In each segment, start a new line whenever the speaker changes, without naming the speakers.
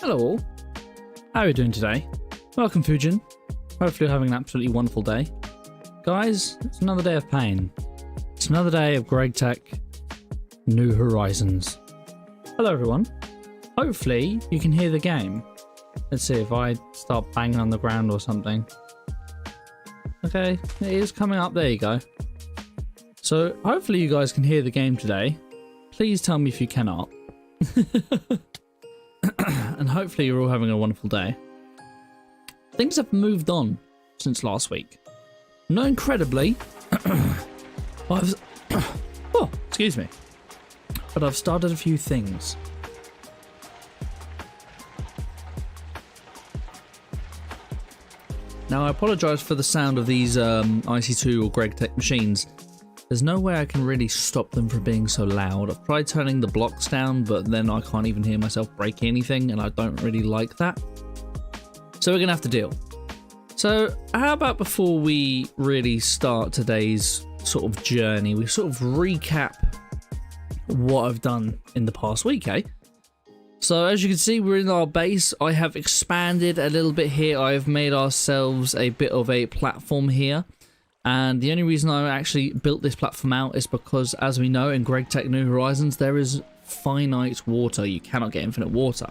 Hello all, how are you doing today? Welcome Fujin, hopefully you're having an absolutely wonderful day. Guys, it's another day of pain. It's another day of Gregtech, New Horizons. Hello everyone, hopefully you can hear the game. Let's see if I start banging on the ground or something. Okay, it is coming up, there you go. So hopefully you guys can hear the game today. Please tell me if you cannot. And hopefully you're all having a wonderful day. Things have moved on since last week. Not incredibly. Oh, excuse me. But I've started a few things. Now I apologise for the sound of these IC2 or Gregtech machines. There's no way I can really stop them from being so loud. I've tried turning the blocks down, but then I can't even hear myself break anything, and I don't really like that. So we're gonna have to deal. So how about before we really start today's sort of journey, we sort of recap what I've done in the past week, eh? So as you can see, we're in our base. I have expanded a little bit here. I've made ourselves a bit of a platform here. And the only reason I actually built this platform out is because, as we know, in Gregtech New Horizons, there is finite water. You cannot get infinite water.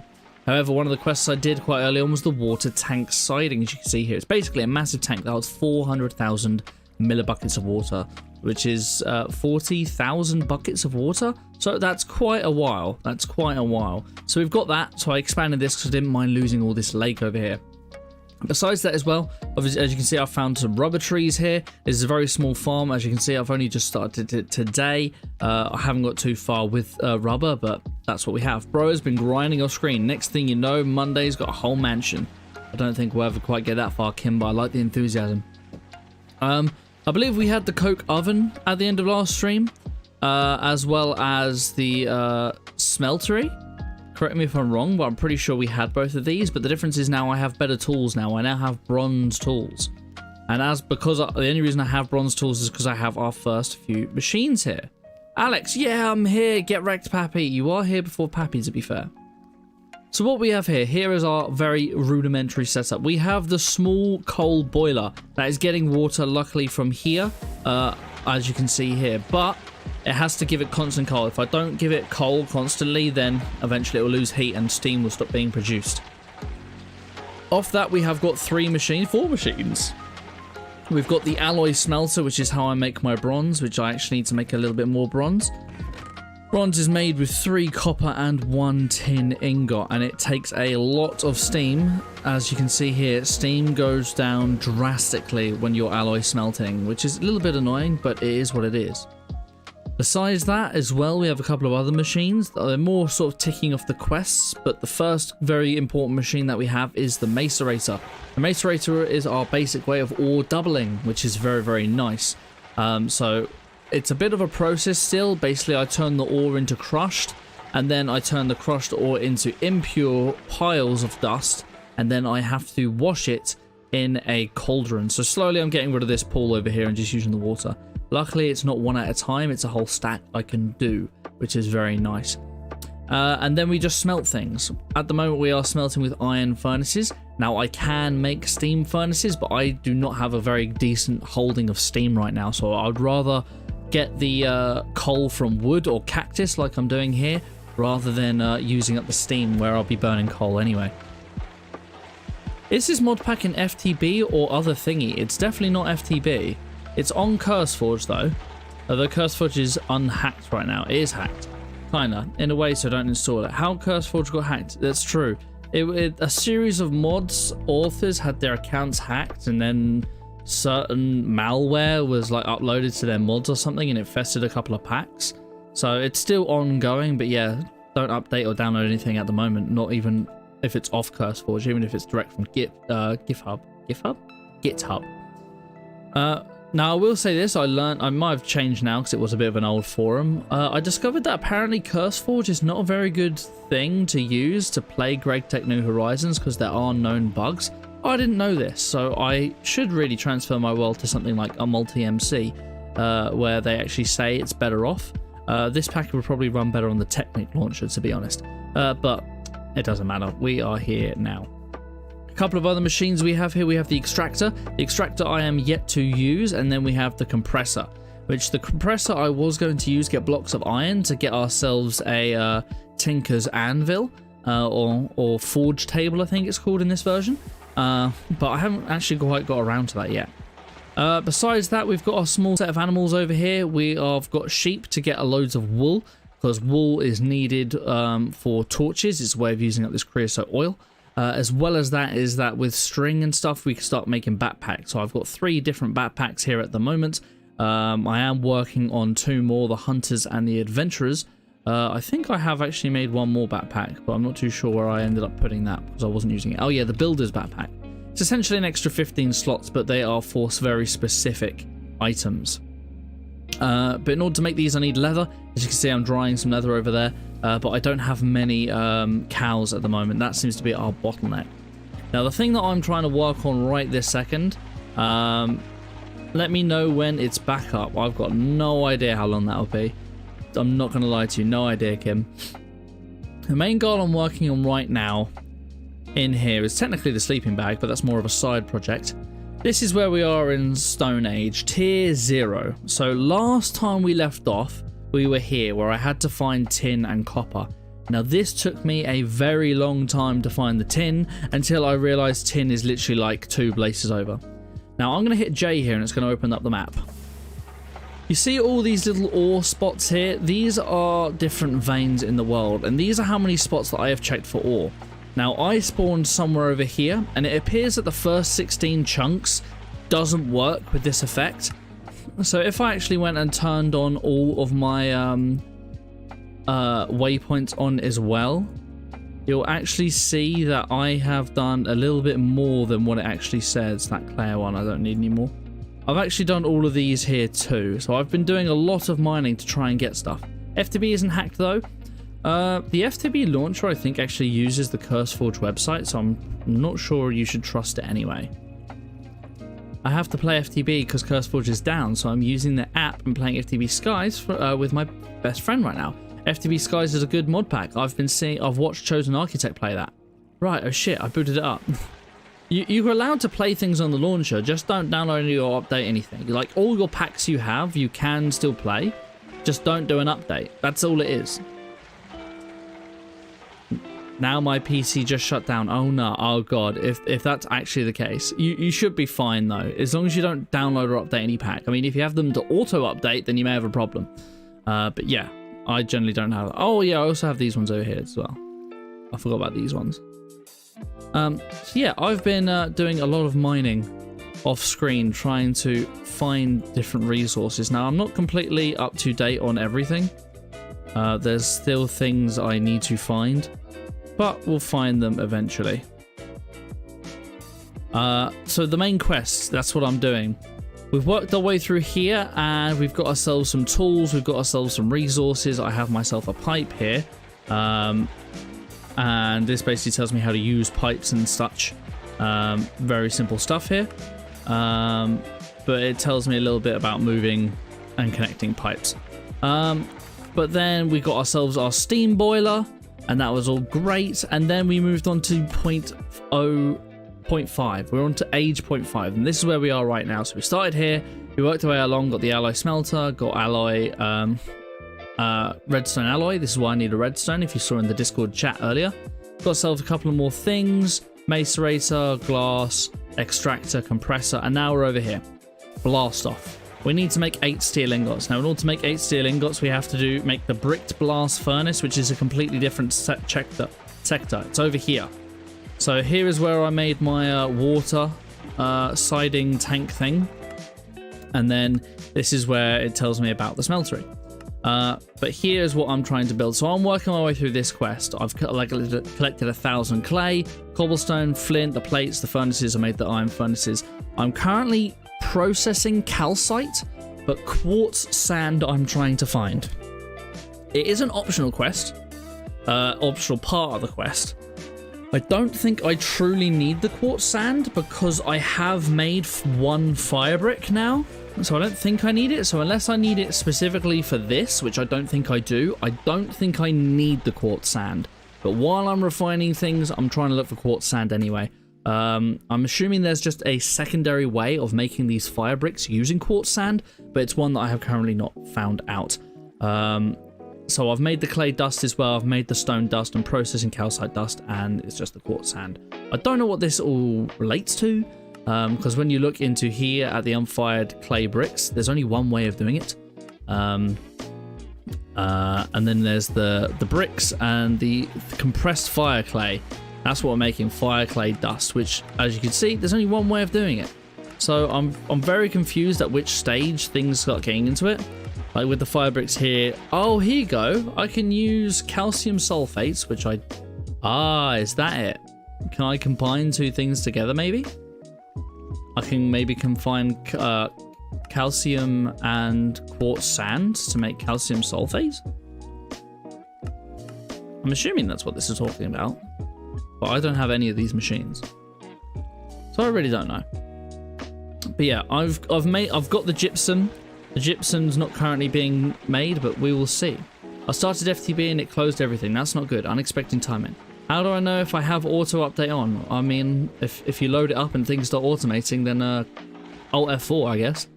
However, one of the quests I did quite early on was the water tank siding, as you can see here. It's basically a massive tank that holds 400,000 millibuckets of water, which is 40,000 buckets of water. So that's quite a while. That's quite a while. So we've got that. So I expanded this because I didn't mind losing all this lake over here. Besides that as well, obviously, as you can see, I've found some rubber trees here. This is a very small farm. As you can see, I've only just started it today. I haven't got too far with rubber, but that's what we have. Bro has been grinding off screen. Next thing you know, Monday's got a whole mansion. I don't think we'll ever quite get that far, Kim, but I like the enthusiasm. I believe we had the coke oven at the end of last stream, as well as the smeltery. Correct me if I'm wrong, but I'm pretty sure we had both of these. But the difference is now I have better tools now. I now have bronze tools. And the only reason I have bronze tools is because I have our first few machines here. Alex, yeah, I'm here. Get wrecked, Pappy. You are here before Pappy, to be fair. So what we have here is our very rudimentary setup. We have the small coal boiler that is getting water, luckily, from here, as you can see here. But it has to give it constant coal. If I don't give it coal constantly, then eventually it will lose heat and steam will stop being produced. Off that, we have got four machines. We've got the alloy smelter, which is how I make my bronze, which I actually need to make a little bit more bronze. Bronze is made with 3 copper and 1 tin ingot, and it takes a lot of steam. As you can see here, steam goes down drastically when you're alloy smelting, which is a little bit annoying, but it is what it is. Besides that as well, we have a couple of other machines. They're more sort of ticking off the quests, but the first very important machine that we have is the macerator. The macerator is our basic way of ore doubling, which is very, very nice. So it's a bit of a process still. Basically, I turn the ore into crushed, and then I turn the crushed ore into impure piles of dust, and then I have to wash it in a cauldron. So slowly I'm getting rid of this pool over here and just using the water. Luckily, it's not one at a time, it's a whole stack I can do, which is very nice. And then we just smelt things. At the moment, we are smelting with iron furnaces. Now, I can make steam furnaces, but I do not have a very decent holding of steam right now, so I'd rather get the coal from wood or cactus like I'm doing here, rather than using up the steam where I'll be burning coal anyway. Is this mod pack in FTB or other thingy? It's definitely not FTB. It's on CurseForge though, although CurseForge is unhacked right now. It is hacked, kinda, in a way, so don't install it. How CurseForge got hacked? That's true. A series of mods authors had their accounts hacked, and then certain malware was like uploaded to their mods or something, and it infested a couple of packs. So it's still ongoing, but yeah, don't update or download anything at the moment, not even if it's off CurseForge, even if it's direct from GitHub. Now, I will say this, I might have changed now because it was a bit of an old forum. I discovered that apparently CurseForge is not a very good thing to use to play Gregtech New Horizons because there are known bugs. I didn't know this, so I should really transfer my world to something like a multi-MC, where they actually say it's better off. This pack would probably run better on the Technic launcher, to be honest. But it doesn't matter. We are here now. A couple of other machines we have here. We have the extractor. The extractor I am yet to use, and then we have the compressor, which the compressor I was going to use, get blocks of iron to get ourselves a tinker's anvil, or forge table, I think it's called in this version. But I haven't actually quite got around to that yet. Besides that, we've got a small set of animals over here. We have got sheep to get loads of wool, because wool is needed for torches. It's a way of using up this creosote oil. As well as that is that with string and stuff, we can start making backpacks. So I've got 3 different backpacks here at the moment. I am working on 2 more, the hunters and the adventurers. I think I have actually made 1 more backpack, but I'm not too sure where I ended up putting that because I wasn't using it. Oh yeah, the builder's backpack. It's essentially an extra 15 slots, but they are for very specific items. But in order to make these, I need leather. As you can see, I'm drying some leather over there, but I don't have many cows at the moment. That seems to be our bottleneck. Now, the thing that I'm trying to work on right this second, let me know when it's back up. I've got no idea how long that'll be. I'm not going to lie to you, no idea, Kim. The main goal I'm working on right now in here is technically the sleeping bag, but that's more of a side project. This is where we are in Stone Age, Tier 0. So last time we left off, we were here where I had to find tin and copper. Now this took me a very long time to find the tin until I realized tin is literally like 2 places over. Now I'm going to hit J here and it's going to open up the map. You see all these little ore spots here? These are different veins in the world, and these are how many spots that I have checked for ore. Now, I spawned somewhere over here, and it appears that the first 16 chunks doesn't work with this effect. So if I actually went and turned on all of my waypoints on as well, you'll actually see that I have done a little bit more than what it actually says. That clear one, I don't need any more. I've actually done all of these here too, so I've been doing a lot of mining to try and get stuff. FTB isn't hacked though. The FTB launcher I think actually uses the CurseForge website, so I'm not sure you should trust it anyway. I have to play FTB because CurseForge is down, so I'm using the app and playing FTB Skies for, with my best friend right now. FTB Skies is a good mod pack. I've watched Chosen Architect play that. Right, oh shit, I booted it up. You're allowed to play things on the launcher, just don't download or update anything. Like, all your packs you have, you can still play. Just don't do an update. That's all it is. Now my PC just shut down. Oh no, oh god, if that's actually the case. You should be fine though, as long as you don't download or update any pack. I mean, if you have them to auto-update, then you may have a problem. But yeah, I generally don't have... Oh yeah, I also have these ones over here as well. I forgot about these ones. So yeah, I've been doing a lot of mining off screen, trying to find different resources. Now, I'm not completely up to date on everything. There's still things I need to find, but we'll find them eventually. So the main quest, that's what I'm doing. We've worked our way through here, and we've got ourselves some tools, we've got ourselves some resources. I have myself a pipe here. And this basically tells me how to use pipes and such. Very simple stuff here. But it tells me a little bit about moving and connecting pipes. But then we got ourselves our steam boiler, and that was all great. And then we moved on to 0.5. We're on to age 0.5, and this is where we are right now. So we started here, we worked our way along, got the alloy smelter, got alloy... redstone alloy. This is why I need a redstone, if you saw in the Discord chat earlier. Got ourselves a couple of more things. Macerator, glass, extractor, compressor, and now we're over here. Blast off. We need to make 8 steel ingots. Now, in order to make 8 steel ingots, we have to make the bricked blast furnace, which is a completely different sector. It's over here. So here is where I made my water siding tank thing. And then this is where it tells me about the smeltery. But here's what I'm trying to build. So I'm working my way through this quest. I've collected 1,000 clay, cobblestone, flint, the plates, the furnaces. I made the iron furnaces. I'm currently processing calcite, but quartz sand I'm trying to find. It is an optional quest, optional part of the quest. I don't think I truly need the quartz sand because I have made 1 fire brick now. So I don't think I need it. So unless I need it specifically for this, which I don't think I do, I don't think I need the quartz sand. But while I'm refining things, I'm trying to look for quartz sand anyway. I'm assuming there's just a secondary way of making these fire bricks using quartz sand, but it's one that I have currently not found out. So I've made the clay dust as well, I've made the stone dust and processing calcite dust, and it's just the quartz sand. I don't know what this all relates to, because when you look into here at the unfired clay bricks, there's only one way of doing it. And then there's the bricks and the compressed fire clay. That's what we're making, fire clay dust, which, as you can see, there's only one way of doing it. So I'm very confused at which stage things start getting into it. Like with the fire bricks here. Oh, here you go. I can use calcium sulfates, which I... Ah, is that it? Can I combine two things together, maybe? I can maybe combine calcium and quartz sand to make calcium sulfate? I'm assuming that's what this is talking about. But I don't have any of these machines. So I really don't know. But yeah, I've got the gypsum. The gypsum's not currently being made, but we will see. I started FTB and it closed everything. That's not good. Unexpected timing. How do I know if I have auto update on? I mean, if you load it up and things start automating, then Alt F4, I guess.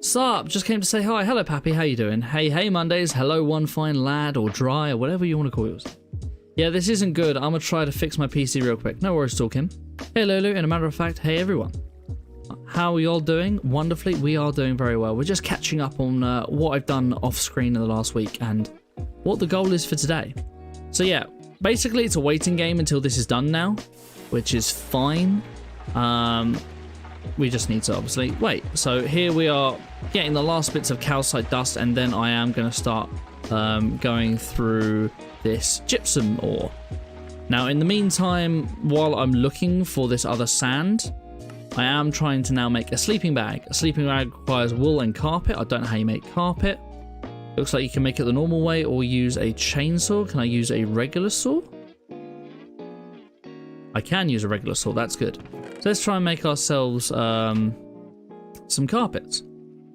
Sup, just came to say hi. Hello, Pappy. How you doing? Hey, Mondays. Hello, one fine lad, or dry, or whatever you want to call it. Yeah, this isn't good. I'm gonna try to fix my PC real quick. No worries, talking. Hey, Lulu. And a matter of fact, hey, everyone. How are y'all doing? Wonderfully, we are doing very well. We're just catching up on what I've done off screen in the last week and what the goal is for today. So yeah, basically it's a waiting game until this is done now, which is fine. We just need to obviously wait. So here we are getting the last bits of calcite dust, and then I am going to start going through this gypsum ore. Now in the meantime, while I'm looking for this other sand, I am trying to now make a sleeping bag. A sleeping bag requires wool and carpet. I don't know how you make carpet. Looks like you can make it the normal way or use a chainsaw. Can I use a regular saw? I can use a regular saw. That's good. So let's try and make ourselves some carpets.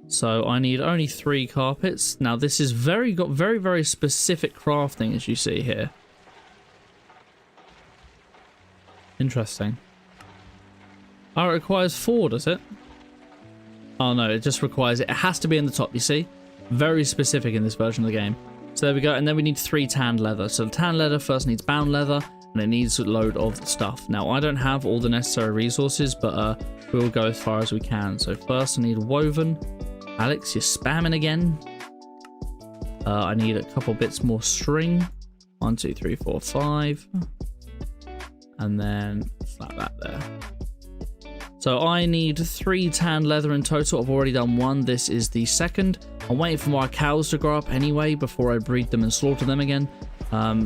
So I need only 3 carpets. Now this is got very specific crafting, as you see here. Interesting. Oh, it requires 4, does it? Oh no, it just requires it. It has to be in the top, you see? Very specific in this version of the game. So there we go, and then we need 3 tanned leather. So the tanned leather first needs bound leather, and it needs a load of stuff. Now, I don't have all the necessary resources, but we'll go as far as we can. So first I need woven. Alex, you're spamming again. I need a couple bits more string. 1, 2, 3, 4, 5. And then like that there. So I need 3 tanned leather in total. I've already done 1. This is the second. I'm waiting for my cows to grow up anyway before I breed them and slaughter them again.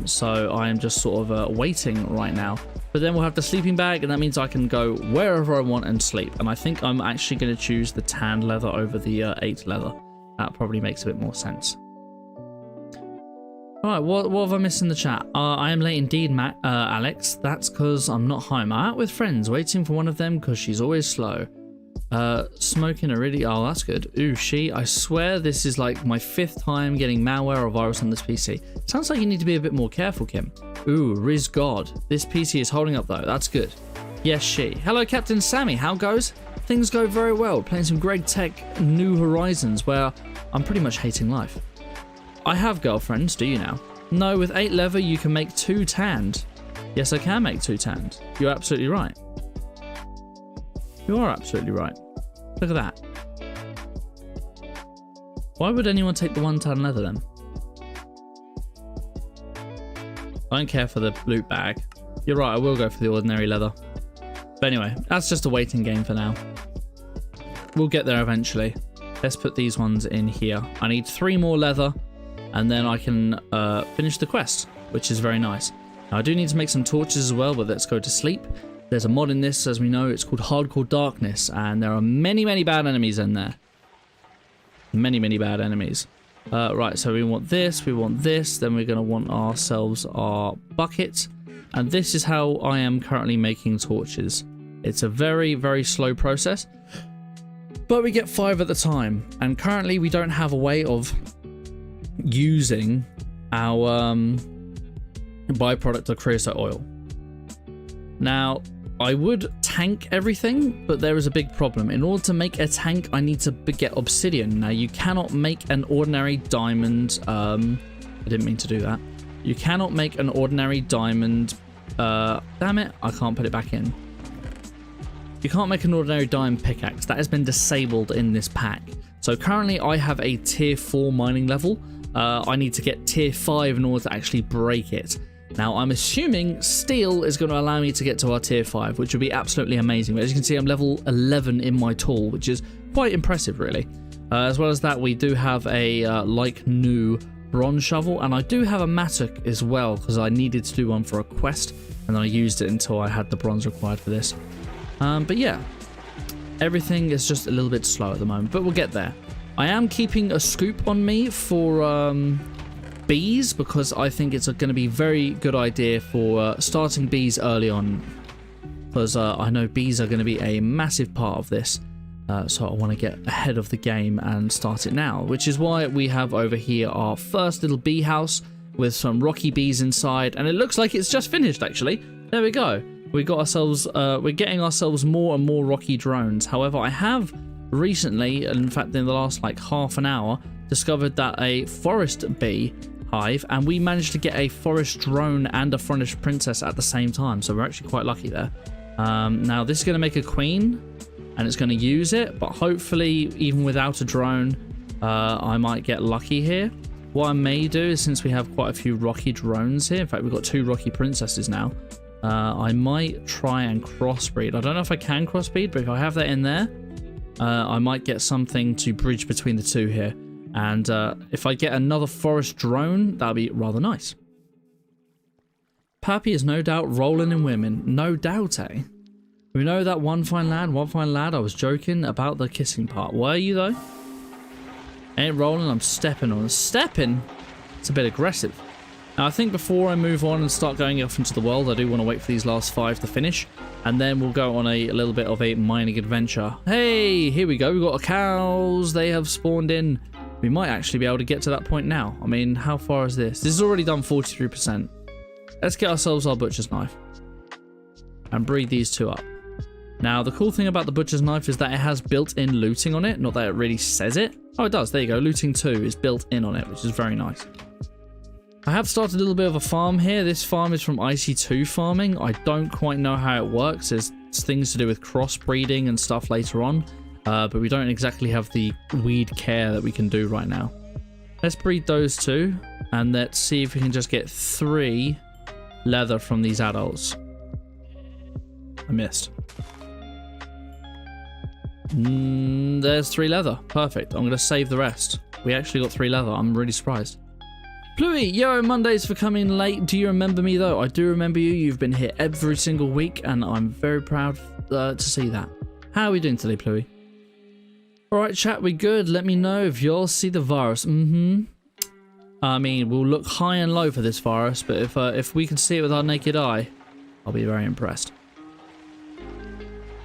So I am just sort of waiting right now. But then we'll have the sleeping bag, and that means I can go wherever I want and sleep. And I think I'm actually going to choose the tanned leather over the 8 leather. That probably makes a bit more sense. Alright, what have I missed in the chat? I am late indeed, Alex. That's because I'm not home. I'm out with friends, waiting for one of them because she's always slow. Smoking a really... Oh, that's good. Ooh, I swear this is like my 5th time getting malware or virus on this PC. Sounds like you need to be a bit more careful, Kim. Ooh, Riz God. This PC is holding up though. That's good. Yes, she. Hello, Captain Sammy. How goes? Things go very well. Playing some Gregtech New Horizons where I'm pretty much hating life. I have girlfriends, do you now? No, with 8 leather you can make 2 tanned. Yes, I can make 2 tanned. You're absolutely right. You are absolutely right. Look at that. Why would anyone take the 1 ton leather then? I don't care for the loot bag. You're right, I will go for the ordinary leather. But anyway, that's just a waiting game for now. We'll get there eventually. Let's put these ones in here. I need 3 more leather, and then I can finish the quest, which is very nice. Now, I do need to make some torches as well, but let's go to sleep. There's a mod in this, as we know, it's called Hardcore Darkness, and there are many bad enemies in there. Many bad enemies. Right, so we want this, then we're going to want ourselves our bucket, and this is how I am currently making torches. It's a very slow process, but we get 5 at the time, and currently we don't have a way of using our byproduct of creosote oil. Now, I would tank everything, but there is a big problem. In order to make a tank, I need to get obsidian. Now, you cannot make an ordinary diamond. I didn't mean to do that. You cannot make an ordinary diamond. Damn it, I can't put it back in. You can't make an ordinary diamond pickaxe. That has been disabled in this pack. So currently, I have a tier 4 mining level. I need to get tier 5 in order to actually break it. Now, I'm assuming steel is going to allow me to get to our tier 5, which would be absolutely amazing. But as you can see, I'm level 11 in my tool, which is quite impressive, really. As well as that, we do have a like new bronze shovel, and I do have a mattock as well, because I needed to do one for a quest, and then I used it until I had the bronze required for this. But yeah, everything is just a little bit slow at the moment, but we'll get there. I am keeping a scoop on me for bees, because I think it's going to be a very good idea for starting bees early on, because I know bees are going to be a massive part of this. So I want to get ahead of the game and start it now, which is why we have over here our first little bee house with some rocky bees inside, and it looks like it's just finished actually. There we go. We got ourselves, we're getting ourselves more and more rocky drones. However, I have recently, in fact in the last like half an hour, discovered that a forest bee hive, and we managed to get a forest drone and a forest princess at the same time, so we're actually quite lucky there. Now this is going to make a queen, and it's going to use it, but hopefully even without a drone I might get lucky here. What I may do is, since we have quite a few rocky drones here, in fact we've got 2 rocky princesses now, I might try and crossbreed. I don't know if I can crossbreed, but if I have that in there, I might get something to bridge between the 2 here. And if I get another forest drone, that'll be rather nice. Pappy is no doubt rolling in women. No doubt, eh? We know that one fine lad. I was joking about the kissing part. Were you, though? Ain't rolling, I'm stepping on. Stepping? It's a bit aggressive. Now, I think before I move on and start going off into the world, I do want to wait for these last 5 to finish. And then we'll go on a little bit of a mining adventure. Hey, here we go. We've got cows. They have spawned in. We might actually be able to get to that point now. I mean, how far is this? This is already done 43%. Let's get ourselves our butcher's knife and breed these 2 up. Now, the cool thing about the butcher's knife is that it has built-in looting on it. Not that it really says it. Oh, it does. There you go. Looting 2 is built in on it, which is very nice. I have started a little bit of a farm here. This farm is from IC2 farming. I don't quite know how it works. There's things to do with crossbreeding and stuff later on. But we don't exactly have the weed care that we can do right now. Let's breed those 2, and let's see if we can just get 3 leather from these adults. I missed. There's 3 leather. Perfect. I'm going to save the rest. We actually got 3 leather. I'm really surprised. Bluey, yo, Mondays for coming late. Do you remember me, though? I do remember you. You've been here every single week, and I'm very proud to see that. How are we doing today, Bluey? Alright, chat, we good? Let me know if y'all see the virus. I mean, we'll look high and low for this virus, but if we can see it with our naked eye, I'll be very impressed.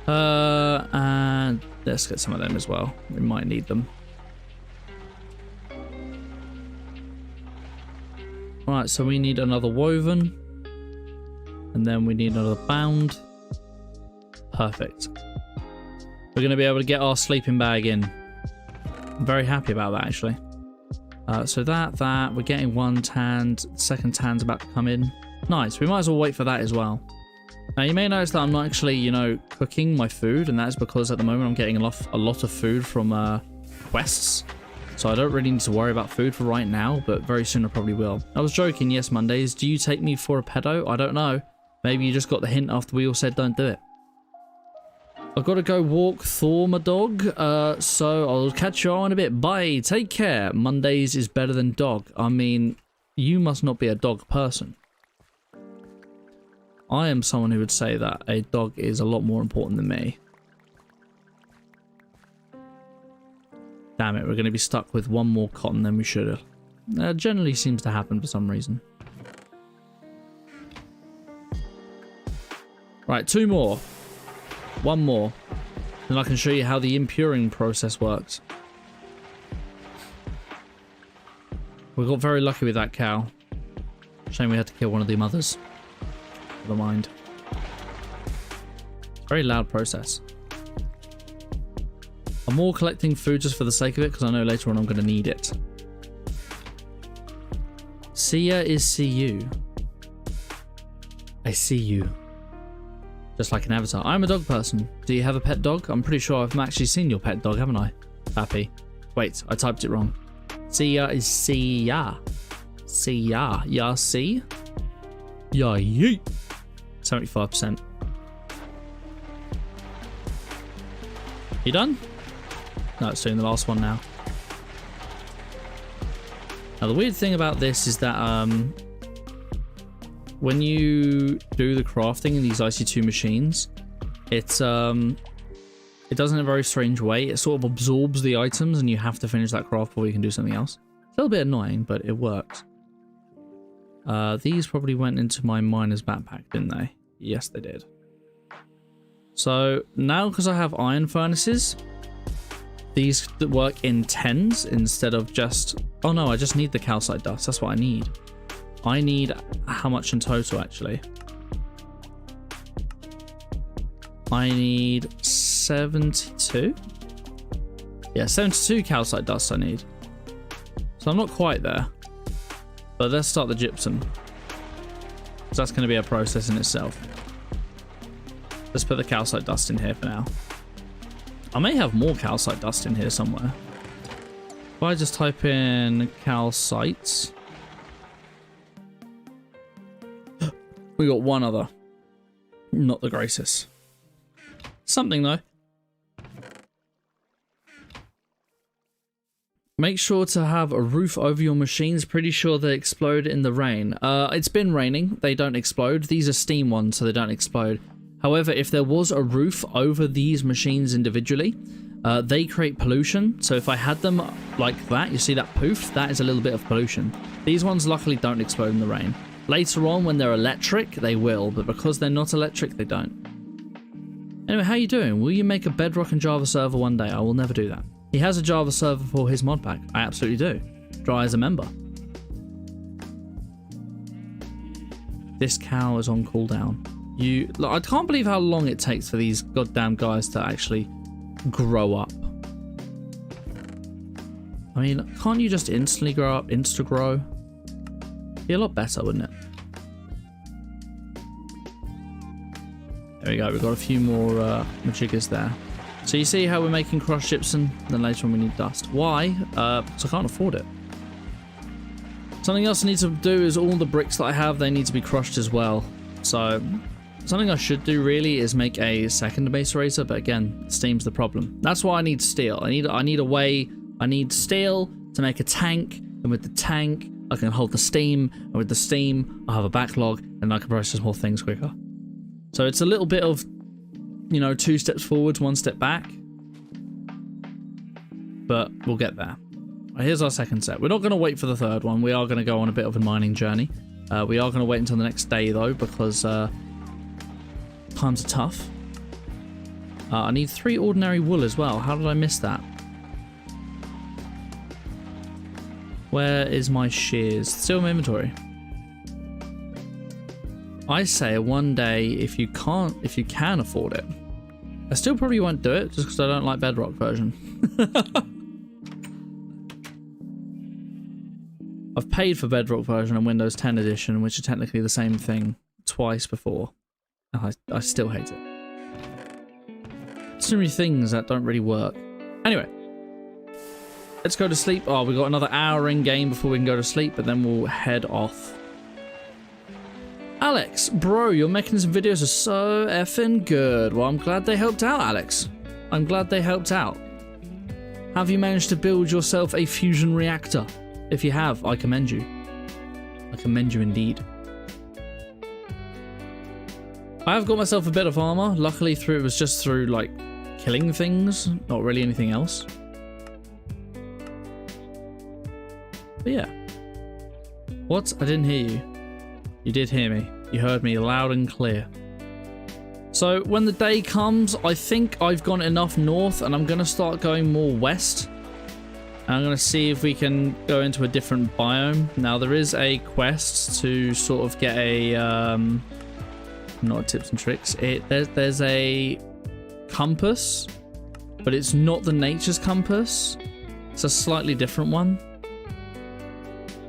And let's get some of them as well. We might need them. Right, so we need another woven. And then we need another bound. Perfect. We're going to be able to get our sleeping bag in. I'm very happy about that, actually. So that, we're getting 1 tanned. Second tann's about to come in. Nice. We might as well wait for that as well. Now, you may notice that I'm not actually, you know, cooking my food, and that is because at the moment I'm getting a lot of food from quests. So I don't really need to worry about food for right now, but very soon I probably will. I was joking, yes, Mondays. Do you take me for a pedo? I don't know. Maybe you just got the hint after we all said don't do it. I've got to go walk Thor, my dog, so I'll catch you all in a bit. Bye, take care. Mondays is better than dog. I mean, you must not be a dog person. I am someone who would say that a dog is a lot more important than me. Damn it, we're going to be stuck with 1 more cotton than we should have. That generally seems to happen for some reason. Right, 2 more. 1 more. Then I can show you how the impuring process works. We got very lucky with that cow. Shame we had to kill one of the mothers. Never mind. Very loud process. I'm more collecting food just for the sake of it because I know later on I'm going to need it. See ya is see you. I see you. Just like an avatar. I'm a dog person. Do you have a pet dog? I'm pretty sure I've actually seen your pet dog, haven't I? Happy. Wait, I typed it wrong. See ya is see ya. See ya. Ya see? Ya yeet. 75%. You done? No, it's doing the last one now. Now the weird thing about this is that when you do the crafting in these IC2 machines, it does in a very strange way. It sort of absorbs the items and you have to finish that craft before you can do something else. It's a little bit annoying, but it works. These probably went into my miner's backpack, didn't they? Yes, they did. So now because I have iron furnaces, these work in 10s instead of just... Oh no, I just need the calcite dust. That's what I need. I need how much in total, actually? I need 72? Yeah, 72 calcite dust I need. So I'm not quite there. But let's start the gypsum. Because that's going to be a process in itself. Let's put the calcite dust in here for now. I may have more calcite dust in here somewhere. If I just type in calcites. We got one other. Not the greatest. Something though. Make sure to have a roof over your machines. Pretty sure they explode in the rain. It's been raining. They don't explode. These are steam ones, so they don't explode. However, if there was a roof over these machines individually, they create pollution. So if I had them like that, you see that poof? That is a little bit of pollution. These ones luckily don't explode in the rain. Later on, when they're electric, they will. But because they're not electric, they don't. Anyway, how you doing? Will you make a Bedrock and Java server one day? I will never do that. He has a Java server for his mod pack. I absolutely do. Dry as a member. This cow is on cooldown. Look, I can't believe how long it takes for these goddamn guys to actually grow up. I mean, can't you just instantly grow up, insta-grow? Be a lot better, wouldn't it? There we go, we've got a few more majiggas there. So you see how we're making crushed gypsum, then later on we need dust. Why? Because I can't afford it. Something else I need to do is all the bricks that I have, they need to be crushed as well. So something I should do really is make a second macerator, but again, steam's the problem. That's why I need steel. I need a way. I need steel to make a tank, and with the tank I can hold the steam, and with the steam I'll have a backlog and I can process more things quicker. So it's a little bit of, you know, 2 steps forwards, 1 step back, but we'll get there. Here's our second set. We're not going to wait for the third one. We are going to go on a bit of a mining journey. We are going to wait until the next day though, because times are tough. I need 3 ordinary wool as well. How did I miss that? Where is my shears? Still in my inventory. I say one day, if you can afford it. I still probably won't do it just because I don't like Bedrock version. I've paid for Bedrock version and Windows 10 edition, which are technically the same thing, twice before. I still hate it. So many things that don't really work. Anyway, let's go to sleep. Oh, we've got another hour in game before we can go to sleep, but then we'll head off. Alex, bro, your mechanism videos are so effing good. Well, I'm glad they helped out, Alex. I'm glad they helped out. Have you managed to build yourself a fusion reactor? If you have, I commend you. I commend you indeed. I have got myself a bit of armor. Luckily, it was just through, like, killing things. Not really anything else. But yeah. What? I didn't hear you. You did hear me. You heard me loud and clear. So when the day comes, I think I've gone enough north and I'm going to start going more west. I'm going to see if we can go into a different biome. Now, there is a quest to sort of get a... not tips and tricks. There's a compass, but it's not the nature's compass. It's a slightly different one.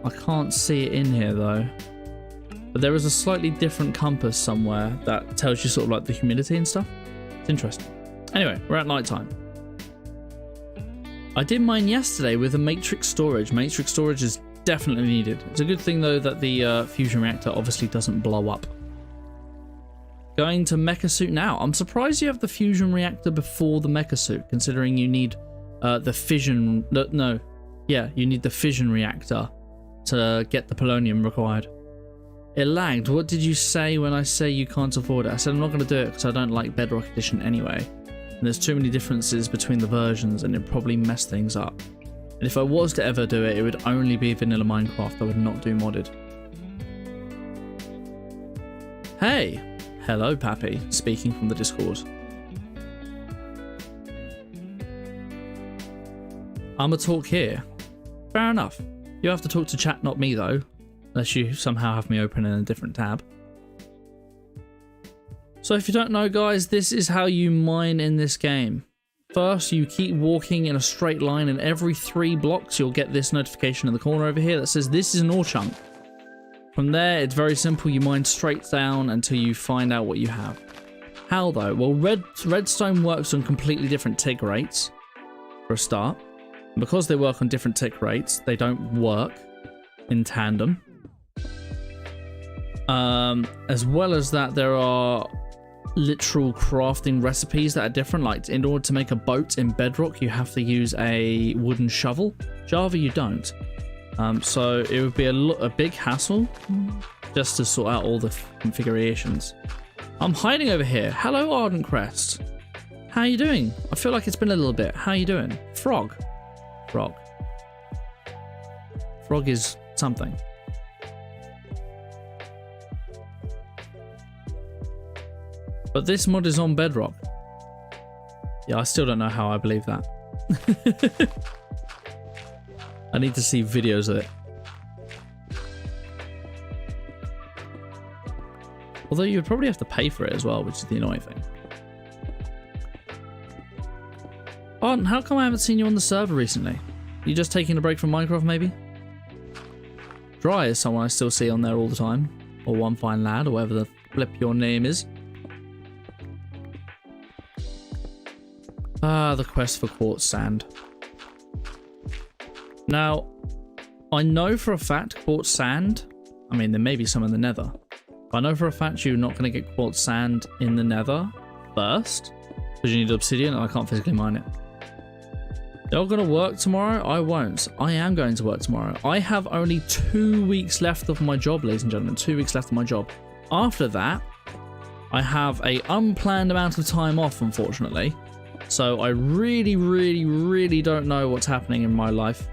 I can't see it in here, though. But there is a slightly different compass somewhere that tells you sort of like the humidity and stuff. It's interesting. Anyway, we're at night time. I did mine yesterday with a matrix storage. Matrix storage is definitely needed. It's a good thing though that the fusion reactor obviously doesn't blow up. Going to mecha suit now. I'm surprised you have the fusion reactor before the mecha suit, considering you need the fission. You need the fission reactor to get the polonium required. It lagged. What did you say when I say you can't afford it? I said I'm not going to do it because I don't like Bedrock Edition anyway. And there's too many differences between the versions and it probably mess things up. And if I was to ever do it, it would only be vanilla Minecraft. I would not do modded. Hey! Hello, Pappy. Speaking from the Discord. I'ma talk here. Fair enough. You have to talk to chat, not me though. Unless you somehow have me open in a different tab. So if you don't know, guys, this is how you mine in this game. First, you keep walking in a straight line, and every 3 blocks you'll get this notification in the corner over here that says this is an ore chunk. From there, it's very simple. You mine straight down until you find out what you have. How though? Well, redstone works on completely different tick rates for a start. And because they work on different tick rates, they don't work in tandem. As well as that, there are literal crafting recipes that are different. Like, in order to make a boat in Bedrock, you have to use a wooden shovel. Java, you don't. So it would be a big hassle just to sort out all the configurations. I'm hiding over here. Hello, Ardent Crest. How you doing? I feel like it's been a little bit. How you doing? Frog. Frog. Frog is something. But this mod is on Bedrock. Yeah, I still don't know how I believe that. I need to see videos of it. Although you would probably have to pay for it as well, which is the annoying thing. Arden, how come I haven't seen you on the server recently? You just taking a break from Minecraft, maybe? Dry is someone I still see on there all the time. Or One Fine Lad, or whatever the flip your name is. Ah, the quest for quartz sand. Now, I know for a fact quartz sand, I mean, there may be some in the nether. But I know for a fact you're not going to get quartz sand in the nether first, because you need obsidian and I can't physically mine it. You're going to work tomorrow? I won't. I am going to work tomorrow. I have only 2 weeks left of my job, ladies and gentlemen. 2 weeks left of my job. After that, I have an unplanned amount of time off, unfortunately. So I really don't know what's happening in my life.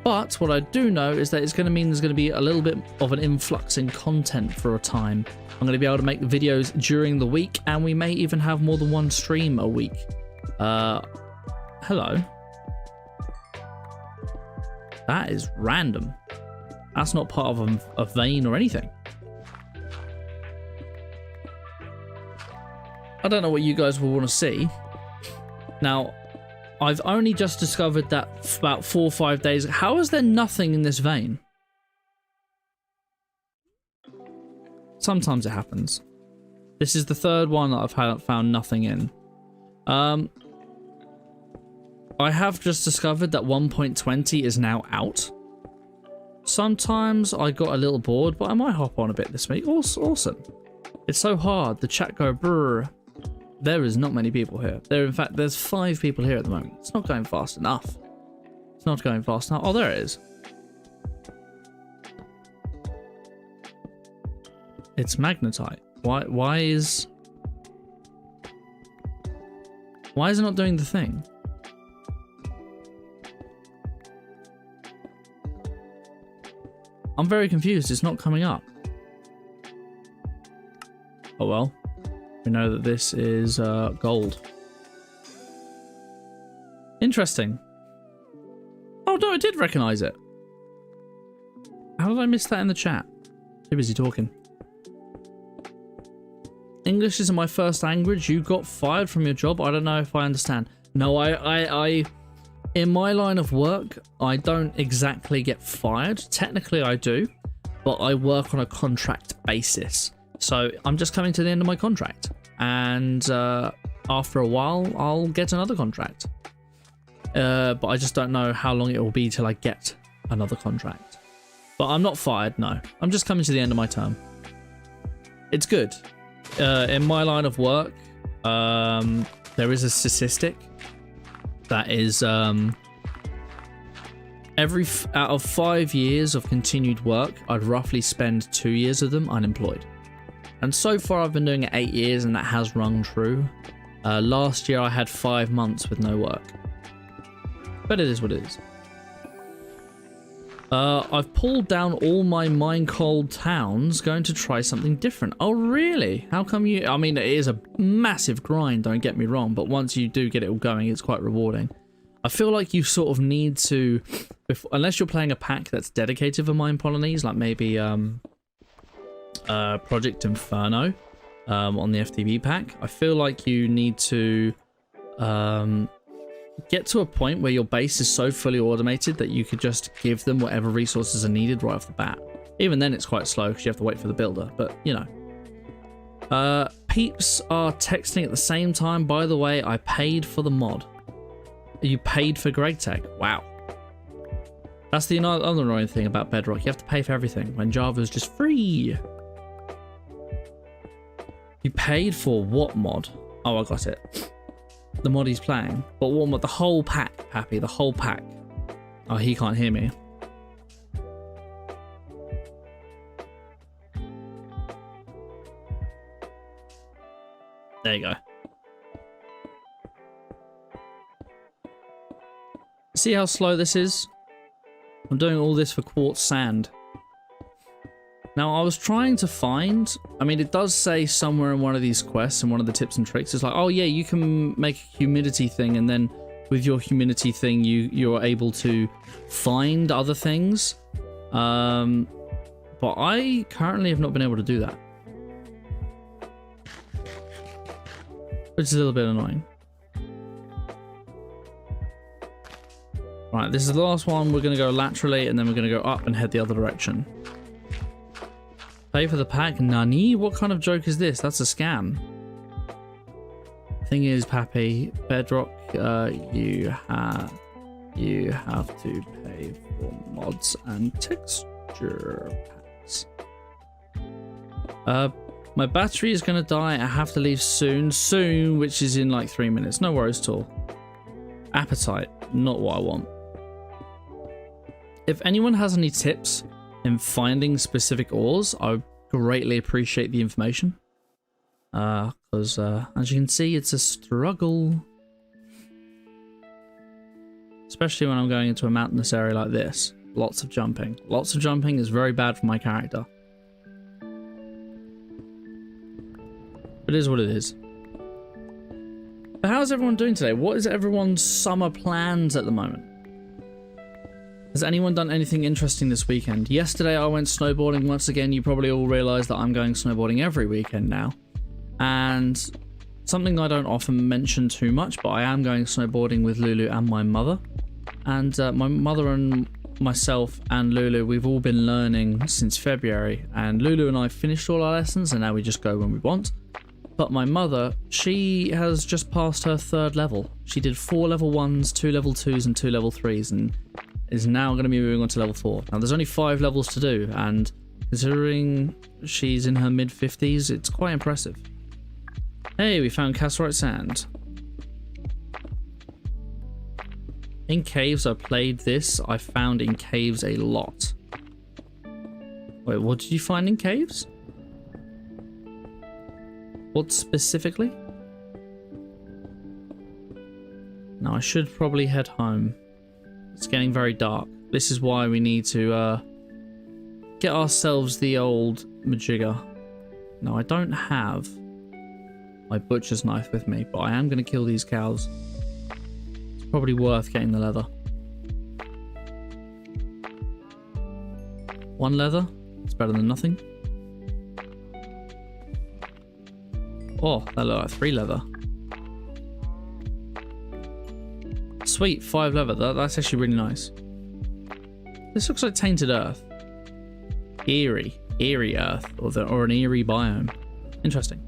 But what I do know is that it's going to mean there's going to be a little bit of an influx in content for a time. I'm going to be able to make videos during the week, and we may even have more than one stream a week. Hello. That is random. That's not part of a vein or anything. I don't know what you guys will want to see. Now, I've only just discovered that about 4 or 5 days. How is there nothing in this vein? Sometimes it happens. This is the 3rd one that I've found nothing in. I have just discovered that 1.20 is now out. Sometimes I got a little bored, but I might hop on a bit this week. Awesome. It's so hard. The chat go brrr. There is not many people here. In fact, there's 5 people here at the moment. It's not going fast enough. It's not going fast enough. Oh, there it is. It's magnetite. Why is it not doing the thing? I'm very confused. It's not coming up. Oh well. We know that this is gold. Interesting. Oh Oh, no, I did recognize it. How did I miss that in the chat? Too busy talking. English isn't my first language. You got fired from your job. I don't know if I understand. No, I in my line of work, I don't exactly get fired. Technically, I do, but I work on a contract basis. So I'm just coming to the end of my contract, and after a while, I'll get another contract. But I just don't know how long it will be till I get another contract. But I'm not fired, no. I'm just coming to the end of my term. It's good. In my line of work, there is a statistic that is out of 5 years of continued work, I'd roughly spend 2 years of them unemployed. And so far I've been doing it 8 years, and that has rung true. Last year I had 5 months with no work. But it is what it is. I've pulled down all my mine coal towns, going to try something different. Oh, really? How come you... I mean, it is a massive grind, don't get me wrong, but once you do get it all going, it's quite rewarding. I feel like you sort of need to... unless you're playing a pack that's dedicated for mine colonies, like maybe Project Inferno on the FTB pack, I feel like you need to... get to a point where your base is so fully automated that you could just give them whatever resources are needed right off the bat. Even then it's quite slow because you have to wait for the builder, but you know. Peeps are texting at the same time. By the way, I paid for the mod. You paid for Gregtech? Wow. That's the other annoying thing about Bedrock. You have to pay for everything when Java's just free. You paid for what mod? Oh, I got it. The mod he's playing. But what mod? The whole pack, Happy. The whole pack. Oh, he can't hear me. There you go. See how slow this is? I'm doing all this for quartz sand. Now, I was trying to find... I mean, it does say somewhere in one of these quests, in one of the tips and tricks, it's like, oh yeah, you can make a humidity thing, and then with your humidity thing, you're able to find other things. But I currently have not been able to do that. Which is a little bit annoying. Right, this is the last one. We're going to go laterally, and then we're going to go up and head the other direction. Pay for the pack? Nani? What kind of joke is this? That's a scam. Thing is, Pappy, Bedrock, you have to pay for mods and texture packs. My battery is going to die. I have to leave soon. Soon, which is in like 3 minutes. No worries at all. Appetite, not what I want. If anyone has any tips in finding specific ores, I greatly appreciate the information. Because as you can see, it's a struggle. Especially when I'm going into a mountainous area like this. Lots of jumping. Lots of jumping is very bad for my character. It is what it is. But how's everyone doing today? What is everyone's summer plans at the moment? Has anyone done anything interesting this weekend? Yesterday I went snowboarding once again. You probably all realise that I'm going snowboarding every weekend now. And something I don't often mention too much, but I am going snowboarding with Lulu and my mother. And my mother and myself and Lulu, we've all been learning since February. And Lulu and I finished all our lessons, and now we just go when we want. But my mother, she has just passed her 3rd level. She did 4 level 1s, 2 level 2s, and 2 level 3s, and is now going to be moving on to level 4. Now, there's only 5 levels to do, and considering she's in her mid-50s, it's quite impressive. Hey, we found cassiterite sand. In caves, I played this. I found in caves a lot. Wait, what did you find in caves? What specifically? Now, I should probably head home. It's getting very dark. This is why we need to get ourselves the old majigger. Now, I don't have my butcher's knife with me, but I am going to kill these cows. It's probably worth getting the leather. 1 leather. It's better than nothing. Oh, that looked like 3 leather. Sweet, 5 leather. That's actually really nice. This looks like tainted earth. Eerie earth, or an eerie biome. Interesting.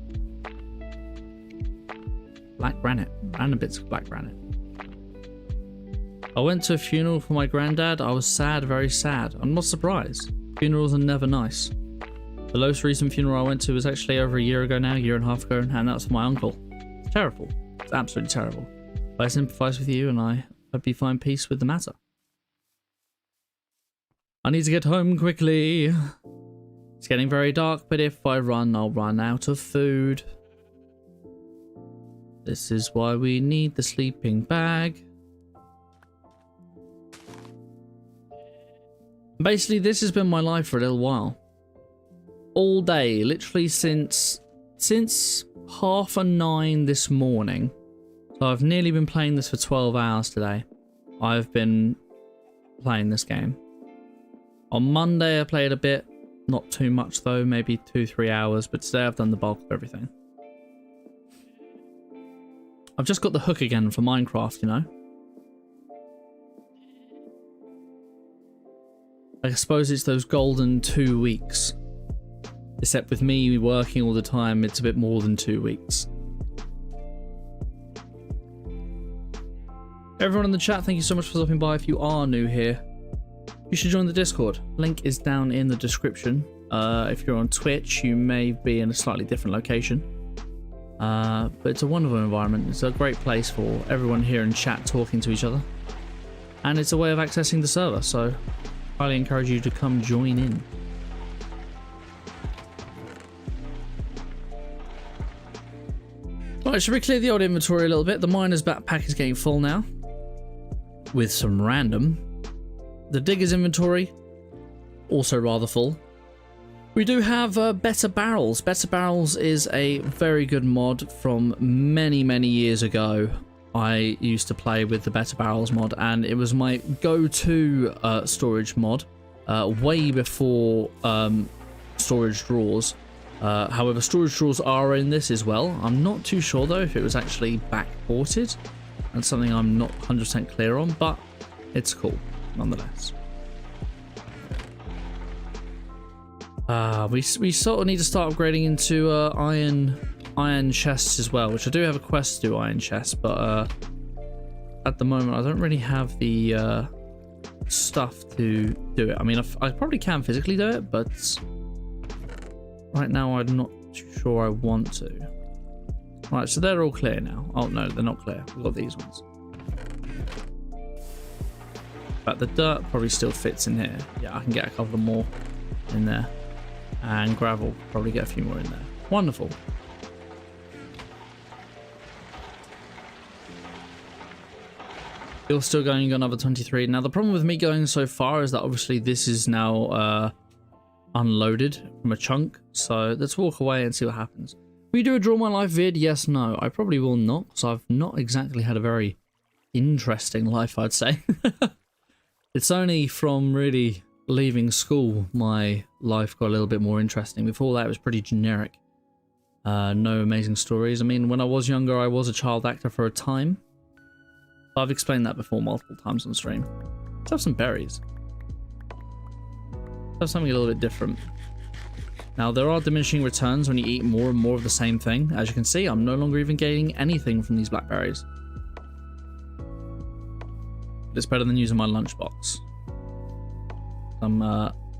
Black granite. Random bits of black granite. I went to a funeral for my granddad. I was sad, very sad. I'm not surprised. Funerals are never nice. The most recent funeral I went to was actually over a year ago now, a year and a half ago, and that's for my uncle. It's terrible. It's absolutely terrible. I sympathise with you, and I hope you find peace with the matter. I need to get home quickly. It's getting very dark, but if I run, I'll run out of food. This is why we need the sleeping bag. Basically, this has been my life for a little while. All day, literally since 9:30 this morning. So I've nearly been playing this for 12 hours today. I've been playing this game. On Monday I played a bit, not too much though, maybe 2-3 hours, but today I've done the bulk of everything. I've just got the hook again for Minecraft, you know? I suppose it's those golden 2 weeks. Except with me working all the time, it's a bit more than 2 weeks. Everyone in the chat, thank you so much for stopping by. If you are new here, you should join the Discord. Link is down in the description. If you're on Twitch, you may be in a slightly different location. But it's a wonderful environment. It's a great place for everyone here in chat talking to each other. And it's a way of accessing the server, so I highly encourage you to come join in. Right, should we clear the old inventory a little bit? The miner's backpack is getting full now. With some random. The digger's inventory, also rather full. We do have Better Barrels. Better Barrels is a very good mod from many, many years ago. I used to play with the Better Barrels mod, and it was my go-to storage mod way before storage drawers. However, storage drawers are in this as well. I'm not too sure though if it was actually backported. That's something I'm not 100% clear on, but it's cool nonetheless. We sort of need to start upgrading into iron chests as well, which I do have a quest to do iron chests, but at the moment I don't really have the stuff to do it. I mean, I probably can physically do it, but right now I'm not sure I want to. Right, so they're all clear now. Oh no, they're not clear. We've got these ones. But the dirt probably still fits in here. Yeah, I can get a couple more in there. And gravel, probably get a few more in there. Wonderful. You're still going another 23. Now the problem with me going so far is that obviously this is now unloaded from a chunk. So let's walk away and see what happens. Will you do a Draw My Life vid? Yes, no. I probably will not, because I've not exactly had a very interesting life, I'd say. It's only from really leaving school my life got a little bit more interesting. Before that it was pretty generic. No amazing stories. I mean, when I was younger I was a child actor for a time. I've explained that before multiple times on stream. Let's have some berries. Let's have something a little bit different. Now there are diminishing returns when you eat more and more of the same thing. As you can see, I'm no longer even gaining anything from these blackberries. But it's better than using my lunchbox. I'm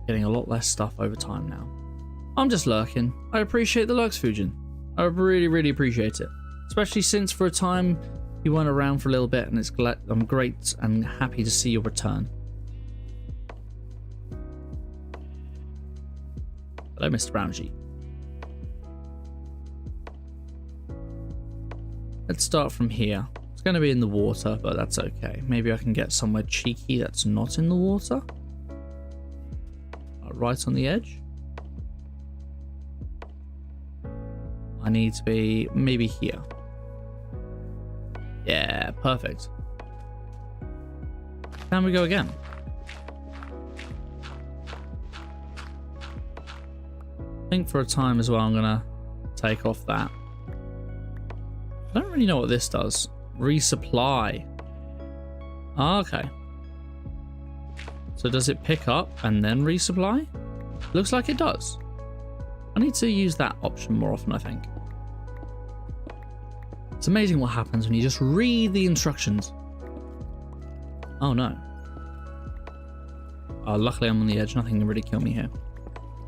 getting a lot less stuff over time now. I'm just lurking. I appreciate the lurks, Fujin. I really, really appreciate it. Especially since for a time you weren't around for a little bit, and I'm great and happy to see your return. Hello, Mr. Brown Sheep. Let's start from here. It's going to be in the water, but that's okay. Maybe I can get somewhere cheeky that's not in the water. Right on the edge. I need to be maybe here. Yeah, perfect. Can we go again? I think for a time as well, I'm gonna take off that. I don't really know what this does. Resupply. Ah, okay. So does it pick up and then resupply? Looks like it does. I need to use that option more often, I think. It's amazing what happens when you just read the instructions. Oh no. Luckily I'm on the edge, nothing can really kill me here.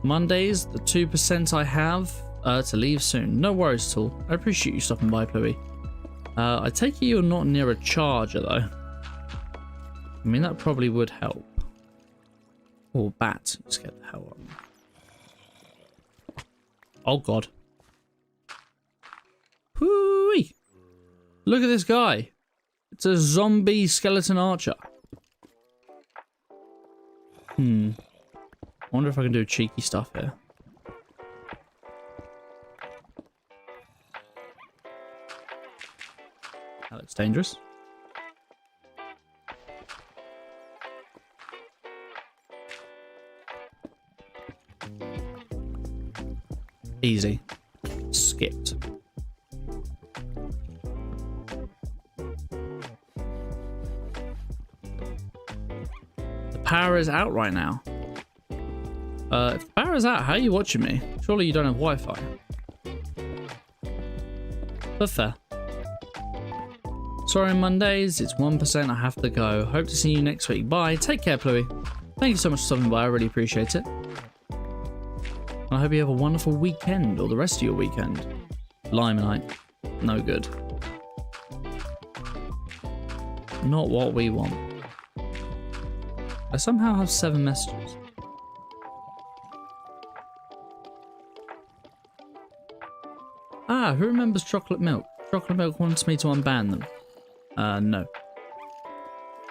Mondays, the 2% I have to leave soon. No worries at all. I appreciate you stopping by, Pluie. I take it you're not near a charger though. I mean, that probably would help. Or bat. Let's get the hell on. Oh god. Hoo-wee! Look at this guy. It's a zombie skeleton archer. I wonder if I can do cheeky stuff here. That looks dangerous. Easy. Skipped. The power is out right now. If the power is out, how are you watching me? Surely you don't have Wi-Fi. But fair. Sorry, Mondays. It's 1%. I have to go. Hope to see you next week. Bye. Take care, Pluie. Thank you so much for stopping by. I really appreciate it. I hope you have a wonderful weekend, or the rest of your weekend. Limonite. No good. Not what we want. I somehow have 7 messages. Ah, who remembers chocolate milk? Chocolate milk wants me to unban them. No.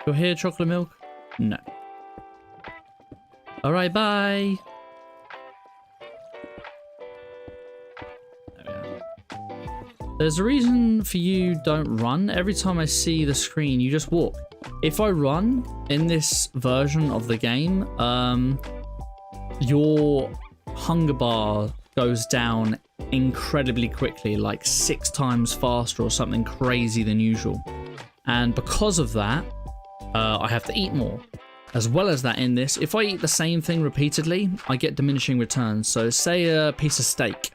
You're here, chocolate milk? No. Alright, bye! There's a reason for you don't run. Every time I see the screen, you just walk. If I run in this version of the game, your hunger bar goes down incredibly quickly, like 6 times faster or something crazy than usual. And because of that, I have to eat more. As well as that, in this, if I eat the same thing repeatedly, I get diminishing returns. So say a piece of steak.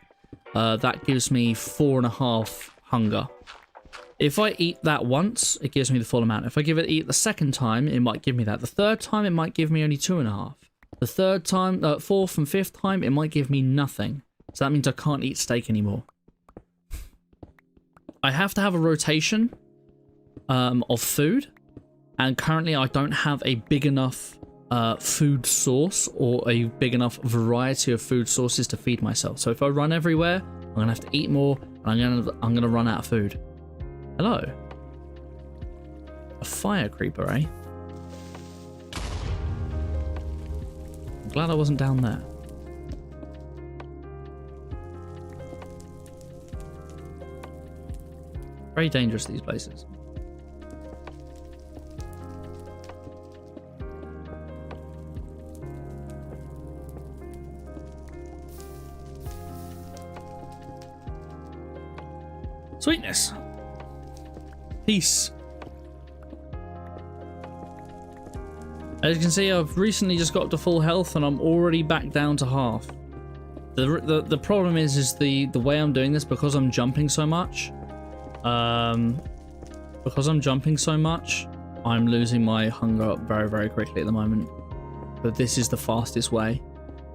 That gives me 4.5 hunger. If I eat that once, it gives me the full amount. If I eat the second time, it might give me that. The third time, it might give me only 2.5. The third time, fourth and fifth time, it might give me nothing. So that means I can't eat steak anymore. I have to have a rotation of food. And currently, I don't have a big enough food source or a big enough variety of food sources to feed myself. So if I run everywhere, I'm gonna have to eat more, and I'm gonna run out of food. Hello. A fire creeper, eh? I'm glad I wasn't down there. Very dangerous, these places. Sweetness. Peace. As you can see, I've recently just got to full health and I'm already back down to half. The problem is the way I'm doing this, because I'm jumping so much. I'm losing my hunger up very, very quickly at the moment. But this is the fastest way.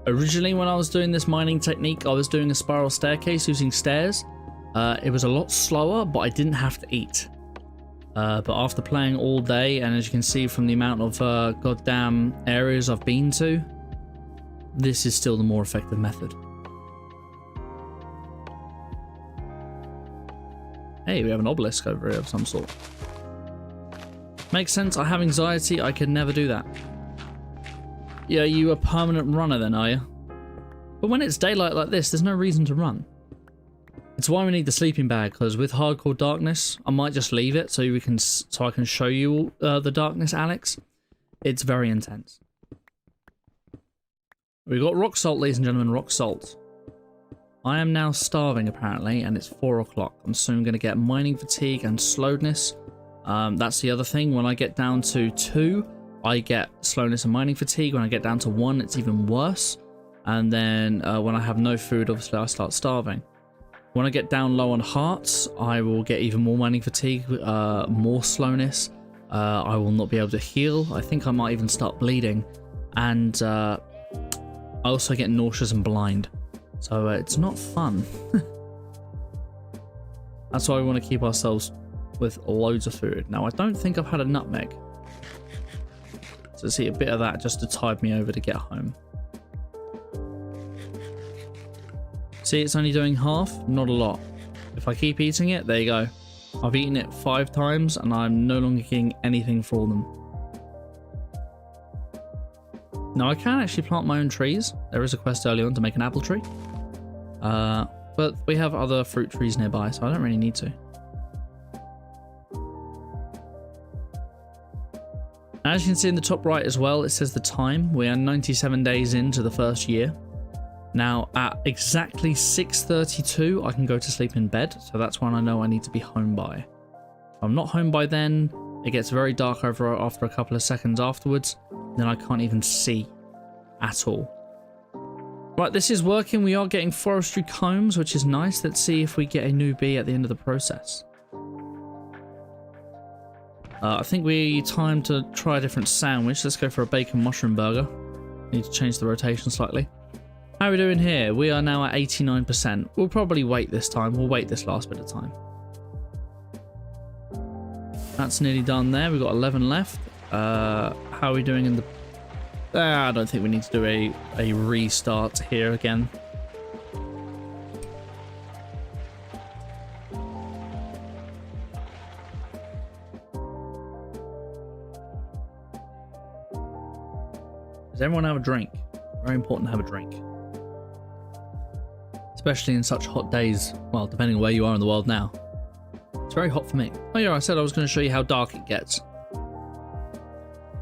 Originally, when I was doing this mining technique, I was doing a spiral staircase using stairs. It was a lot slower, but I didn't have to eat. But after playing all day, and as you can see from the amount of goddamn areas I've been to, this is still the more effective method. Hey, we have an obelisk over here of some sort. Makes sense. I have anxiety. I could never do that. Yeah, you a permanent runner then, are you? But when it's daylight like this, there's no reason to run. It's why we need the sleeping bag, because with hardcore darkness, I might just leave it so I can show you the darkness, Alex. It's very intense. We got rock salt, ladies and gentlemen, rock salt. I am now starving apparently, and it's 4 o'clock. I'm soon going to get mining fatigue and slowness. That's the other thing. When I get down to 2, I get slowness and mining fatigue. When I get down to 1, it's even worse. And then when I have no food, obviously I start starving. When I get down low on hearts, I will get even more mining fatigue, more slowness. I will not be able to heal. I think I might even start bleeding. And I also get nauseous and blind. So it's not fun. That's why we want to keep ourselves with loads of food. Now, I don't think I've had a nutmeg. So see a bit of that just to tide me over to get home. See, it's only doing half, not a lot. If I keep eating it, there you go. I've eaten it 5 times and I'm no longer getting anything for them. Now I can actually plant my own trees. There is a quest early on to make an apple tree. But we have other fruit trees nearby, so I don't really need to. As you can see in the top right as well, it says the time. We are 97 days into the first year. Now at exactly 6:32, I can go to sleep in bed. So that's when I know I need to be home by. If I'm not home by then, it gets very dark after a couple of seconds afterwards. Then I can't even see at all. Right, this is working. We are getting forestry combs, which is nice. Let's see if we get a new bee at the end of the process. I think time to try a different sandwich. Let's go for a bacon mushroom burger. Need to change the rotation slightly. How are we doing here? We are now at 89%. We'll probably wait this time. We'll wait this last bit of time. That's nearly done there. We've got 11 left. How are we doing in the... I don't think we need to do a restart here again. Does everyone have a drink? Very important to have a drink. Especially in such hot days. Well, depending on where you are in the world now. It's very hot for me. Oh yeah, I said I was going to show you how dark it gets.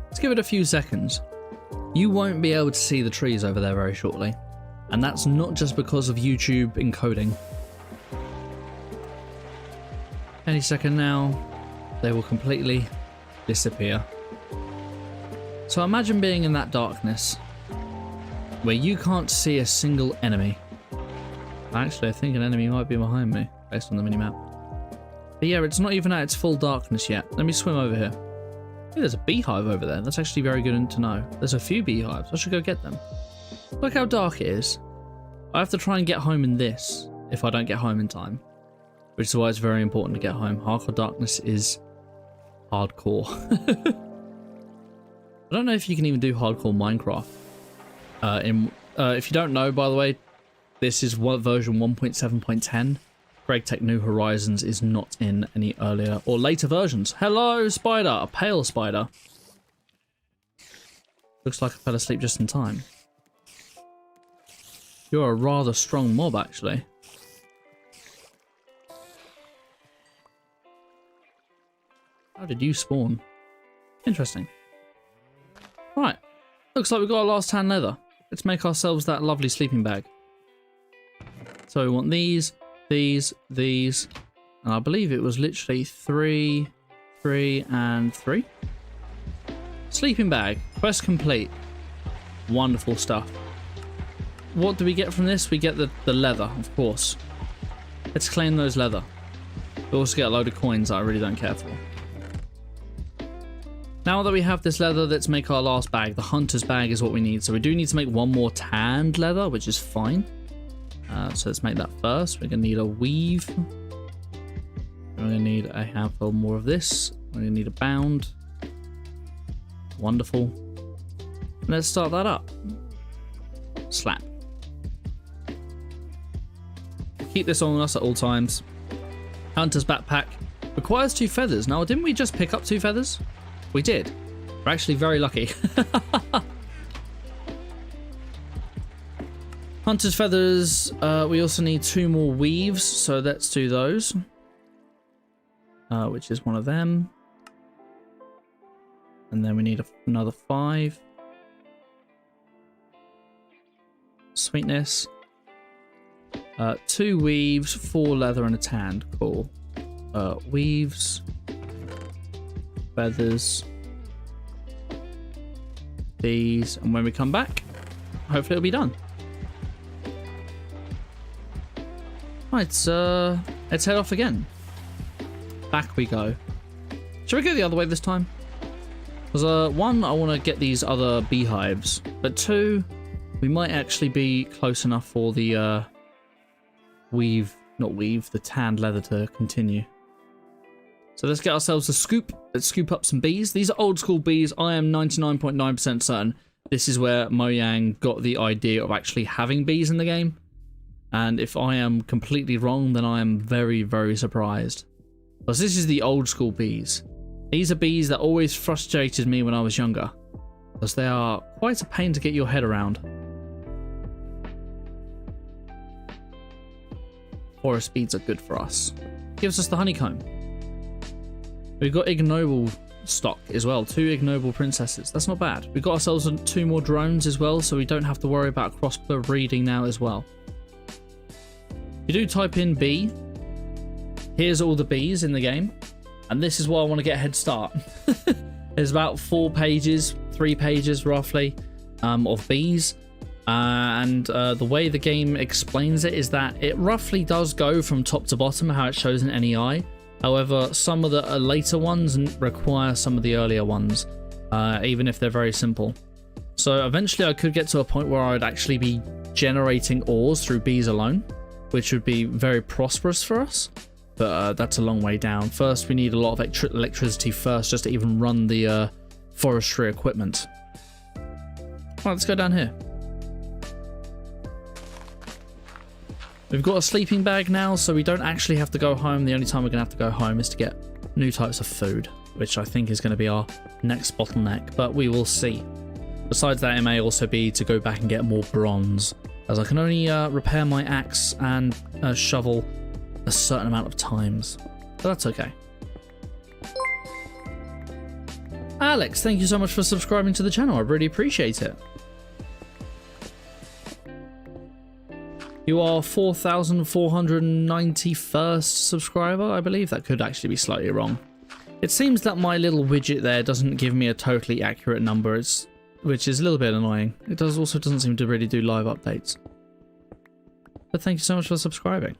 Let's give it a few seconds. You won't be able to see the trees over there very shortly. And that's not just because of YouTube encoding. Any second now, they will completely disappear. So imagine being in that darkness where you can't see a single enemy. Actually, I think an enemy might be behind me based on the minimap. But yeah, it's not even at its full darkness yet. Let me swim over here. Hey, there's a beehive over there. That's actually very good to know. There's a few beehives. I should go get them. Look how dark it is. I have to try and get home in this if I don't get home in time. Which is why it's very important to get home. Hardcore darkness is hardcore. I don't know if you can even do hardcore Minecraft. If you don't know, by the way, this is version 1.7.10. Gregtech New Horizons is not in any earlier or later versions. Hello, spider! A pale spider. Looks like I fell asleep just in time. You're a rather strong mob, actually. How did you spawn? Interesting. Right. Looks like we've got our last tan leather. Let's make ourselves that lovely sleeping bag. So we want these, and I believe it was literally 3, 3, and 3. Sleeping bag. Quest complete. Wonderful stuff. What do we get from this? We get the leather, of course. Let's claim those leather. We also get a load of coins that I really don't care for. Now that we have this leather, let's make our last bag. The hunter's bag is what we need. So we do need to make one more tanned leather, which is fine. So let's make that first. We're going to need a weave. We're going to need a handful more of this. We're going to need a bound. Wonderful. Let's start that up. Slap. Keep this on us at all times. Hunter's backpack. Requires 2 feathers. Now, didn't we just pick up 2 feathers? We did. We're actually very lucky. Hunter's feathers. We also need 2 more weaves, so let's do those. Which is one of them. And then we need another 5. Sweetness. 2 weaves, 4 leather, and a tanned. Cool. Weaves, feathers, these, and when we come back, hopefully it'll be done. Right, let's head off again. Back we go. Shall we go the other way this time? Because, 1, I want to get these other beehives, but 2, we might actually be close enough for the, the tanned leather to continue. So let's get ourselves a scoop. Let's scoop up some bees. These are old school bees. I am 99.9% certain this is where Mojang got the idea of actually having bees in the game. And if I am completely wrong, then I am very, very surprised. Because this is the old school bees. These are bees that always frustrated me when I was younger, because they are quite a pain to get your head around. Forest beads are good for us. Gives us the honeycomb. We've got ignoble stock as well, 2 ignoble princesses. That's not bad. We've got ourselves 2 more drones as well, so we don't have to worry about crossbreeding now as well. You do type in bee. Here's all the bees in the game, and this is why I want to get a head start. There's about 4 pages, 3 pages roughly, of bees. And the way the game explains it is that it roughly does go from top to bottom, how it shows in NEI. However, some of the later ones require some of the earlier ones, even if they're very simple. So eventually I could get to a point where I'd actually be generating ores through bees alone, which would be very prosperous for us. But that's a long way down. First, we need a lot of electricity first just to even run the forestry equipment. Right, let's go down here. We've got a sleeping bag now, so we don't actually have to go home. The only time we're going to have to go home is to get new types of food, which I think is going to be our next bottleneck, but we will see. Besides that, it may also be to go back and get more bronze, as I can only repair my axe and shovel a certain amount of times, but that's okay. Alex, thank you so much for subscribing to the channel. I really appreciate it. You are 4,491st subscriber, I believe. That could actually be slightly wrong. It seems that my little widget there doesn't give me a totally accurate number, which is a little bit annoying. It also doesn't seem to really do live updates. But thank you so much for subscribing.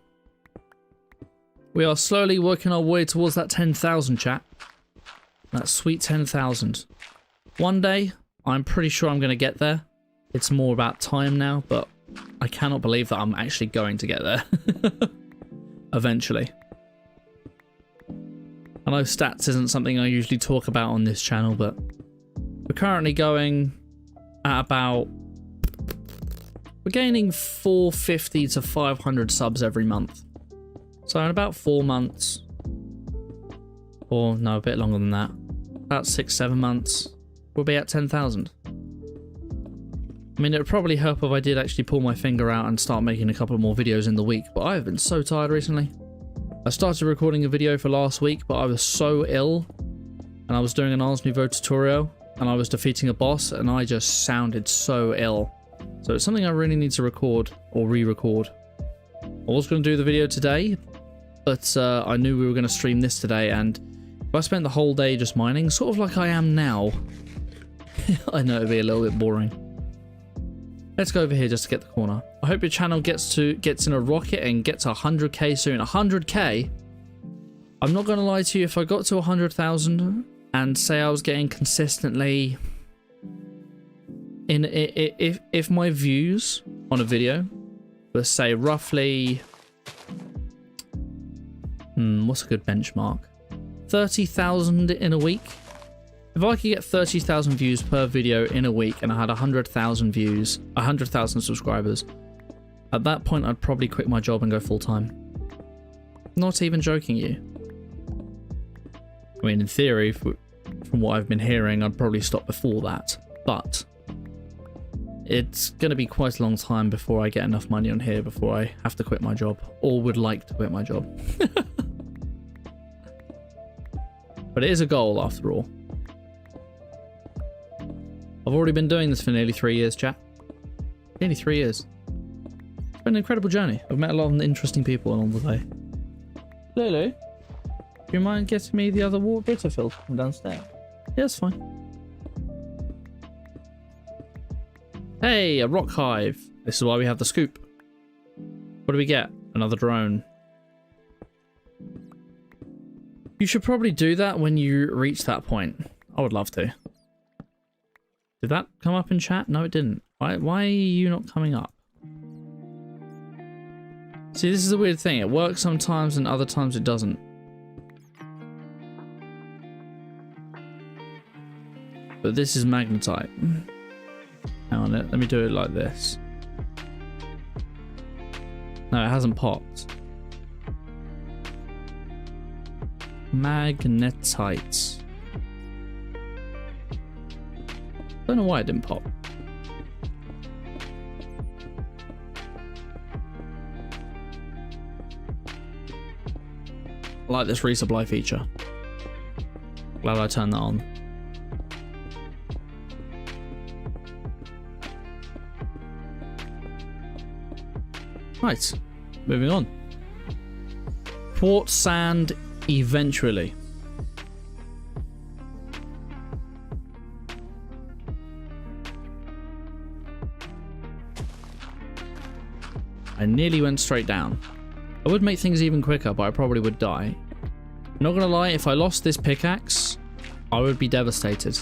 We are slowly working our way towards that 10,000, chat. That sweet 10,000. One day, I'm pretty sure I'm going to get there. It's more about time now, but I cannot believe that I'm actually going to get there. Eventually. I know stats isn't something I usually talk about on this channel, but we're currently going at about... We're gaining 450 to 500 subs every month. So in about 4 months, or no, a bit longer than that, about 6-7 months, we'll be at 10,000. I mean, it would probably help if I did actually pull my finger out and start making a couple more videos in the week, but I've been so tired recently. I started recording a video for last week, but I was so ill, and I was doing an Ars Nouveau tutorial, and I was defeating a boss, and I just sounded so ill. So it's something I really need to record, or re-record. I was going to do the video today, but I knew we were going to stream this today, and if I spent the whole day just mining, sort of like I am now, I know it'd be a little bit boring. Let's go over here just to get the corner. I hope your channel gets in a rocket and gets 100k soon. 100k? I'm not going to lie to you, if I got to 100,000 and say I was getting consistently... If my views on a video were, say, roughly... what's a good benchmark? 30,000 in a week? If I could get 30,000 views per video in a week and I had 100,000 views, 100,000 subscribers, at that point I'd probably quit my job and go full-time. Not even joking you. I mean, in theory, from what I've been hearing, I'd probably stop before that, but it's going to be quite a long time before I get enough money on here before I have to quit my job, or would like to quit my job. But it is a goal after all. I've already been doing this for nearly 3 years, chat. Nearly 3 years. been an incredible journey. I've met a lot of interesting people along the way. Lulu, do you mind getting me the other water filter from downstairs? Yeah, it's fine. Hey, a rock hive. This is why we have the scoop. What do we get? Another drone. You should probably do that when you reach that point. I would love to. Did that come up in chat? No, it didn't. Why are you not coming up? See, this is a weird thing. It works sometimes and other times it doesn't. But this is magnetite. Hang on, let me do it like this. No, it hasn't popped. Magnetite. Don't know why it didn't pop. I like this resupply feature. Glad I turned that on. Right, moving on. Quartz sand eventually. I nearly went straight down. I would make things even quicker, but I probably would die. Not gonna lie, if I lost this pickaxe, I would be devastated.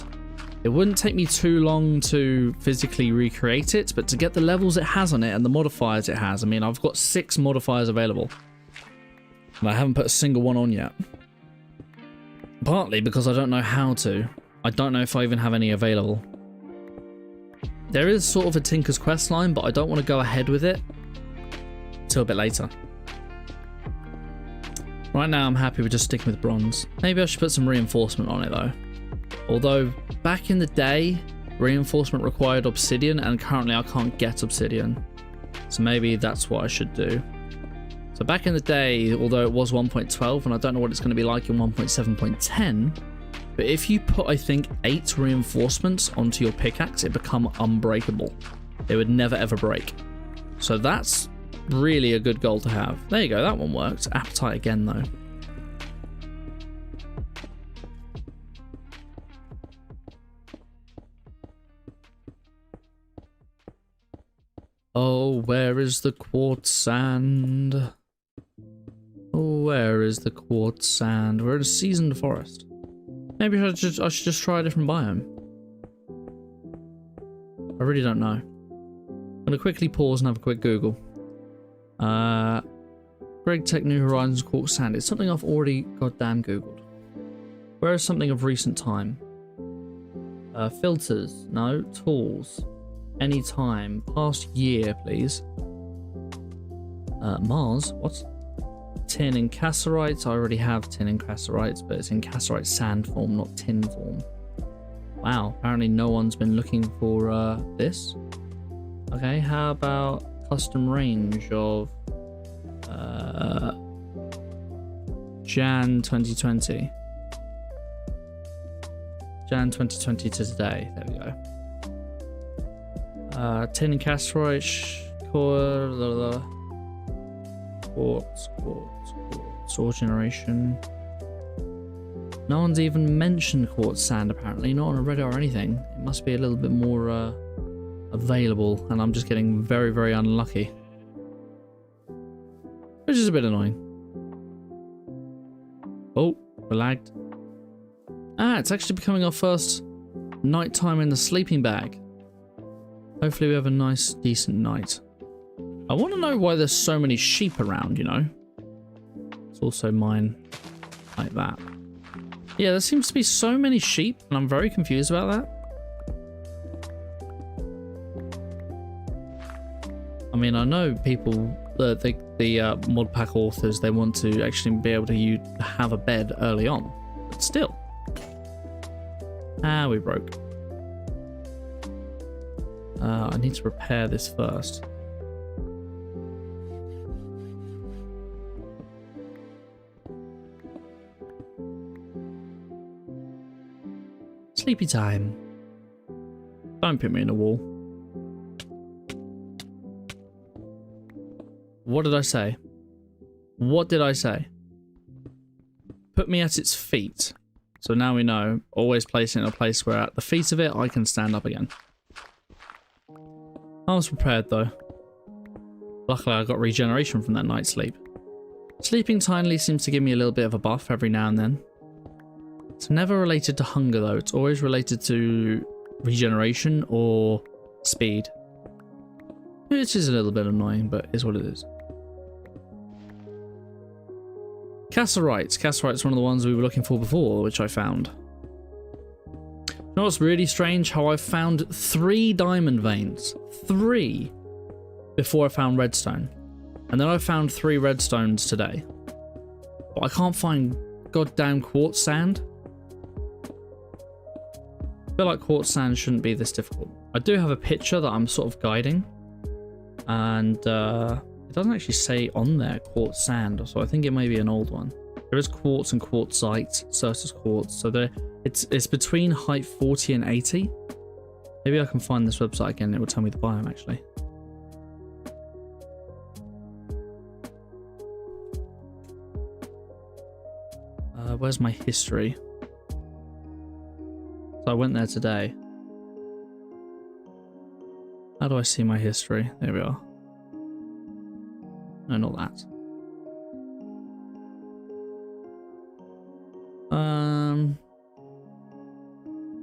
It wouldn't take me too long to physically recreate it, but to get the levels it has on it and the modifiers it has, I mean, I've got 6 modifiers available. And I haven't put a single one on yet. Partly because I don't know how to. I don't know if I even have any available. There is sort of a Tinker's Quest line, but I don't want to go ahead with it until a bit later. Right now I'm happy with just sticking with bronze. Maybe I should put some reinforcement on it though. Although back in the day, reinforcement required obsidian and currently I can't get obsidian. So maybe that's what I should do. So back in the day, although it was 1.12 and I don't know what it's going to be like in 1.7.10, but if you put, I think, 8 reinforcements onto your pickaxe, it become unbreakable. It would never ever break. So that's really a good goal to have. There you go, that one worked. Appetite again though. Oh, where is the quartz sand? Oh, where is the quartz sand? We're in a seasoned forest. Maybe I should just try a different biome. I really don't know. I'm gonna quickly pause and have a quick Google. Gregtech New Horizons quartz sand. It's something I've already goddamn Googled. Where is something of recent time? Filters. No. Tools. Anytime. Past year, please. Mars. What? Tin and casserites. I already have tin and casserites, but it's in cassiterite sand form, not tin form. Wow. Apparently no one's been looking for this. Okay, how about custom range of Jan 2020. Jan 2020 to today. There we go. Tin and cassiterite, quartz, ore generation. No one's even mentioned quartz sand apparently, not on a Reddit or anything. It must be a little bit more available, and I'm just getting very, very unlucky. Which is a bit annoying. Oh, we're lagged. Ah, it's actually becoming our first nighttime in the sleeping bag. Hopefully we have a nice, decent night. I want to know why there's so many sheep around, you know? It's also mine like that. Yeah, there seems to be so many sheep, and I'm very confused about that. I mean, I know people, the mod pack authors, they want to actually be able to have a bed early on, but still. Ah, we broke. I need to repair this first. Sleepy time. Don't put me in a wall. What did I say? What did I say? Put me at its feet. So now we know. Always place it in a place where at the feet of it, I can stand up again. I was prepared though. Luckily, I got regeneration from that night's sleep. Sleeping tidily seems to give me a little bit of a buff every now and then. It's never related to hunger though. It's always related to regeneration or speed. Which is a little bit annoying, but is what it is. Casserites. Casserites, one of the ones we were looking for before, which I found. You know what's really strange? How I found 3 diamond veins. 3! Before I found redstone. And then I found 3 redstones today. But I can't find goddamn quartz sand. I feel like quartz sand shouldn't be this difficult. I do have a picture that I'm sort of guiding. And it doesn't actually say on there quartz sand, so I think it may be an old one. There is quartz and quartzite, Certus quartz, so it's between height 40 and 80. Maybe I can find this website again, it will tell me the biome actually. Where's my history? So I went there today. How do I see my history? There we are. No, not that.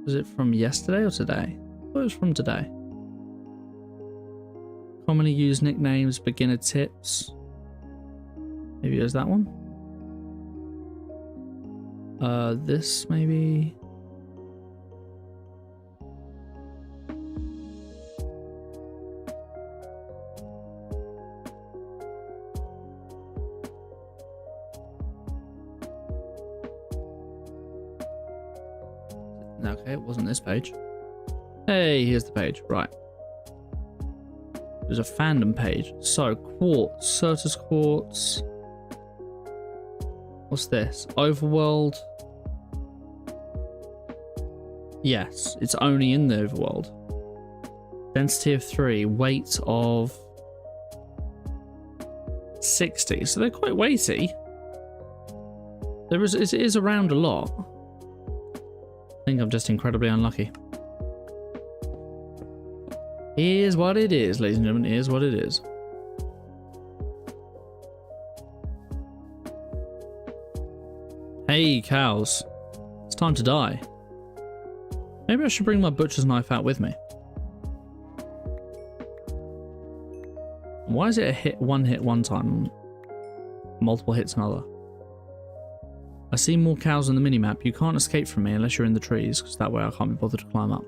Was it from yesterday or today? I thought it was from today. Commonly used nicknames, beginner tips. Maybe it was that one. This maybe. Okay, it wasn't this page. Hey, here's the page. Right. There's a fandom page. So, quartz, Certus quartz. What's this? Overworld. Yes, it's only in the overworld. Density of 3, weight of 60. So they're quite weighty. It is around a lot. I think I'm just incredibly unlucky. Here's what it is, ladies and gentlemen. Here's what it is. Hey, cows. It's time to die. Maybe I should bring my butcher's knife out with me. Why is it a hit one time? Multiple hits another. I see more cows on the minimap. You can't escape from me unless you're in the trees, because that way I can't be bothered to climb up.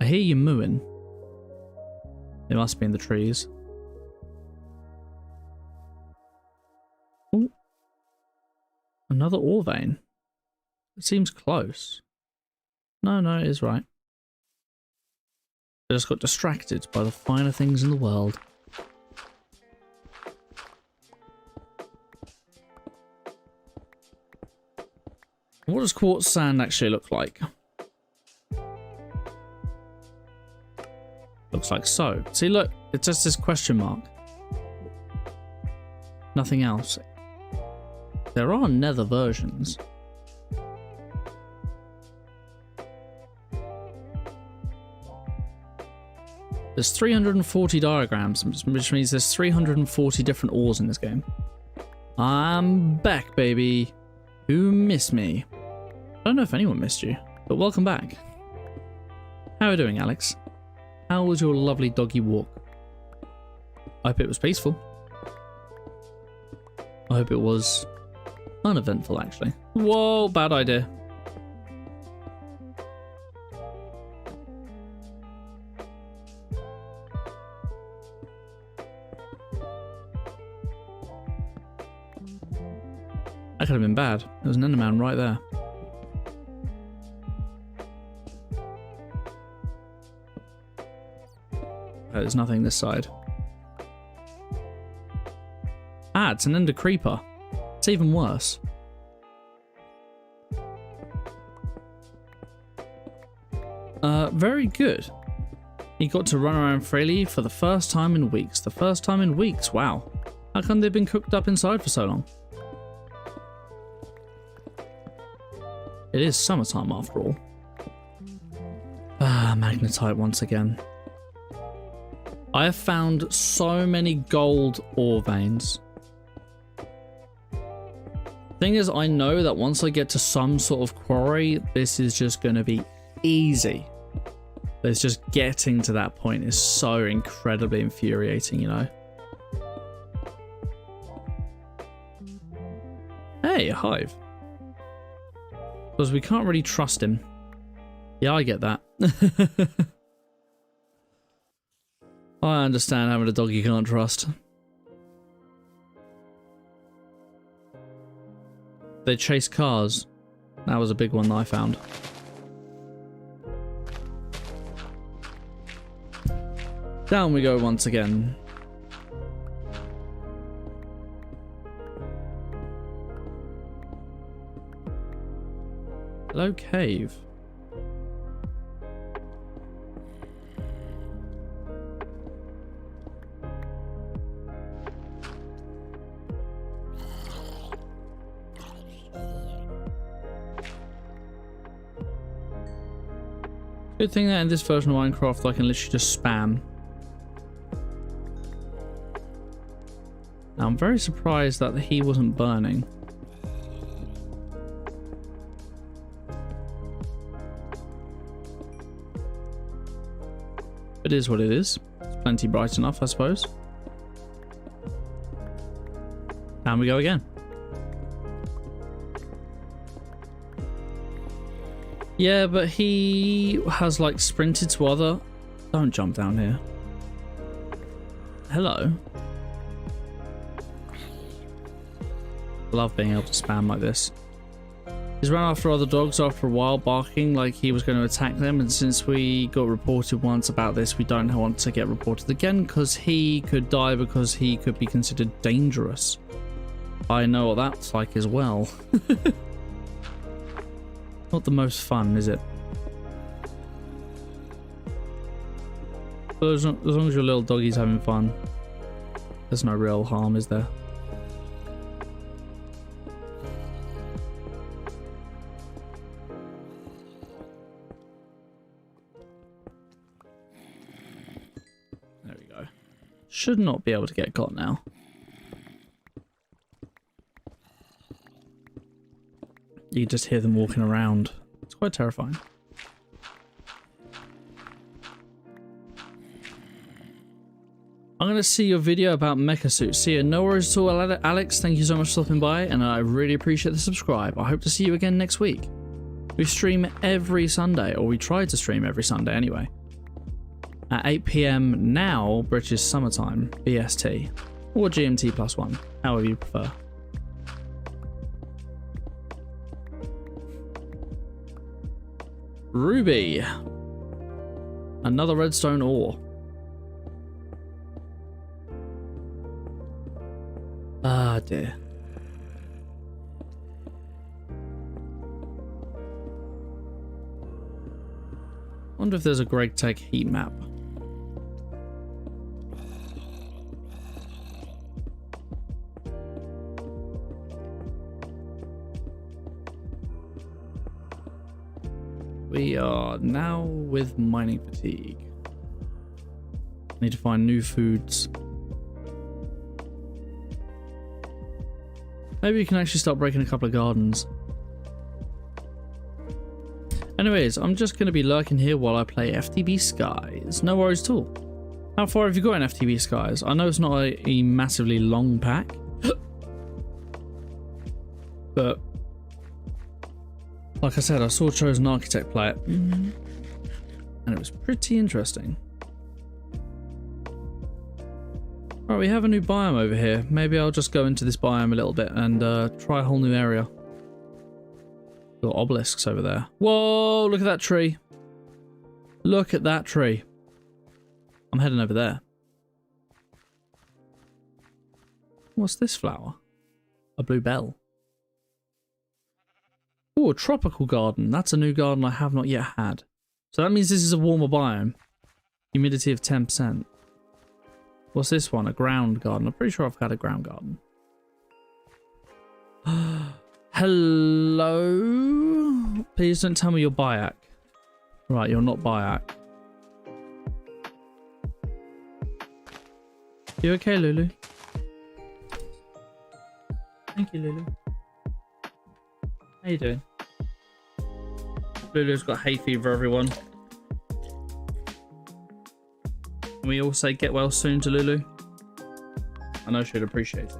I hear you mooing. It must be in the trees. Ooh. Another ore vein. It seems close. No, it is right. I just got distracted by the finer things in the world. What does quartz sand actually look like? Looks like so. See, look, it's just this question mark. Nothing else. There are nether versions. There's 340 diagrams, which means there's 340 different ores in this game. I'm back, baby. Who missed me? I don't know if anyone missed you, but welcome back. How are you doing, Alex? How was your lovely doggy walk? I hope it was peaceful. I hope it was uneventful, actually. Whoa, bad idea. That could have been bad. There was an enderman right there. There's nothing this side. Ah, it's an ender creeper. It's even worse. Very good. He got to run around freely for the first time in weeks. The first time in weeks, wow. How come they've been cooked up inside for so long? It is summertime after all. Ah, magnetite once again. I have found so many gold ore veins. Thing is, I know that once I get to some sort of quarry, this is just going to be easy. But it's just getting to that point is so incredibly infuriating, you know? Hey, a hive. Because we can't really trust him. Yeah, I get that. I understand having a dog you can't trust. They chase cars. That was a big one that I found. Down we go once again. Hello, cave. Good thing that in this version of Minecraft I can literally just spam. Now, I'm very surprised that he wasn't burning. It is what it is. It's plenty bright enough, I suppose. Down we go again. Yeah, but he has like sprinted to other... Don't jump down here. Hello. Love being able to spam like this. He's run after other dogs after a while, barking like he was going to attack them, and since we got reported once about this, we don't want to get reported again because he could die because he could be considered dangerous. I know what that's like as well. Not the most fun, is it? But as long as your little doggy's having fun, there's no real harm, is there? There we go. Should not be able to get got now. You just hear them walking around. It's quite terrifying. I'm going to see your video about mecha suits. See you. No worries at all, Alex. Thank you so much for stopping by, and I really appreciate the subscribe. I hope to see you again next week. We stream every Sunday, or we try to stream every Sunday anyway. At 8 PM now, British summertime, BST, or GMT +1, however you prefer. Ruby. Another redstone ore. Ah, dear. Wonder if there's a Gregtech heat map. We are now with mining fatigue. Need to find new foods. Maybe you can actually start breaking a couple of gardens. Anyways, I'm just going to be lurking here while I play FTB Skies. No worries at all. How far have you got in FTB Skies? I know it's not a massively long pack. But like I said, I saw Chosen Architect play it, and it was pretty interesting. Right, we have a new biome over here. Maybe I'll just go into this biome a little bit and try a whole new area. Little obelisks over there. Whoa, look at that tree. Look at that tree. I'm heading over there. What's this flower? A blue bell. Oh, a tropical garden. That's a new garden I have not yet had. So that means this is a warmer biome. Humidity of 10%. What's this one? A ground garden. I'm pretty sure I've got a ground garden. Hello? Please don't tell me you're Bayak. Right, you're not Bayak. You okay, Lulu? Thank you, Lulu. How you doing? Lulu's got hay fever, everyone. Can we all say get well soon to Lulu? I know she'd appreciate it.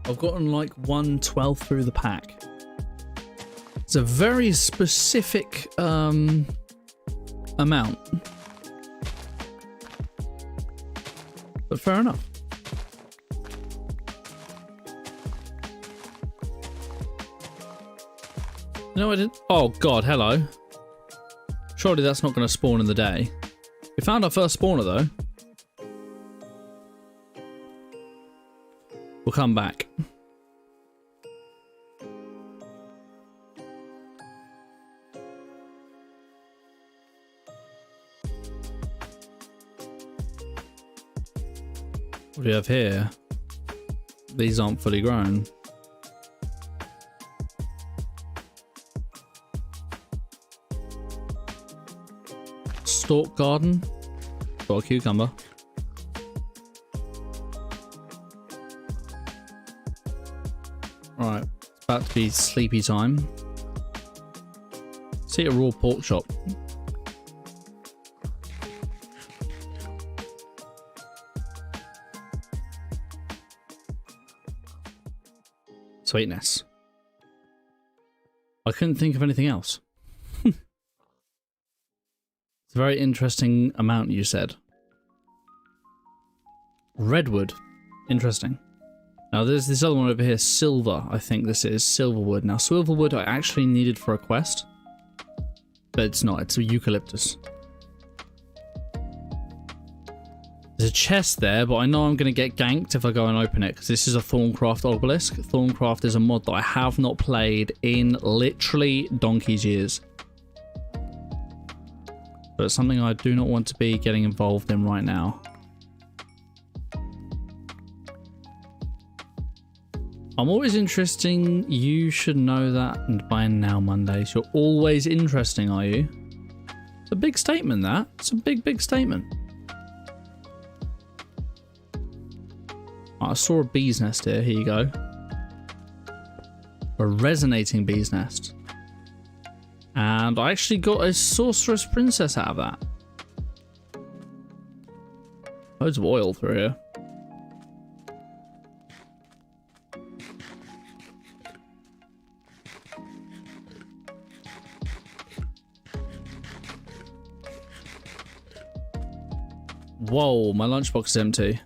I've gotten like 1/12 through the pack. It's a very specific amount. But fair enough. No, I didn't. Oh god, hello. Surely that's not going to spawn in the day. We found our first spawner though. We'll come back. What do we have here? These aren't fully grown. Stalk garden. Got a cucumber. Right, it's about to be sleepy time. See a raw pork chop. Sweetness. I couldn't think of anything else. It's a very interesting amount you said. Redwood. Interesting. Now there's this other one over here, silver. I think this is silverwood. Now silverwood I actually needed for a quest. But it's not, it's a eucalyptus. There's a chest there, but I know I'm going to get ganked if I go and open it, because this is a Thorncraft obelisk. Thorncraft is a mod that I have not played in literally donkey's years. But it's something I do not want to be getting involved in right now. I'm always interesting. You should know that. And by now, Mondays, you're always interesting, are you? It's a big statement, that. It's a big, big statement. I saw a bee's nest here. Here you go. A resonating bee's nest. And I actually got a sorceress princess out of that. Loads of oil through here. Whoa, my lunchbox is empty.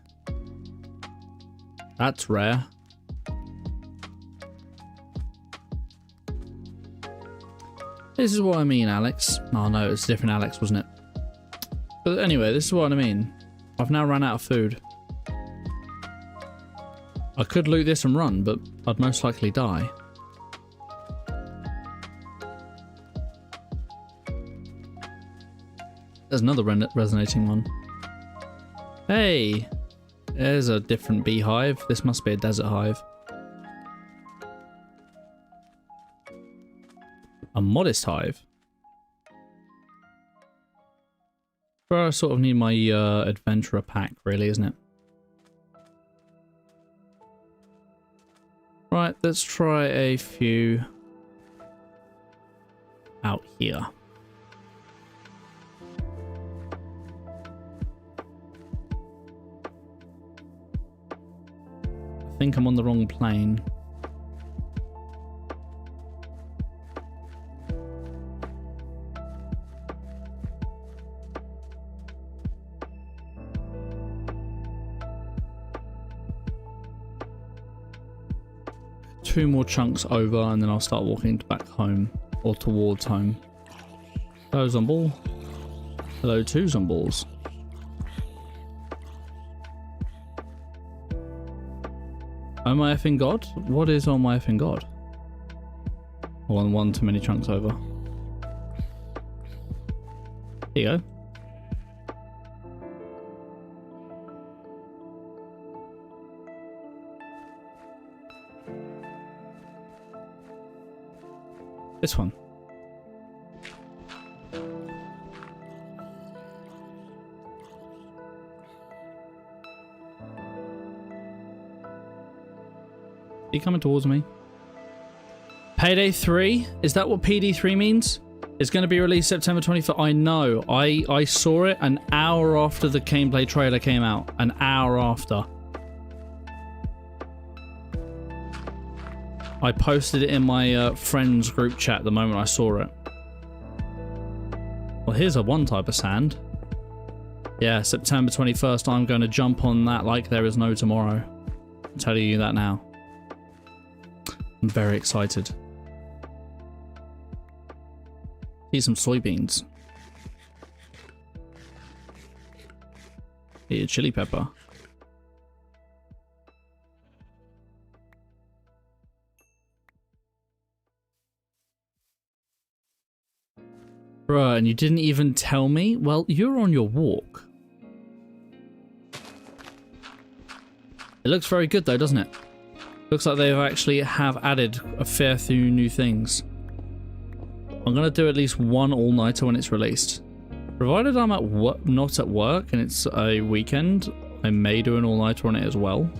That's rare. This is what I mean, Alex. Oh no, it's a different Alex, wasn't it? But anyway, this is what I mean. I've now run out of food. I could loot this and run, but I'd most likely die. There's another resonating one. Hey! There's a different beehive. This must be a desert hive. A modest hive. Where I sort of need my adventurer pack, really, isn't it? Right, let's try a few out here. I think I'm on the wrong plane. Two more chunks over and then I'll start walking back home or towards home. Hello, Zomball. Hello, two Zomballs. Oh my effing god? What is oh my effing god? One too many chunks over. There you go. This one. Are you coming towards me? Payday 3? Is that what PD3 means? It's going to be released September 24th. I know. I saw it an hour after the gameplay trailer came out. An hour after. I posted it in my friends group chat the moment I saw it. Well, here's a one type of sand. Yeah, September 21st. I'm going to jump on that like there is no tomorrow. I'm telling you that now. I'm very excited. Eat some soybeans. Eat a chili pepper. Bruh, and you didn't even tell me? Well, you're on your walk. It looks very good though, doesn't it? Looks like they actually have added a fair few new things. I'm going to do at least one all-nighter when it's released. Provided I'm not at work and it's a weekend, I may do an all-nighter on it as well.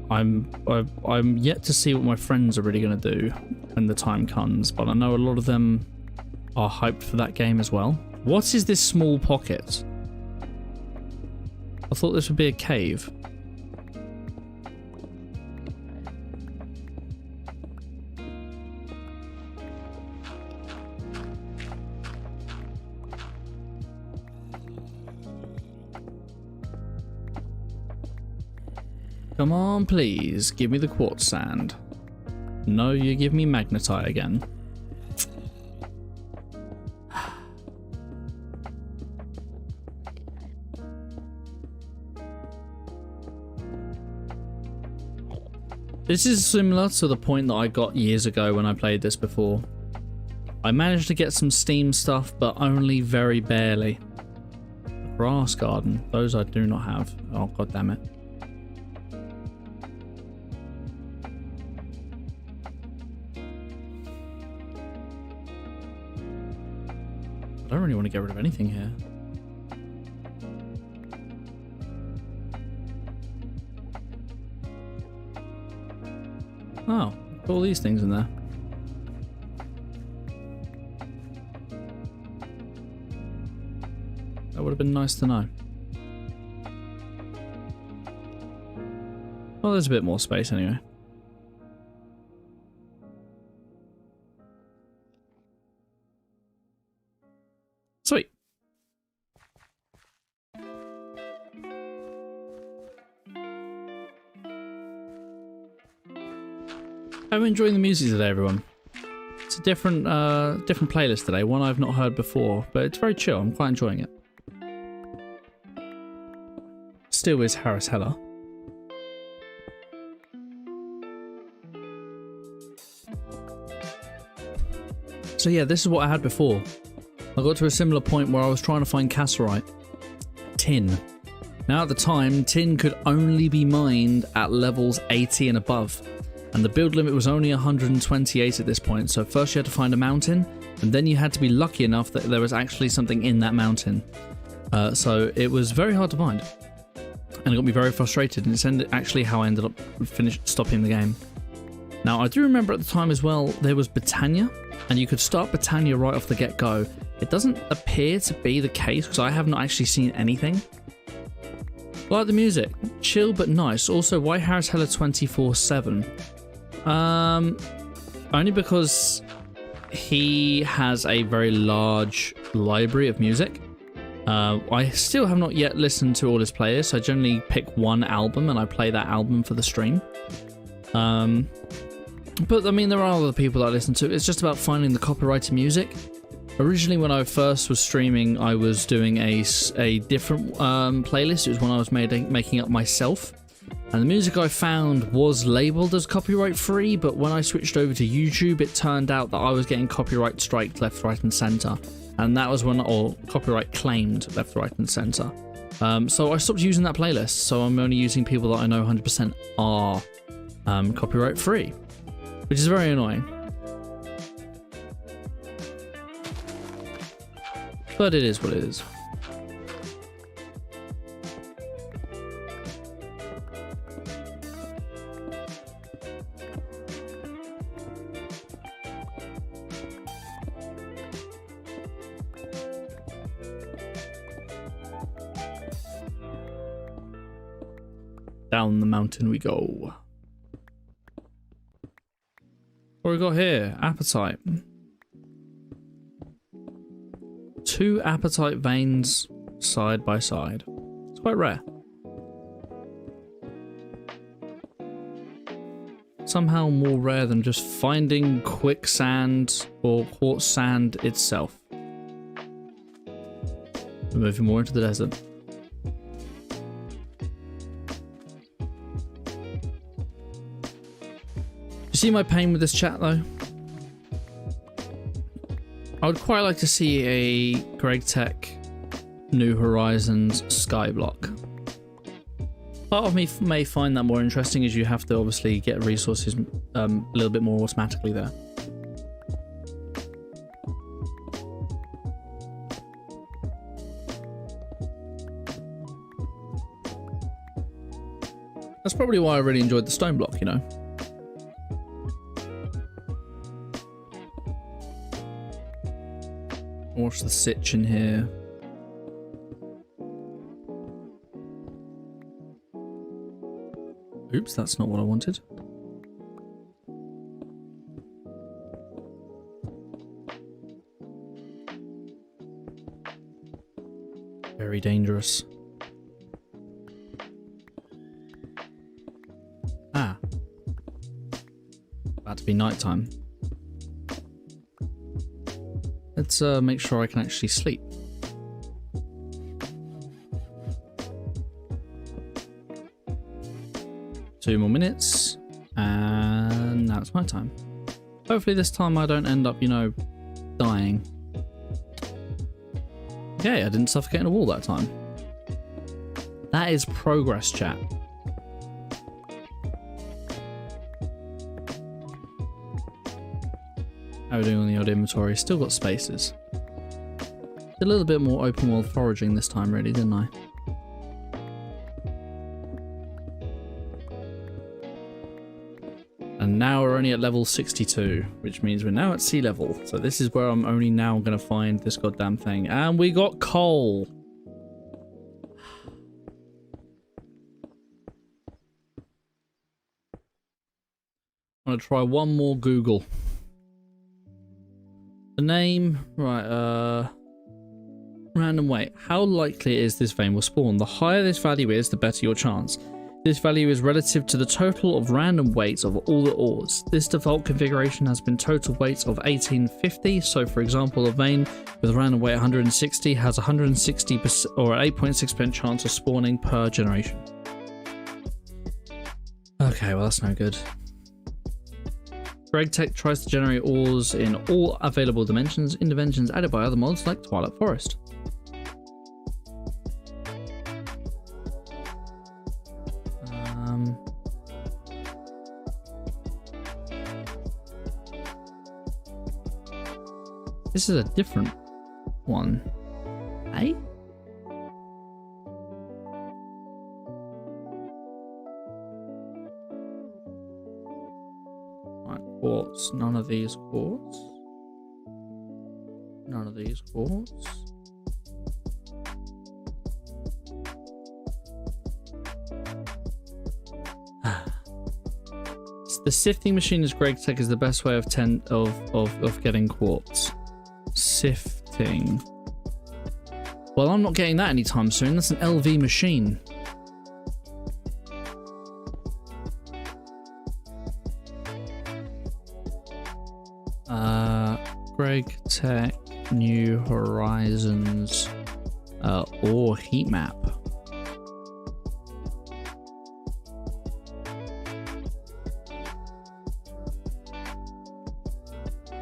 I'm yet to see what my friends are really going to do when the time comes, but I know a lot of them are hyped for that game as well. What is this small pocket? I thought this would be a cave. Come on, please. Give me the quartz sand. No, you give me magnetite again. This is similar to the point that I got years ago when I played this before. I managed to get some Steam stuff, but only very barely. Grass garden. Those I do not have. Oh, god damn it. I don't really want to get rid of anything here. Oh, put all these things in there. That would have been nice to know. Well, there's a bit more space anyway. Sweet. I'm enjoying the music today, everyone. It's a different playlist today, one I've not heard before, but it's very chill. I'm quite enjoying it. Still is Harris Heller. So yeah, this is what I had before. I got to a similar point where I was trying to find cassiterite. Tin. Now at the time, tin could only be mined at levels 80 and above. And the build limit was only 128 at this point, so first you had to find a mountain, and then you had to be lucky enough that there was actually something in that mountain. So it was very hard to find. And it got me very frustrated, and it's actually how I ended up stopping the game. Now I do remember at the time as well, there was Britannia, and you could start Britannia right off the get-go. It doesn't appear to be the case, because I have not actually seen anything. Like the music, chill but nice. Also, why Harris Heller 24/7? Only because he has a very large library of music. I still have not yet listened to all his playlists, so I generally pick one album and I play that album for the stream. But I mean, there are other people that I listen to. It's just about finding the copyrighted music. Originally, when I first was streaming, I was doing a different playlist. It was one I was making up myself. And the music I found was labeled as copyright free, but when I switched over to YouTube, it turned out that I was getting copyright striked left, right, and center. And that was when, or copyright claimed left, right, and center. So I stopped using that playlist. So I'm only using people that I know 100% are copyright free, which is very annoying. But it is what it is. Down the mountain we go. What we got here? Appetite. 2 appetite veins side by side. It's quite rare. Somehow more rare than just finding quicksand or quartz sand itself. We're moving more into the desert. See my pain with this chat though? I would quite like to see a Gregtech New Horizons skyblock. Part of me may find that more interesting, as you have to obviously get resources a little bit more automatically there. That's probably why I really enjoyed the stone block, you know. Watch the sitch in here. Oops, that's not what I wanted. Very dangerous. Ah. About to be nighttime. Let's make sure I can actually sleep. Two more minutes, and now it's my time. Hopefully this time I don't end up, you know, dying. Okay, I didn't suffocate in a wall that time. That is progress, chat. How are we doing on the odd inventory? Still got spaces. Did a little bit more open world foraging this time, really, didn't I? And now we're only at level 62, which means we're now at sea level. So this is where I'm only now going to find this goddamn thing. And we got coal. I'm going to try one more Google. The name, right, random weight. How likely is this vein will spawn? The higher this value is, the better your chance. This value is relative to the total of random weights of all the ores. This default configuration has been total weights of 1850. So for example, a vein with a random weight 160 has 160% or 8.6% chance of spawning per generation. Okay, well that's no good. Gregtech tries to generate ores in all available dimensions, interventions added by other mods like Twilight Forest. This is a different one. Eh? Right, quartz. None of these quartz. None of these quartz. The sifting machine is Gregtech is the best way of getting quartz. Sifting. Well, I'm not getting that anytime soon. That's an LV machine. Gregtech New Horizons ore heat map.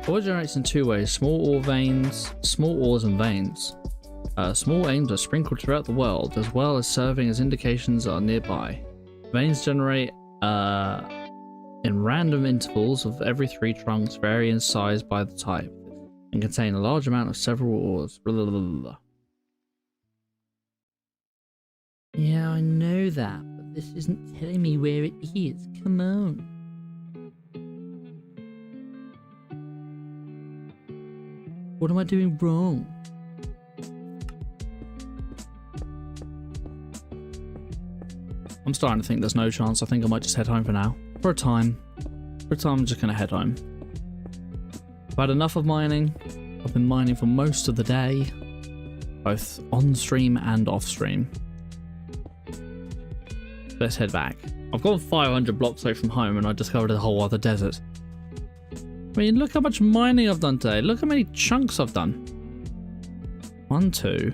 Ore generates in two ways: small ores and veins. Small veins are sprinkled throughout the world, as well as serving as indications are nearby. Veins generate in random intervals of every 3 trunks, vary in size by the type, and contain a large amount of several ores. Blah, blah, blah, blah. Yeah, I know that, but this isn't telling me where it is. Come on. What am I doing wrong? I'm starting to think there's no chance. I think I might just head home for now. For a time. I'm just going to head home. I've had enough of mining. I've been mining for most of the day. Both on stream and off stream. Let's head back. I've gone 500 blocks away from home and I discovered a whole other desert. I mean, look how much mining I've done today. Look how many chunks I've done. 1, 2,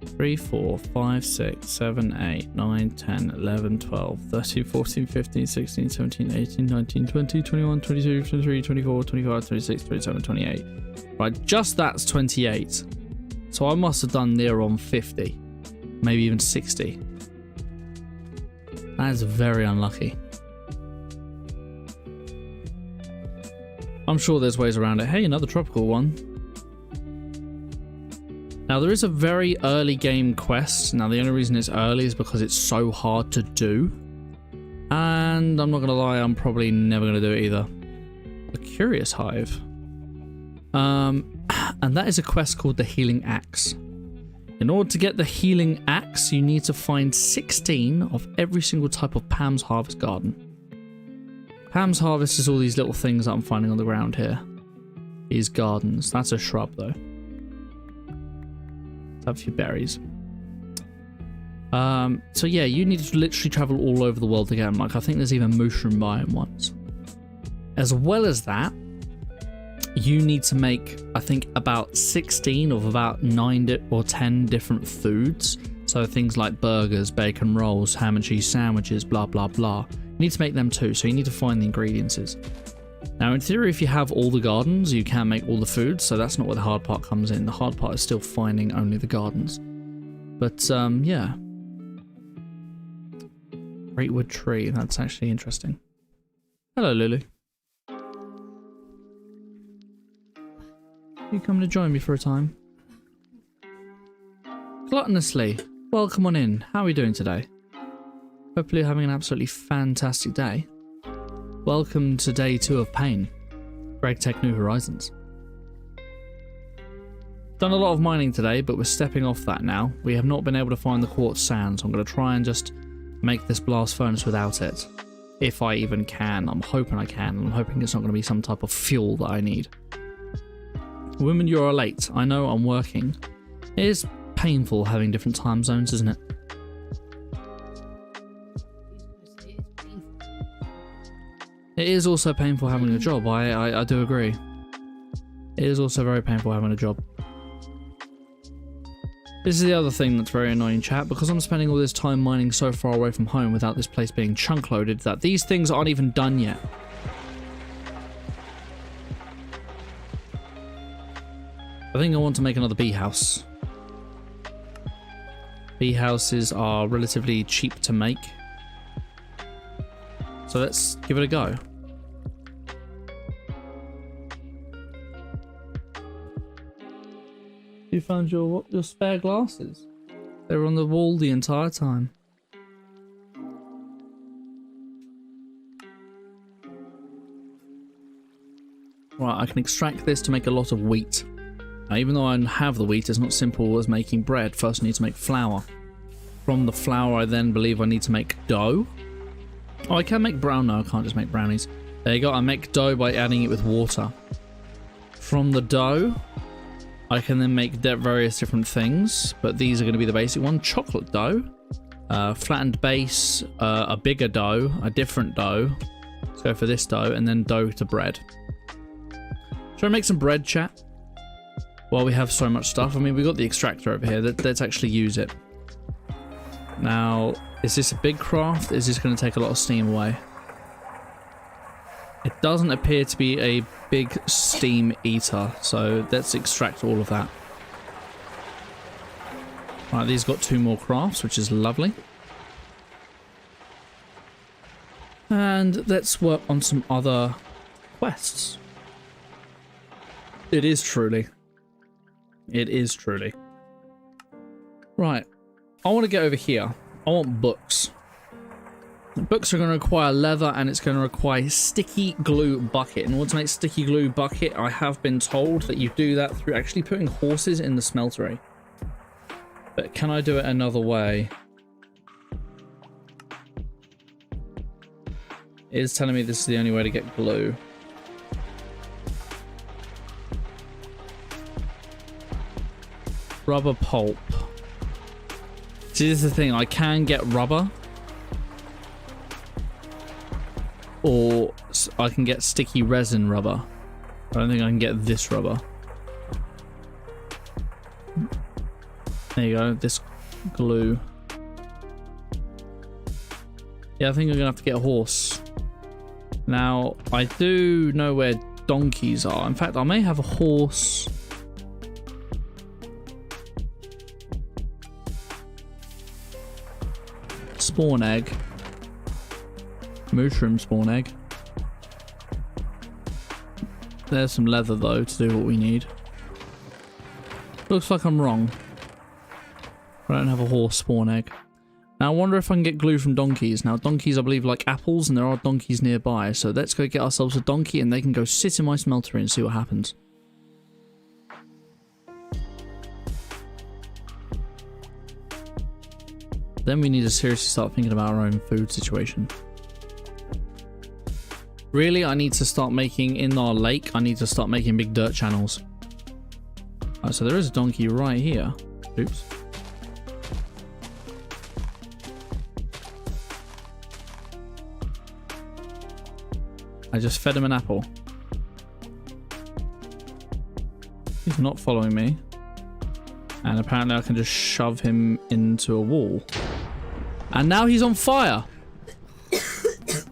3, 4, 5, 6, 7, 8, 9, 10, 11, 12, 13, 14, 15, 16, 17, 18, 19, 20, 21, 22, 23, 24, 25, 26, 27, 28. Right, just that's 28. So I must have done near on 50. Maybe even 60. That is very unlucky. I'm sure there's ways around it. Hey, another tropical one. Now, there is a very early game quest. Now, the only reason it's early is because it's so hard to do. And I'm not going to lie, I'm probably never going to do it either. The Curious Hive. And that is a quest called the Healing Axe. In order to get the Healing Axe, you need to find 16 of every single type of Pam's Harvest garden. Pam's Harvest is all these little things that I'm finding on the ground here. These gardens. That's a shrub, though. Let's have a few berries. So yeah, you need to literally travel all over the world to get them. Like, I think there's even mushroom biome ones. As well as that, you need to make, I think, about 16 of about 9 or 10 different foods. So things like burgers, bacon rolls, ham and cheese sandwiches, blah, blah, blah. You need to make them too, so you need to find the ingredients. Now, in theory, if you have all the gardens, you can make all the foods, so that's not where the hard part comes in. The hard part is still finding only the gardens. But, yeah. Great wood tree, that's actually interesting. Hello, Lulu. You come to join me for a time? Gluttonously, welcome on in. How are we doing today? Hopefully you're having an absolutely fantastic day. Welcome to day 2 of Pain. Gregtech New Horizons. Done a lot of mining today, but we're stepping off that now. We have not been able to find the quartz sand, so I'm going to try and just make this blast furnace without it. If I even can. I'm hoping I can. I'm hoping it's not going to be some type of fuel that I need. Women, you are late. I know, I'm working. It is painful having different time zones, isn't it? It is also painful having a job. I do agree. It is also very painful having a job. This is the other thing that's very annoying, chat, because I'm spending all this time mining so far away from home without this place being chunk loaded that these things aren't even done yet. I think I want to make another bee house. Bee houses are relatively cheap to make. So let's give it a go. You found your spare glasses? They were on the wall the entire time. Right, I can extract this to make a lot of wheat. Now, even though I have the wheat, it's not simple as making bread. First I need to make flour. From the flour I then believe I need to make dough. Oh, I can make brown. No, I can't just make brownies. There you go. I make dough by adding it with water. From the dough, I can then make various different things, but these are going to be the basic one. Chocolate dough, flattened base, a bigger dough, a different dough. Let's go for this dough, and then dough to bread. Shall I make some bread, chat? While we have so much stuff. I mean, we've got the extractor over here. Let's actually use it. Now, is this a big craft? Is this going to take a lot of steam away? It doesn't appear to be a big steam eater, so let's extract all of that. Right, these got 2 more crafts, which is lovely. And let's work on some other quests. It is truly. It is truly. Right. I want to get over here. I want books. The books are going to require leather and it's going to require sticky glue bucket. In order to make sticky glue bucket, I have been told that you do that through actually putting horses in the smeltery. But can I do it another way? It is telling me this is the only way to get glue. Rubber pulp. See, this is the thing. I can get rubber. Or I can get sticky resin rubber. I don't think I can get this rubber. There you go. This glue. Yeah, I think I'm going to have to get a horse. Now, I do know where donkeys are. In fact, I may have a horse. Spawn egg. Mushroom spawn egg. There's some leather though to do what we need. Looks like I'm wrong. I don't have a horse spawn egg. Now I wonder if I can get glue from donkeys. Now donkeys I believe like apples and there are donkeys nearby. So let's go get ourselves a donkey and they can go sit in my smeltery and see what happens. Then we need to seriously start thinking about our own food situation. Really, I need to start making, in our lake, I need to start making big dirt channels. Alright, so there is a donkey right here. Oops. I just fed him an apple. He's not following me. And apparently I can just shove him into a wall. And now he's on fire!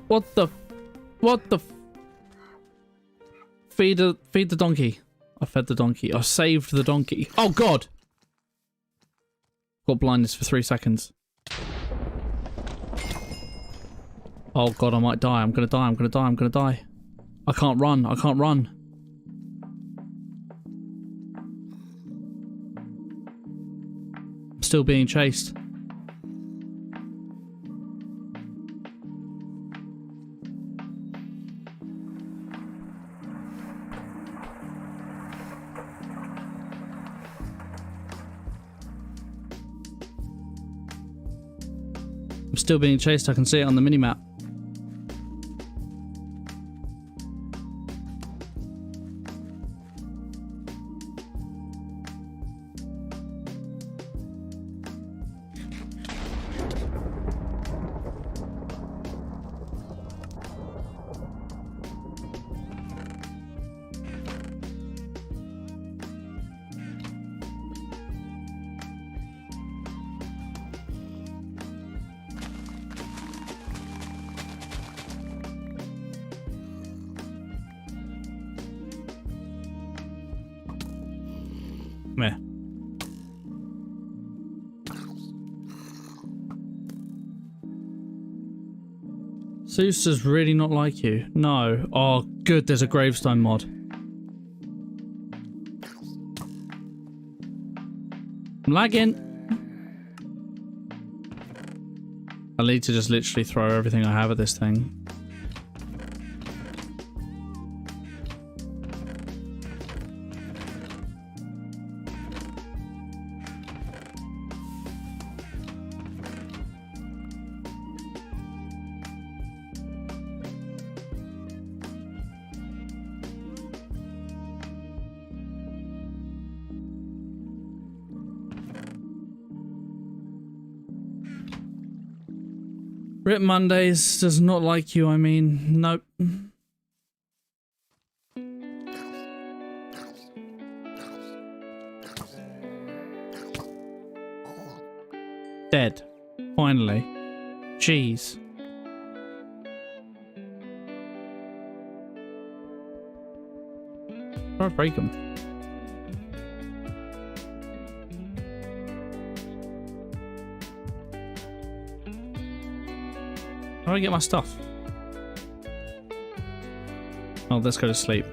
What the... What the... Feed the donkey. I fed the donkey. I saved the donkey. Oh god! Got blindness for 3 seconds. Oh god, I might die. I'm gonna die. I'm gonna die. I'm gonna die. I can't run. I can't run. I'm still being chased. I'm still being chased. I can see it on the minimap. Meh. Zeus does really not like you. No. Oh, good. There's a gravestone mod. I'm lagging. I need to just literally throw everything I have at this thing. Rip Mondays does not like you, I mean, nope. Dead. Finally. Jeez. Try to break them. How do I get my stuff? Oh, let's go to sleep.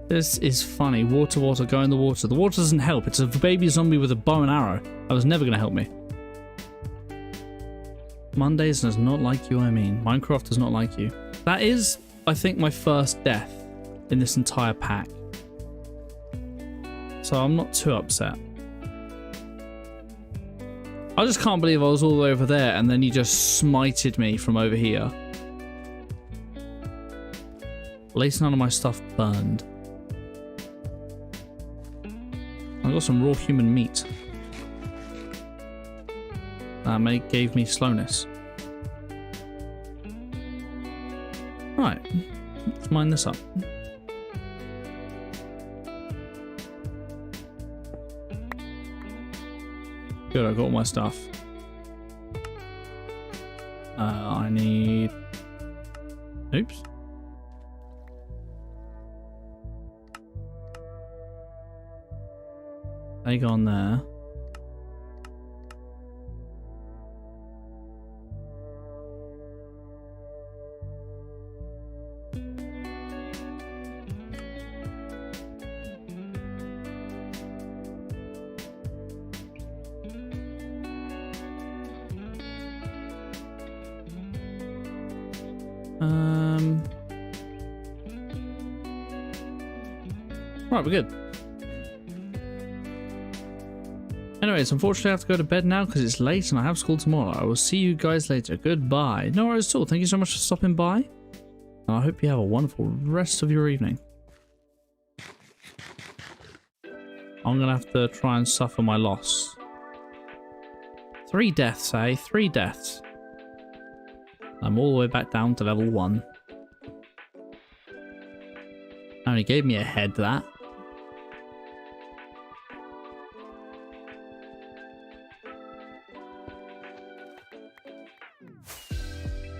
This is funny. Water, water, go in the water. The water doesn't help. It's a baby zombie with a bow and arrow. That was never going to help me. Mondays does not like you, I mean. Minecraft does not like you. That is, I think, my first death in this entire pack. So I'm not too upset. I just can't believe I was all the way over there and then you just smited me from over here. At least none of my stuff burned. I got some raw human meat. That gave me slowness. Right, let's mine this up. Good, I got all my stuff. I need... Oops. They go on there. Right, we're good. Anyways, unfortunately I have to go to bed now because it's late and I have school tomorrow. I will see you guys later. Goodbye. No worries at all. Thank you so much for stopping by. And I hope you have a wonderful rest of your evening. I'm going to have to try and suffer my loss. 3 deaths, eh? 3 deaths. I'm all the way back down to level 1. Only gave me a head, that.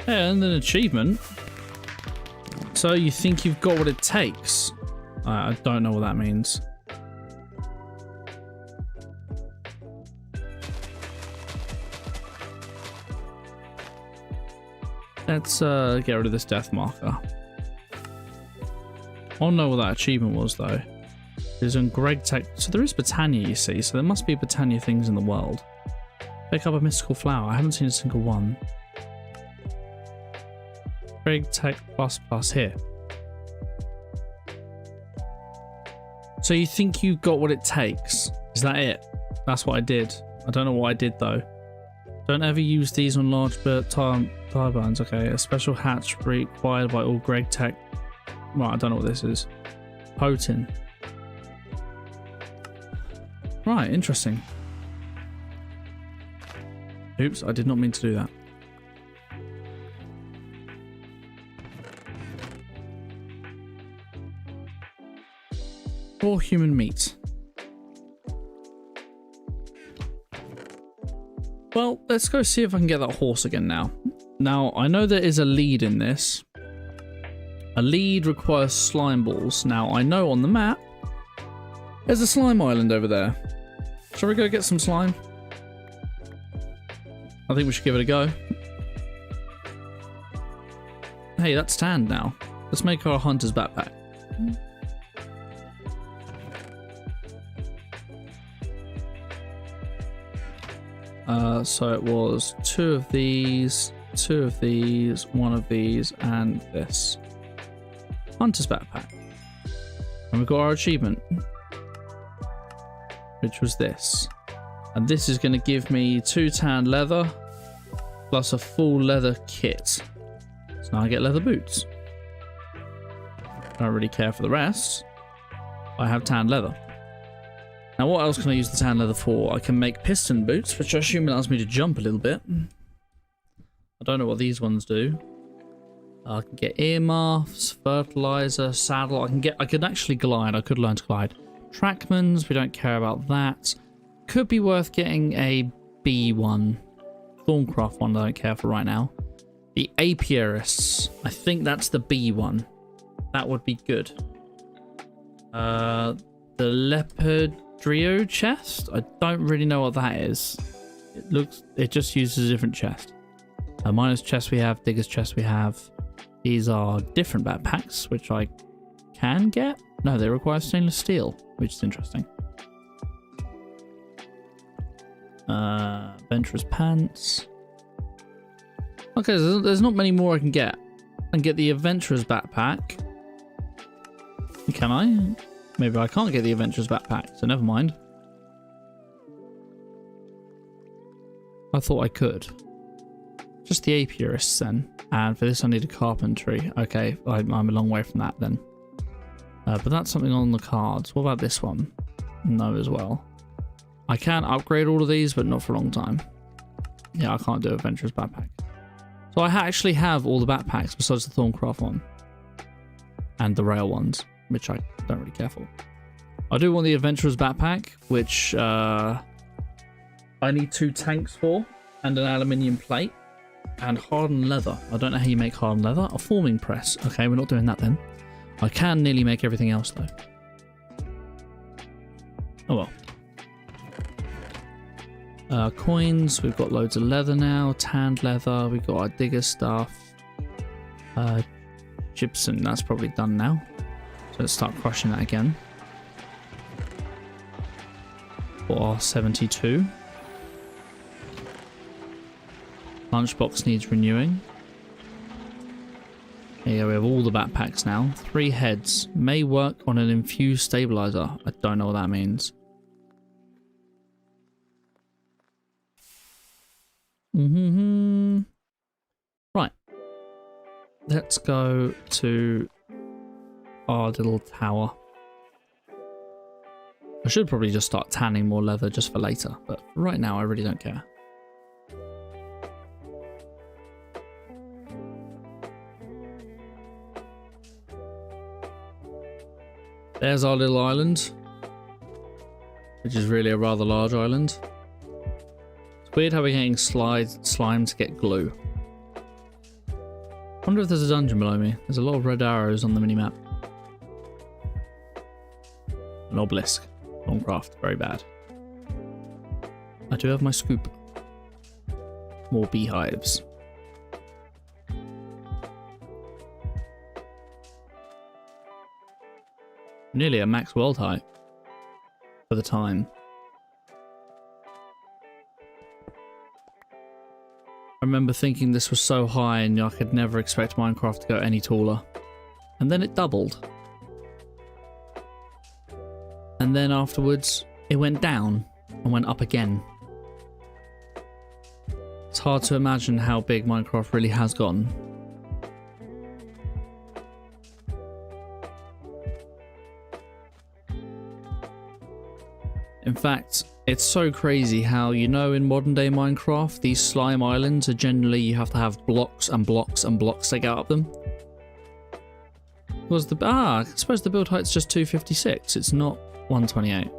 And an achievement. So you think you've got what it takes? I don't know what that means. Let's get rid of this death marker. I don't know what that achievement was though. It was in Gregtech. So there is Britannia, you see. So there must be Britannia things in the world. Pick up a mystical flower. I haven't seen a single one. Gregtech ++ here. So you think you've got what it takes? Is that it? That's what I did. I don't know what I did though. Don't ever use these on large turbines. Okay, a special hatch required by all Gregtech. Right, I don't know what this is. Potin. Right, interesting. Oops, I did not mean to do that. Or human meat. Well, let's go see if I can get that horse again now. Now, I know there is a lead in this. A lead requires slime balls. Now, I know on the map, there's a slime island over there. Shall we go get some slime? I think we should give it a go. Hey, that's tanned now. Let's make our hunter's backpack. So it was 2 of these, 2 of these, 1 of these, and this. Hunter's backpack. And we've got our achievement, which was this. And this is going to give me 2 tanned leather, plus a full leather kit. So now I get leather boots. I don't really care for the rest. I have tanned leather. Now what else can I use the tan leather for? I can make piston boots, which I assume allows me to jump a little bit. I don't know what these ones do. I can get earmuffs, fertilizer, saddle. I can actually glide. I could learn to glide. Trackmans, we don't care about that. Could be worth getting a B one. Thorncraft one I don't care for right now. The apiarists. I think that's the B one. That would be good. The Leopardrio chest? I don't really know what that is. It just uses a different chest. Miner's chest we have, Digger's chest we have. These are different backpacks, which I can get. No, they require stainless steel, which is interesting. Adventurer's pants. Okay, there's not many more I can get. I can get the Adventurer's backpack. Can I? Maybe I can't get the Adventurer's backpack, so never mind. I thought I could. Just the apiarists then. And for this I need a carpentry. Okay, I'm a long way from that then. But that's something on the cards. What about this one? No as well. I can upgrade all of these, but not for a long time. Yeah, I can't do Adventurer's backpack. So I actually have all the backpacks besides the Thorncraft one. And the rail ones, which I don't really care for. I do want the Adventurer's backpack, which I need 2 tanks for, and an aluminium plate, and hardened leather. I don't know how you make hardened leather. A forming press. Okay, we're not doing that then. I can nearly make everything else though. Oh well. Coins, we've got loads of leather now, tanned leather, we've got our digger stuff. Gypsum, that's probably done now. So let's start crushing that again. For our 72. Lunchbox needs renewing. There you go, we have all the backpacks now. 3 heads. May work on an infused stabilizer. I don't know what that means. Right. Let's go to our little tower. I should probably just start tanning more leather just for later, but right now I really don't care. There's our little island, which is really a rather large island. It's weird how we're getting slime to get glue. I wonder if there's a dungeon below me. There's a lot of red arrows on the minimap. An obelisk. Thorncraft, very bad. I do have my scoop. More beehives. Nearly a max world height for the time. I remember thinking this was so high and I could never expect Minecraft to go any taller. And then it doubled. And then afterwards, it went down and went up again. It's hard to imagine how big Minecraft really has gotten. In fact, it's so crazy how, you know, in modern day Minecraft, these slime islands are generally, you have to have blocks and blocks and blocks to get up them. Was the I suppose the build height's just 256. It's not 128.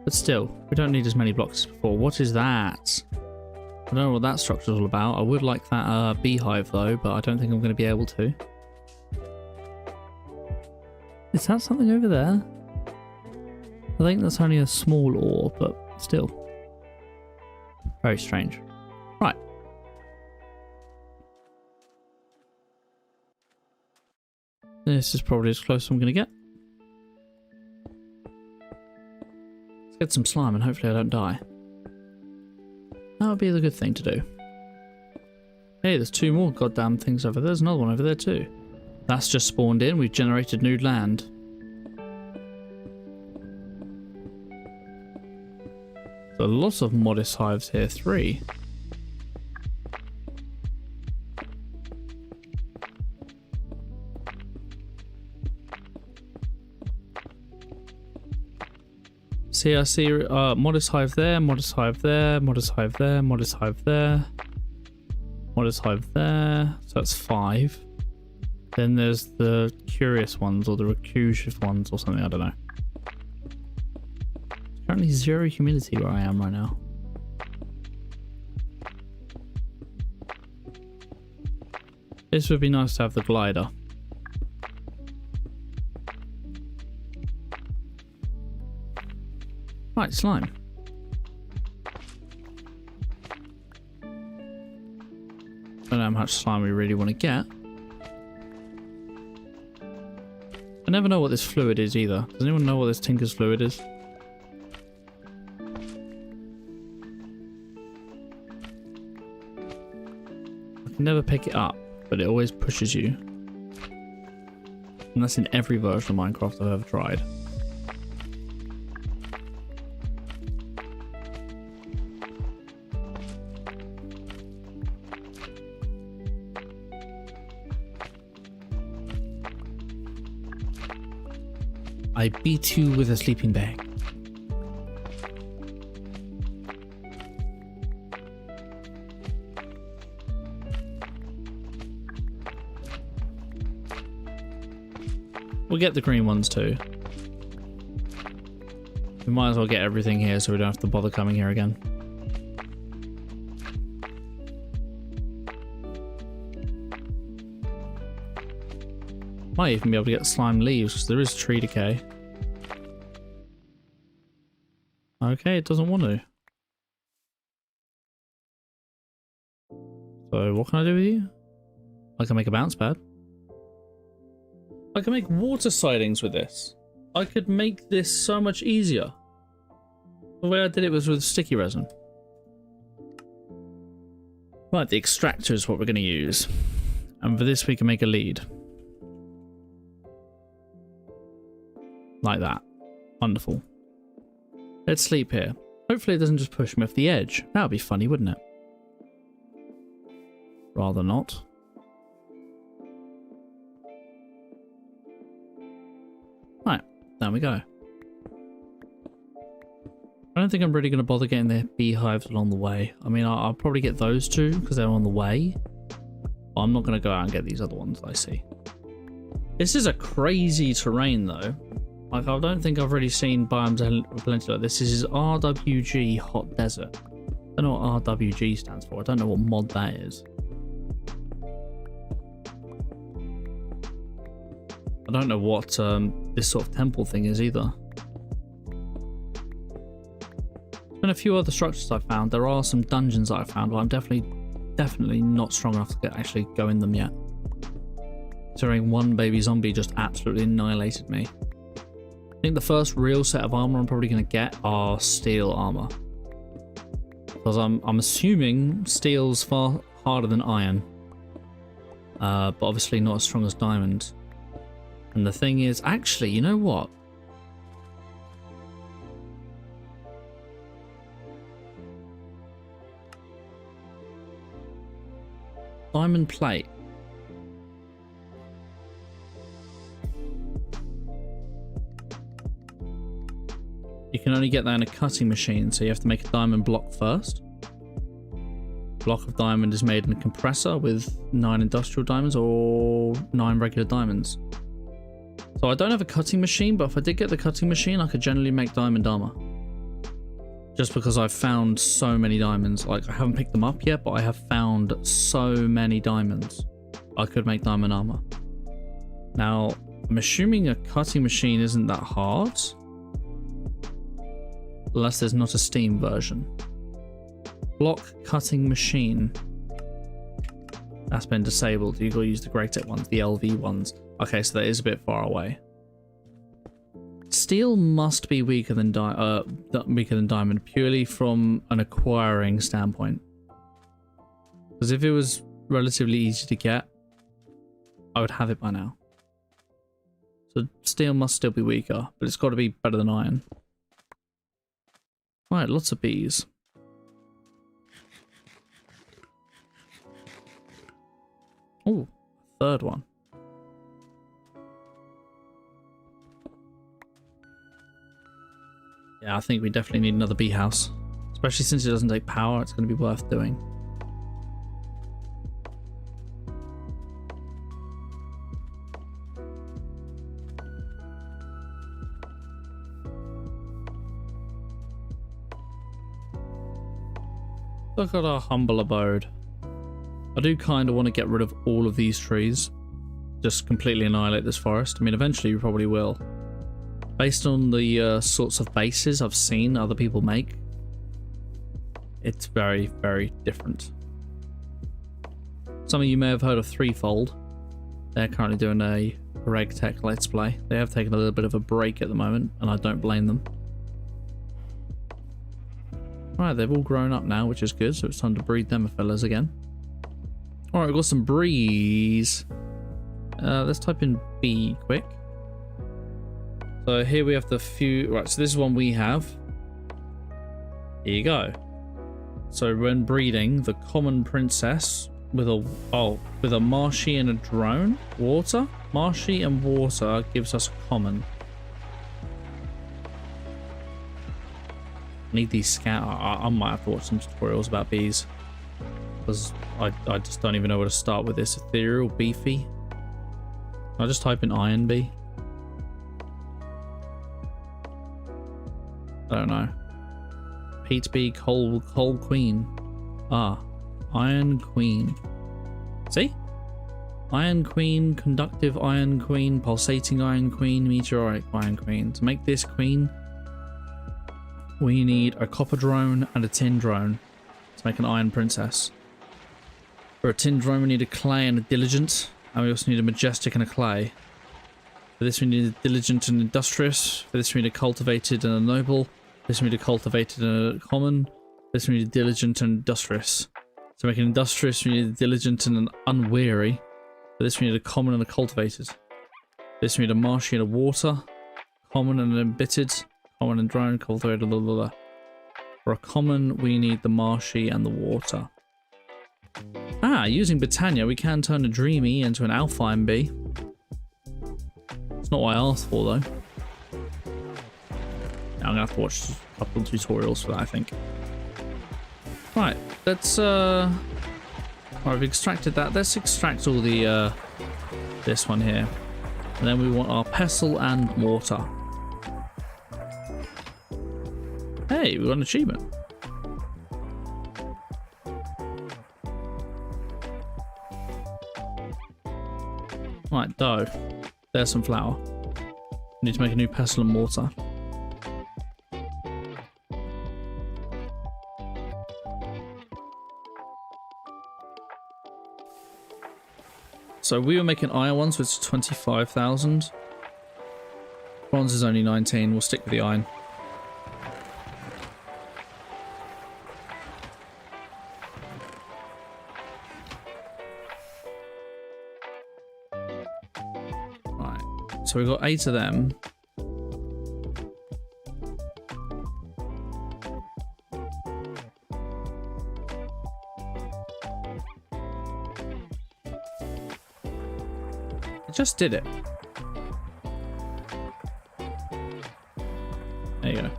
But still, we don't need as many blocks as before. What is that? I don't know what that structure's all about. I would like that beehive though, but I don't think I'm going to be able to. Is that something over there? I think that's only a small ore, but still. Very strange. Right. This is probably as close as I'm going to get. Let's get some slime and hopefully I don't die. That would be the good thing to do. Hey, there's 2 more goddamn things over there. There's another one over there too. That's just spawned in. We've generated new land. So lots of modest hives here. 3. See, I see modest hive there, modest hive there, modest hive there, modest hive there, modest hive there. So that's 5. Then there's the curious ones or the reclusive ones or something, I don't know. Currently 0 humidity where I am right now. This would be nice to have the glider. Right, slime. I don't know how much slime we really want to get. I never know what this fluid is either. Does anyone know what this Tinker's fluid is? I can never pick it up, but it always pushes you. And that's in every version of Minecraft I've ever tried. I beat you with a sleeping bag. We'll get the green ones too. We might as well get everything here so we don't have to bother coming here again. Might even be able to get slime leaves because there is tree decay. Okay, it doesn't want to. So what can I do with you? I can make a bounce pad. I can make water sidings with this. I could make this so much easier. The way I did it was with sticky resin. Right, the extractor is what we're going to use. And for this we can make a lead. Like that. Wonderful. Let's sleep here. Hopefully it doesn't just push me off the edge. That would be funny, wouldn't it? Rather not. Right, there we go. I don't think I'm really going to bother getting the beehives along the way. I mean, I'll probably get those two because they're on the way. But I'm not going to go out and get these other ones I see. This is a crazy terrain though. Like, I don't think I've really seen biomes plenty like this. This is RWG Hot Desert. I don't know what RWG stands for. I don't know what mod that is. I don't know what this sort of temple thing is either. There's been a few other structures I found. There are some dungeons that I found, but I'm definitely not strong enough to actually go in them yet. Considering one baby zombie just absolutely annihilated me. I think the first real set of armor I'm probably going to get are steel armor. Because I'm assuming steel's far harder than iron. But obviously not as strong as diamond. And the thing is, actually, you know what? Diamond plate. You can only get that in a cutting machine, so you have to make a diamond block first. Block of diamond is made in a compressor with 9 industrial diamonds or 9 regular diamonds. So I don't have a cutting machine, but if I did get the cutting machine, I could generally make diamond armor. Just because I've found so many diamonds. Like, I haven't picked them up yet, but I have found so many diamonds. I could make diamond armor. Now, I'm assuming a cutting machine isn't that hard. Unless there's not a Steam version. Block cutting machine. That's been disabled. You've got to use the Gregtech ones, the LV ones. Okay, so that is a bit far away. Steel must be weaker than diamond purely from an acquiring standpoint. Because if it was relatively easy to get, I would have it by now. So steel must still be weaker, but it's got to be better than iron. Right, lots of bees. Oh, third one. Yeah, I think we definitely need another bee house. Especially since it doesn't take power, it's going to be worth doing. Look at our humble abode. I do kind of want to get rid of all of these trees. Just completely annihilate this forest. I mean, eventually we probably will. Based on the sorts of bases I've seen other people make, it's very, very different. Some of you may have heard of Threefold. They're currently doing a Gregtech Let's Play. They have taken a little bit of a break at the moment, and I don't blame them. Right, they've all grown up now, which is good, so it's time to breed them fellas again. Alright, we've got some breeze. Let's type in B quick. So here we have the few... Right, so this is one we have. Here you go. So when breeding, the common princess with a marshy and a drone. Water? Marshy and water gives us a common. I need these scout. I might have to watch some tutorials about bees. Because I just don't even know where to start with this. Ethereal, beefy. I'll just type in iron bee. I don't know. Peat bee, coal queen. Ah, iron queen. See? Iron queen, conductive iron queen, pulsating iron queen, meteoric iron queen. To make this queen, we need a copper drone and a tin drone to make an iron princess. For a tin drone, we need a clay and a diligent, and we also need a majestic and a clay. For this, we need a diligent and industrious. For this, we need a cultivated and a noble. For this, we need a cultivated and a common. For this, we need a diligent and industrious. To make an industrious, we need a diligent and an unweary. For this, we need a common and a cultivated. For this, we need a marshy and a water. Common and an embittered. Common and drone, cultivated, blah, blah, blah. For a common, we need the marshy and the water. Ah, using Britannia, we can turn a dreamy into an alpine bee. It's not what I asked for, though. I'm gonna have to watch a couple of tutorials for that, I think. Right, let's Alright, we've extracted that. Let's extract all the this one here. And then we want our pestle and mortar. Hey, we got an achievement. Right, dough. There's some flour. Need to make a new pestle and mortar. So we were making iron ones, which is 25,000. Bronze is only 19. We'll stick with the iron. Right. So we've got 8 of them. Just did it. There you go.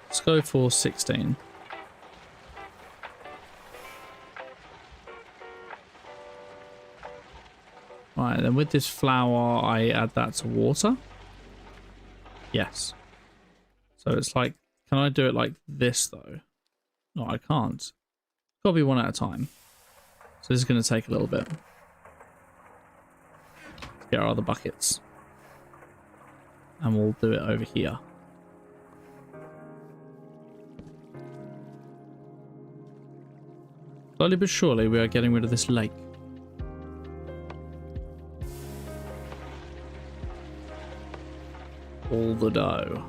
Let's go for 16. Right, then with this flour, I add that to water. Yes. So it's like, can I do it like this though? No, I can't. It's got to be one at a time. So this is going to take a little bit. Let's get our other buckets. And we'll do it over here. Slowly but surely we are getting rid of this lake. All the dough.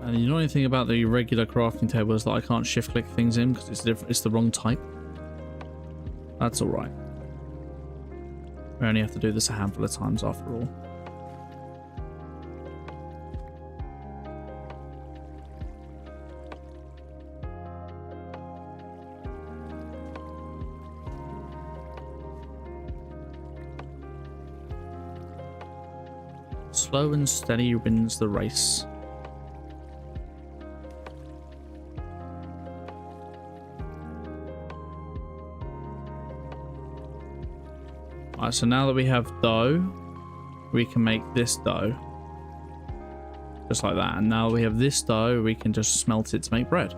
And you know anything about the regular crafting table is that I can't shift click things in because it's the wrong type. That's alright. We only have to do this a handful of times after all. Slow and steady wins the race. Alright, so now that we have dough, we can make this dough. Just like that. And now we have this dough, we can just smelt it to make bread.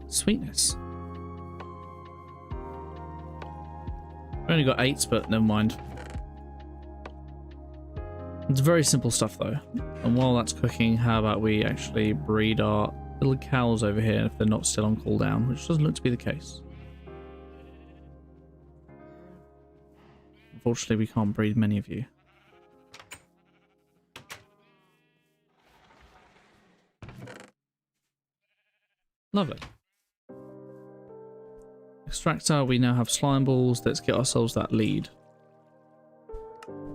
Sweetness. We only got 8, but never mind. It's very simple stuff though. And while that's cooking, how about we actually breed our little cows over here if they're not still on cooldown, which doesn't look to be the case. Unfortunately, we can't breed many of you. Lovely. Extractor, we now have slime balls. Let's get ourselves that lead.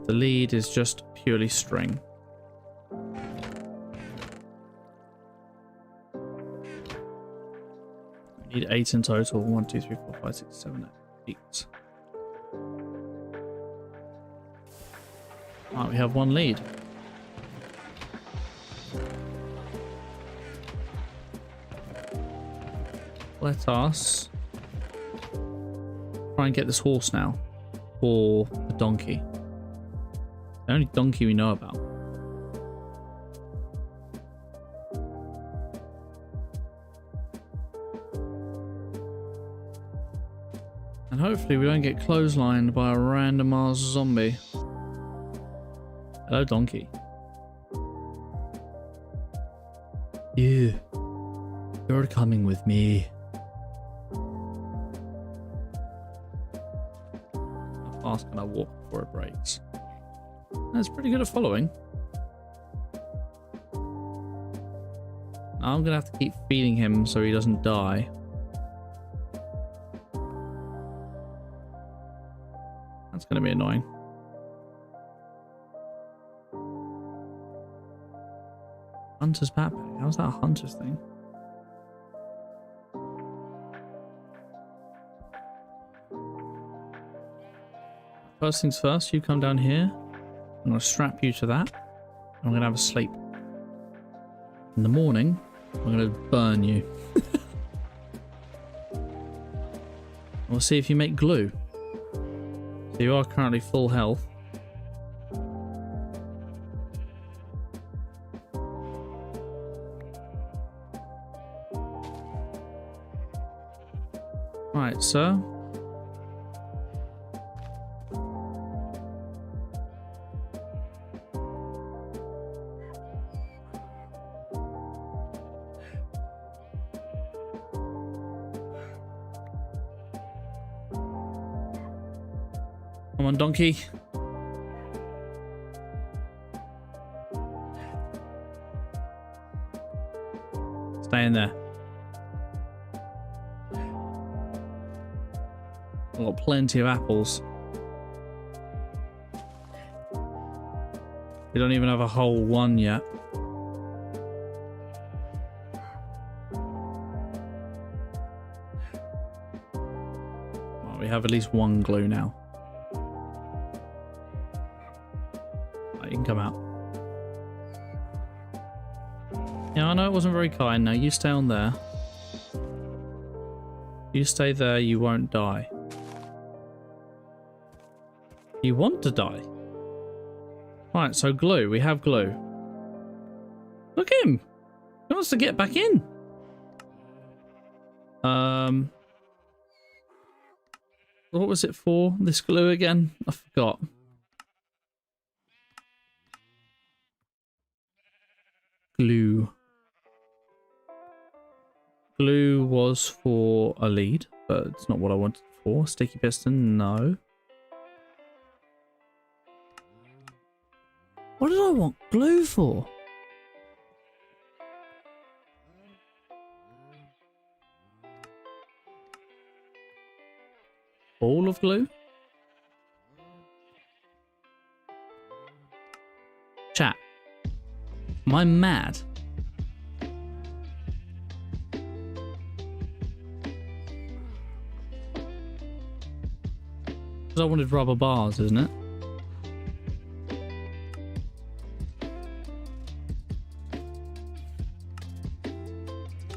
The lead is just purely string. Need 8 in total. 1, 2, 3, 4, 5, 6, 7, 8. Right, we have 1 lead. Let us try and get this horse now, or the donkey. The only donkey we know about. And hopefully we don't get clotheslined by a random ass zombie. Hello, donkey. You're coming with me. How fast can I walk before it breaks? That's pretty good at following. I'm gonna have to keep feeding him so he doesn't die. That's gonna be annoying. Hunter's backpack. How's that a hunter's thing? First things first, you come down here. I'm going to strap you to that. I'm going to have a sleep. In the morning, I'm going to burn you. We'll see if you make glue. So you are currently full health. Right, sir. Come on, donkey. Stay in there. I've got plenty of apples. We don't even have a whole one yet. Well, we have at least 1 glue now. Right, you can come out. Yeah, I know it wasn't very kind. Now you stay on there. You stay there, you won't die. You want to die. Right, so glue. We have glue. Look at him. He wants to get back in. What was it for? This glue again? I forgot. Glue. Glue was for a lead, but it's not what I wanted it for. Sticky piston, no. What did I want glue for? Ball of glue? Chat. Am I mad? Because I wanted rubber bars, isn't it?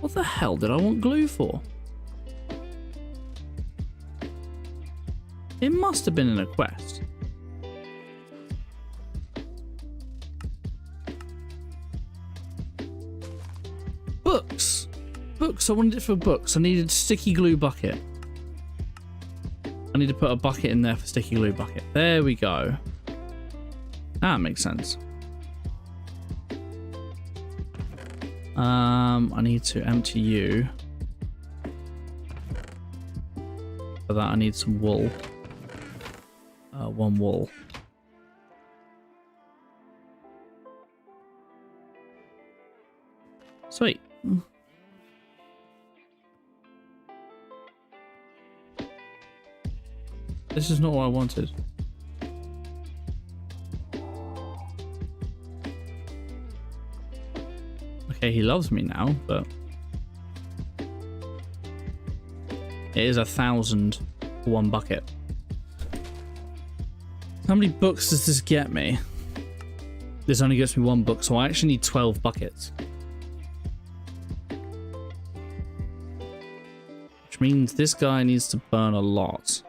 What the hell did I want glue for? It must have been in a quest. books. I wanted it for books. I needed sticky glue bucket. I need to put a bucket in there for sticky glue bucket. There we go. That makes sense. I need to empty you. For that, I need some wool. 1 wool. Sweet. This is not what I wanted. Okay, he loves me now, but it is 1,000 for 1 bucket. How many books does this get me? This only gets me 1 book, so I actually need 12 buckets. Which means this guy needs to burn a lot.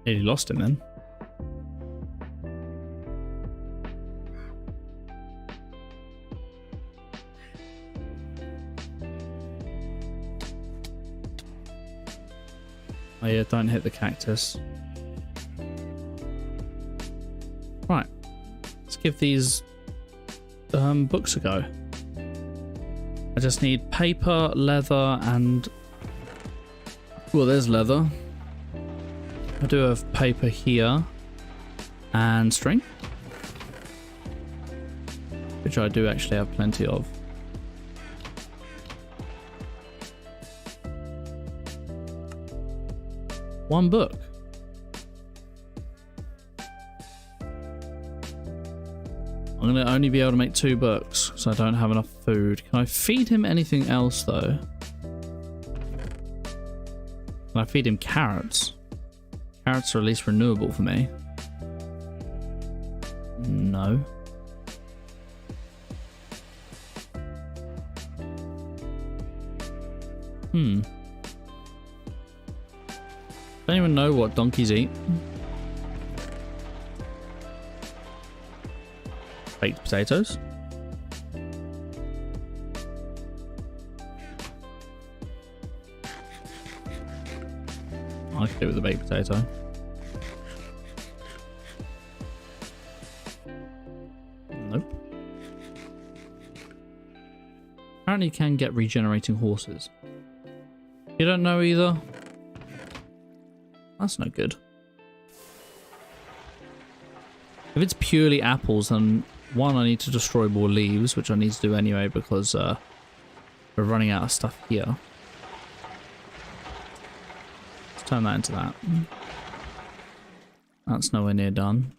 Nearly lost him then. Oh yeah, don't hit the cactus. Right, let's give these books a go. I just need paper, leather, and... well, there's leather. I do have paper here and string, which I do actually have plenty of. One book. I'm going to only be able to make 2 books, so I don't have enough food. Can I feed him anything else though? Can I feed him carrots? Carrots are at least renewable for me. No. Don't even know what donkeys eat. Baked potatoes. I could do with a baked potato. Nope. Apparently you can get regenerating horses. You don't know either? That's no good. If it's purely apples, then 1, I need to destroy more leaves, which I need to do anyway because we're running out of stuff here. Let's turn that into that. That's nowhere near done.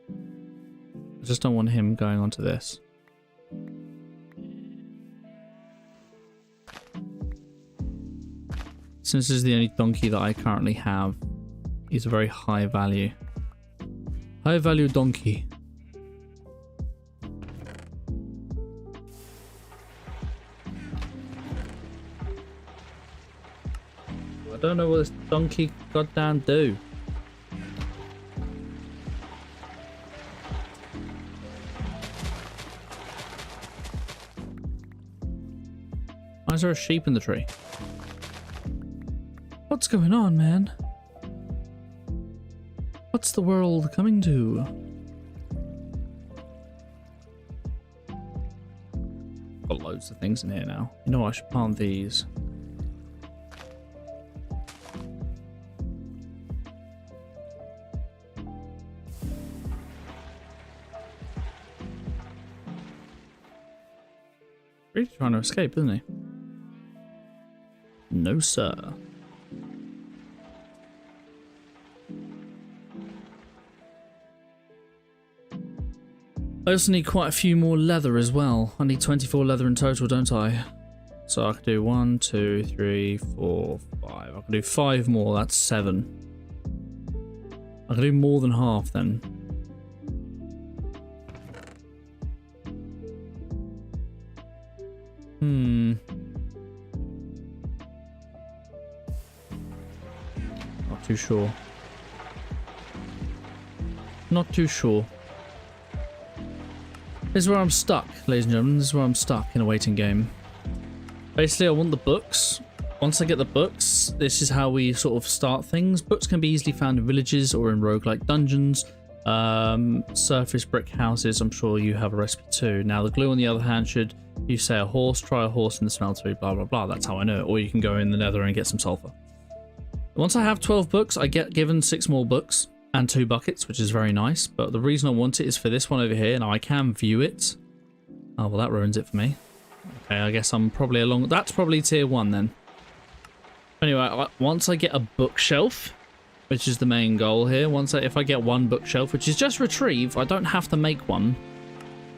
I just don't want him going onto this. Since this is the only donkey that I currently have, he's a very high value. High value donkey. I don't know what this donkey goddamn do. Why is there a sheep in the tree? What's going on, man? What's the world coming to? Got loads of things in here now. You know what, I should plant these. Really trying to escape, isn't he? No, sir. I also need quite a few more leather as well. I need 24 leather in total, don't I? So I can do 1, 2, 3, 4, 5. I can do 5 more, that's 7. I can do more than half then. Not too sure. Not too sure. This is where I'm stuck, ladies and gentlemen. This is where I'm stuck in a waiting game. Basically, I want the books. Once I get the books, this is how we sort of start things. Books can be easily found in villages or in roguelike dungeons. Surface brick houses, I'm sure you have a recipe too. Now, the glue, on the other hand, should you say a horse, try a horse in the smeltery, blah, blah, blah. That's how I know it. Or you can go in the nether and get some sulfur. Once I have 12 books, I get given 6 more books and 2 buckets, which is very nice. But the reason I want it is for this one over here. Now, I can view it. Oh, well, that ruins it for me. Okay, I guess I'm probably along... That's probably tier 1 then. Anyway, once I get a bookshelf, which is the main goal here, if I get 1 bookshelf, which is just retrieve, I don't have to make one.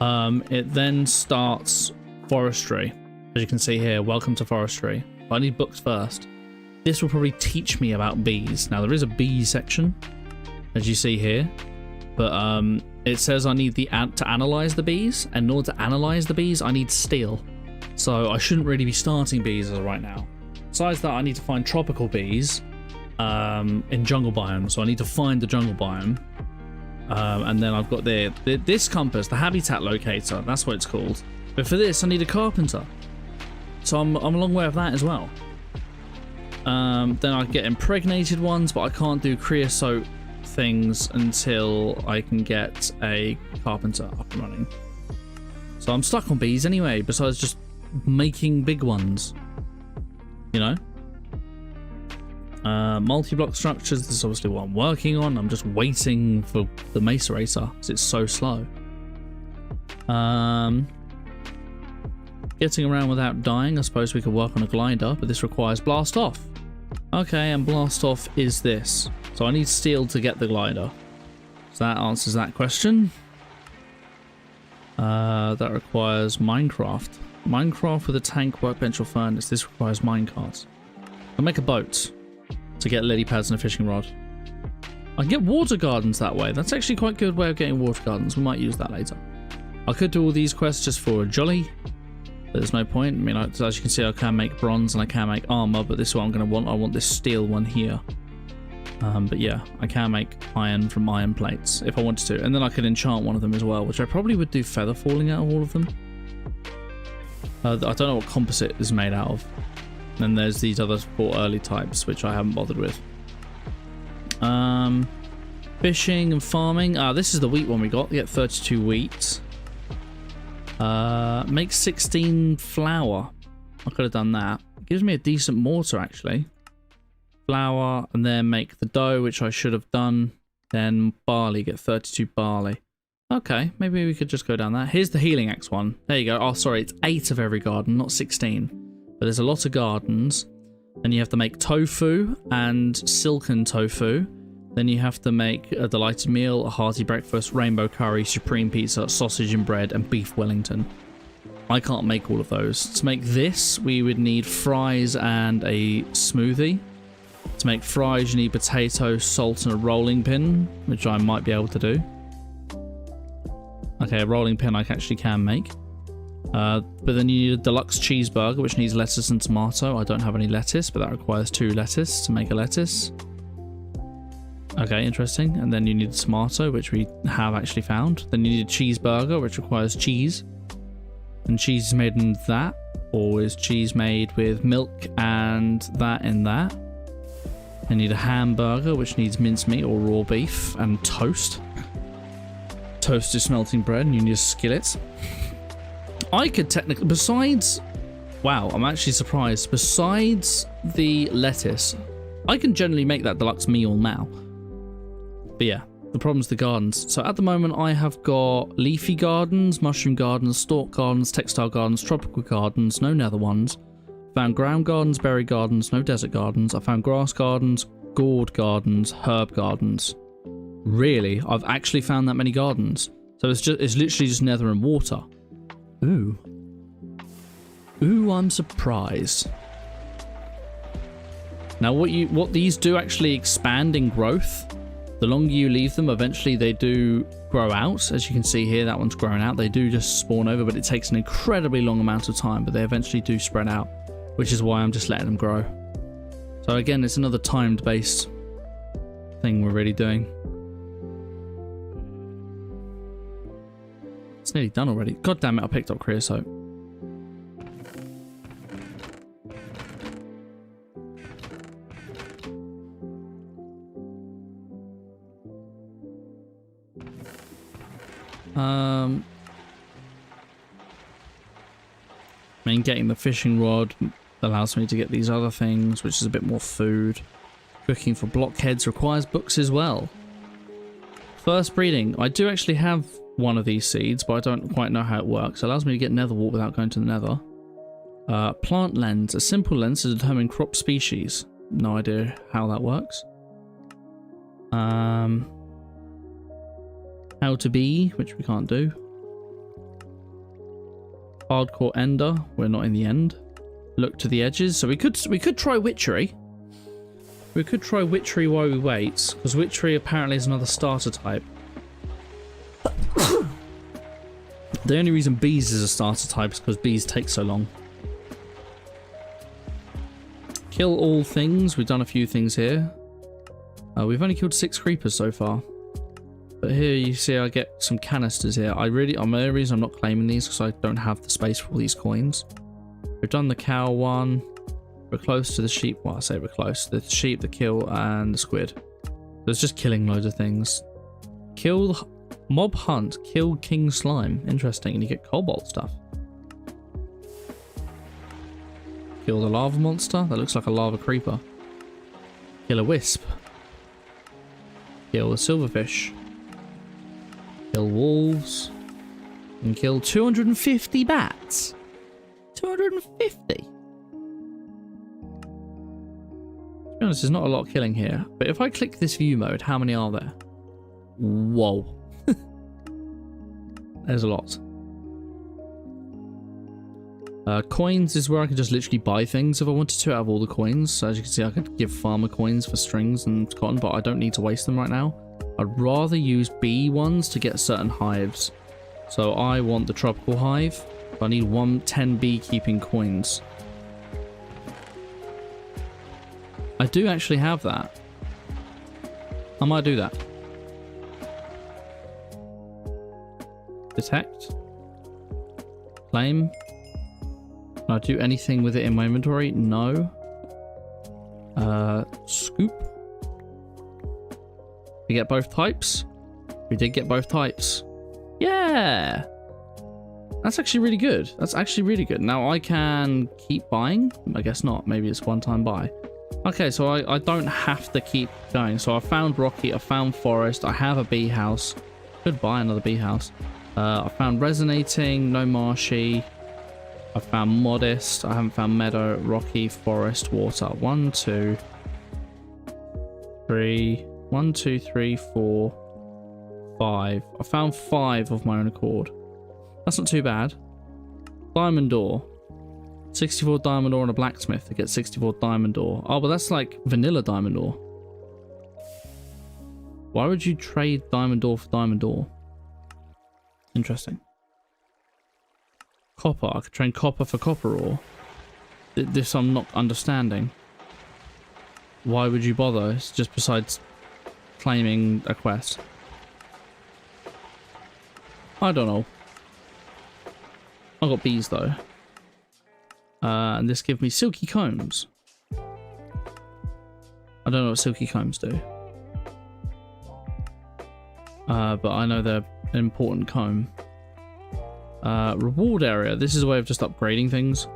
It then starts forestry. As you can see here, welcome to forestry. But I need books first. This will probably teach me about bees. Now, there is a bee section, as you see here. But it says I need to analyze the bees. And in order to analyze the bees, I need steel. So I shouldn't really be starting bees as of right now. Besides that, I need to find tropical bees in jungle biome. So I need to find the jungle biome. And then I've got this compass, the habitat locator. That's what it's called. But for this, I need a carpenter. So I'm a long way of that as well. Then I get impregnated ones, but I can't do creosote things until I can get a carpenter up and running. So I'm stuck on bees anyway, besides just making big ones. You know? Multi-block structures, this is obviously what I'm working on. I'm just waiting for the Mesa Racer because it's so slow. Getting around without dying, I suppose we could work on a glider, but this requires blast off. Okay, and blast off is this. So I need steel to get the glider. So that answers that question. That requires Minecraft. Minecraft with a tank, workbench or furnace. This requires minecarts. I'll make a boat to get lily pads and a fishing rod. I can get water gardens that way. That's actually quite a good way of getting water gardens. We might use that later. I could do all these quests just for a jolly. But there's no point. I mean, as you can see, I can make bronze and I can make armor, but this is what I'm going to want. I want this steel one here. But yeah, I can make iron from iron plates if I wanted to. And then I could enchant one of them as well, which I probably would do feather falling out of all of them. I don't know what composite is made out of. And there's these other 4 early types, which I haven't bothered with. Fishing and farming. This is the wheat one we got. We get 32 wheat. Make 16 flour. I could have done that. It gives me a decent mortar, actually. Flour, and then make the dough, which I should have done. Then barley, get 32 barley. Okay, maybe we could just go down that. Here's the healing axe one. There you go. Oh, sorry, it's 8 of every garden, not 16. But there's a lot of gardens. Then you have to make tofu and silken tofu. Then you have to make a delighted meal, a hearty breakfast, rainbow curry, supreme pizza, sausage and bread, and beef Wellington. I can't make all of those. To make this, we would need fries and a smoothie. To make fries, you need potato, salt, and a rolling pin, which I might be able to do. Okay, a rolling pin I actually can make. But then you need a deluxe cheeseburger, which needs lettuce and tomato. I don't have any lettuce, but that requires 2 lettuce to make a lettuce. Okay, interesting. And then you need a tomato, which we have actually found. Then you need a cheeseburger, which requires cheese. And cheese is made in that. Or is cheese made with milk and that in that? You need a hamburger, which needs mincemeat or raw beef and toast. Toast is smelting bread, and you need a skillet. I could technically, besides, wow, I'm actually surprised. Besides the lettuce, I can generally make that deluxe meal now. But yeah, the problem's the gardens. So at the moment, I have got leafy gardens, mushroom gardens, stalk gardens, textile gardens, tropical gardens, no nether ones. Found ground gardens, berry gardens, no desert gardens. I found grass gardens, gourd gardens, herb gardens. Really, I've actually found that many gardens. So it's literally just nether and water. Ooh. Ooh, I'm surprised. Now what these do actually expand in growth. The longer you leave them, eventually they do grow out. As you can see here, that one's grown out. They do just spawn over, but it takes an incredibly long amount of time, but they eventually do spread out, which is why I'm just letting them grow. So again, it's another timed based thing we're really doing. It's nearly done already. God damn it, I picked up creosote. I mean, getting the fishing rod allows me to get these other things, which is a bit more food. Cooking for blockheads requires books as well. First breeding. I do actually have one of these seeds, but I don't quite know how it works. It allows me to get nether wart without going to the nether. Plant lens. A simple lens to determine crop species. No idea how that works. How to be, which we can't do. Hardcore ender. We're not in the end. Look to the edges. So we could try witchery. We could try witchery while we wait, because witchery apparently is another starter type. The only reason bees is a starter type is because bees take so long. Kill all things. We've done a few things here. We've only killed 6 creepers so far. But here you see I get some canisters here. The only reason I'm not claiming these because I don't have the space for all these coins. We've done the cow one. We're close to the sheep. Well, I say we're close. The sheep, the kill, and the squid. So it's just killing loads of things. Kill mob hunt. Kill king slime. Interesting. And you get cobalt stuff. Kill the lava monster. That looks like a lava creeper. Kill a wisp. Kill the silverfish. Kill wolves. And kill 250 bats. 250. To be honest, there's not a lot of killing here. But if I click this view mode, how many are there? Whoa. There's a lot. Coins is where I can just literally buy things if I wanted to out of all the coins. So as you can see, I could give farmer coins for strings and cotton, but I don't need to waste them right now. I'd rather use bee ones to get certain hives. So I want the tropical hive. I need 10 beekeeping coins. I do actually have that. I might do that. Detect. Claim. Can I do anything with it in my inventory? No. Scoop. We get both types. We did get both types. Yeah. That's actually really good. That's actually really good. Now I can keep buying. I guess not. Maybe it's one-time buy. Okay, so I don't have to keep going. So I found Rocky. I found Forest. I have a bee house. Could buy another bee house. I found Resonating. No Marshy. I found Modest. I haven't found Meadow, Rocky, Forest, Water. 1, 2, 3. 1, 2, 3, 4, 5. I found 5 of my own accord. That's not too bad. Diamond ore. 64 diamond ore and a blacksmith to get 64 diamond ore. Oh, but that's like vanilla diamond ore. Why would you trade diamond ore for diamond ore? Interesting. Copper. I could trade copper for copper ore. This I'm not understanding. Why would you bother? It's just besides claiming a quest. I don't know. I got bees though. And this gives me silky combs. I don't know what silky combs do. But I know they're an important comb. Reward area. This is a way of just upgrading things.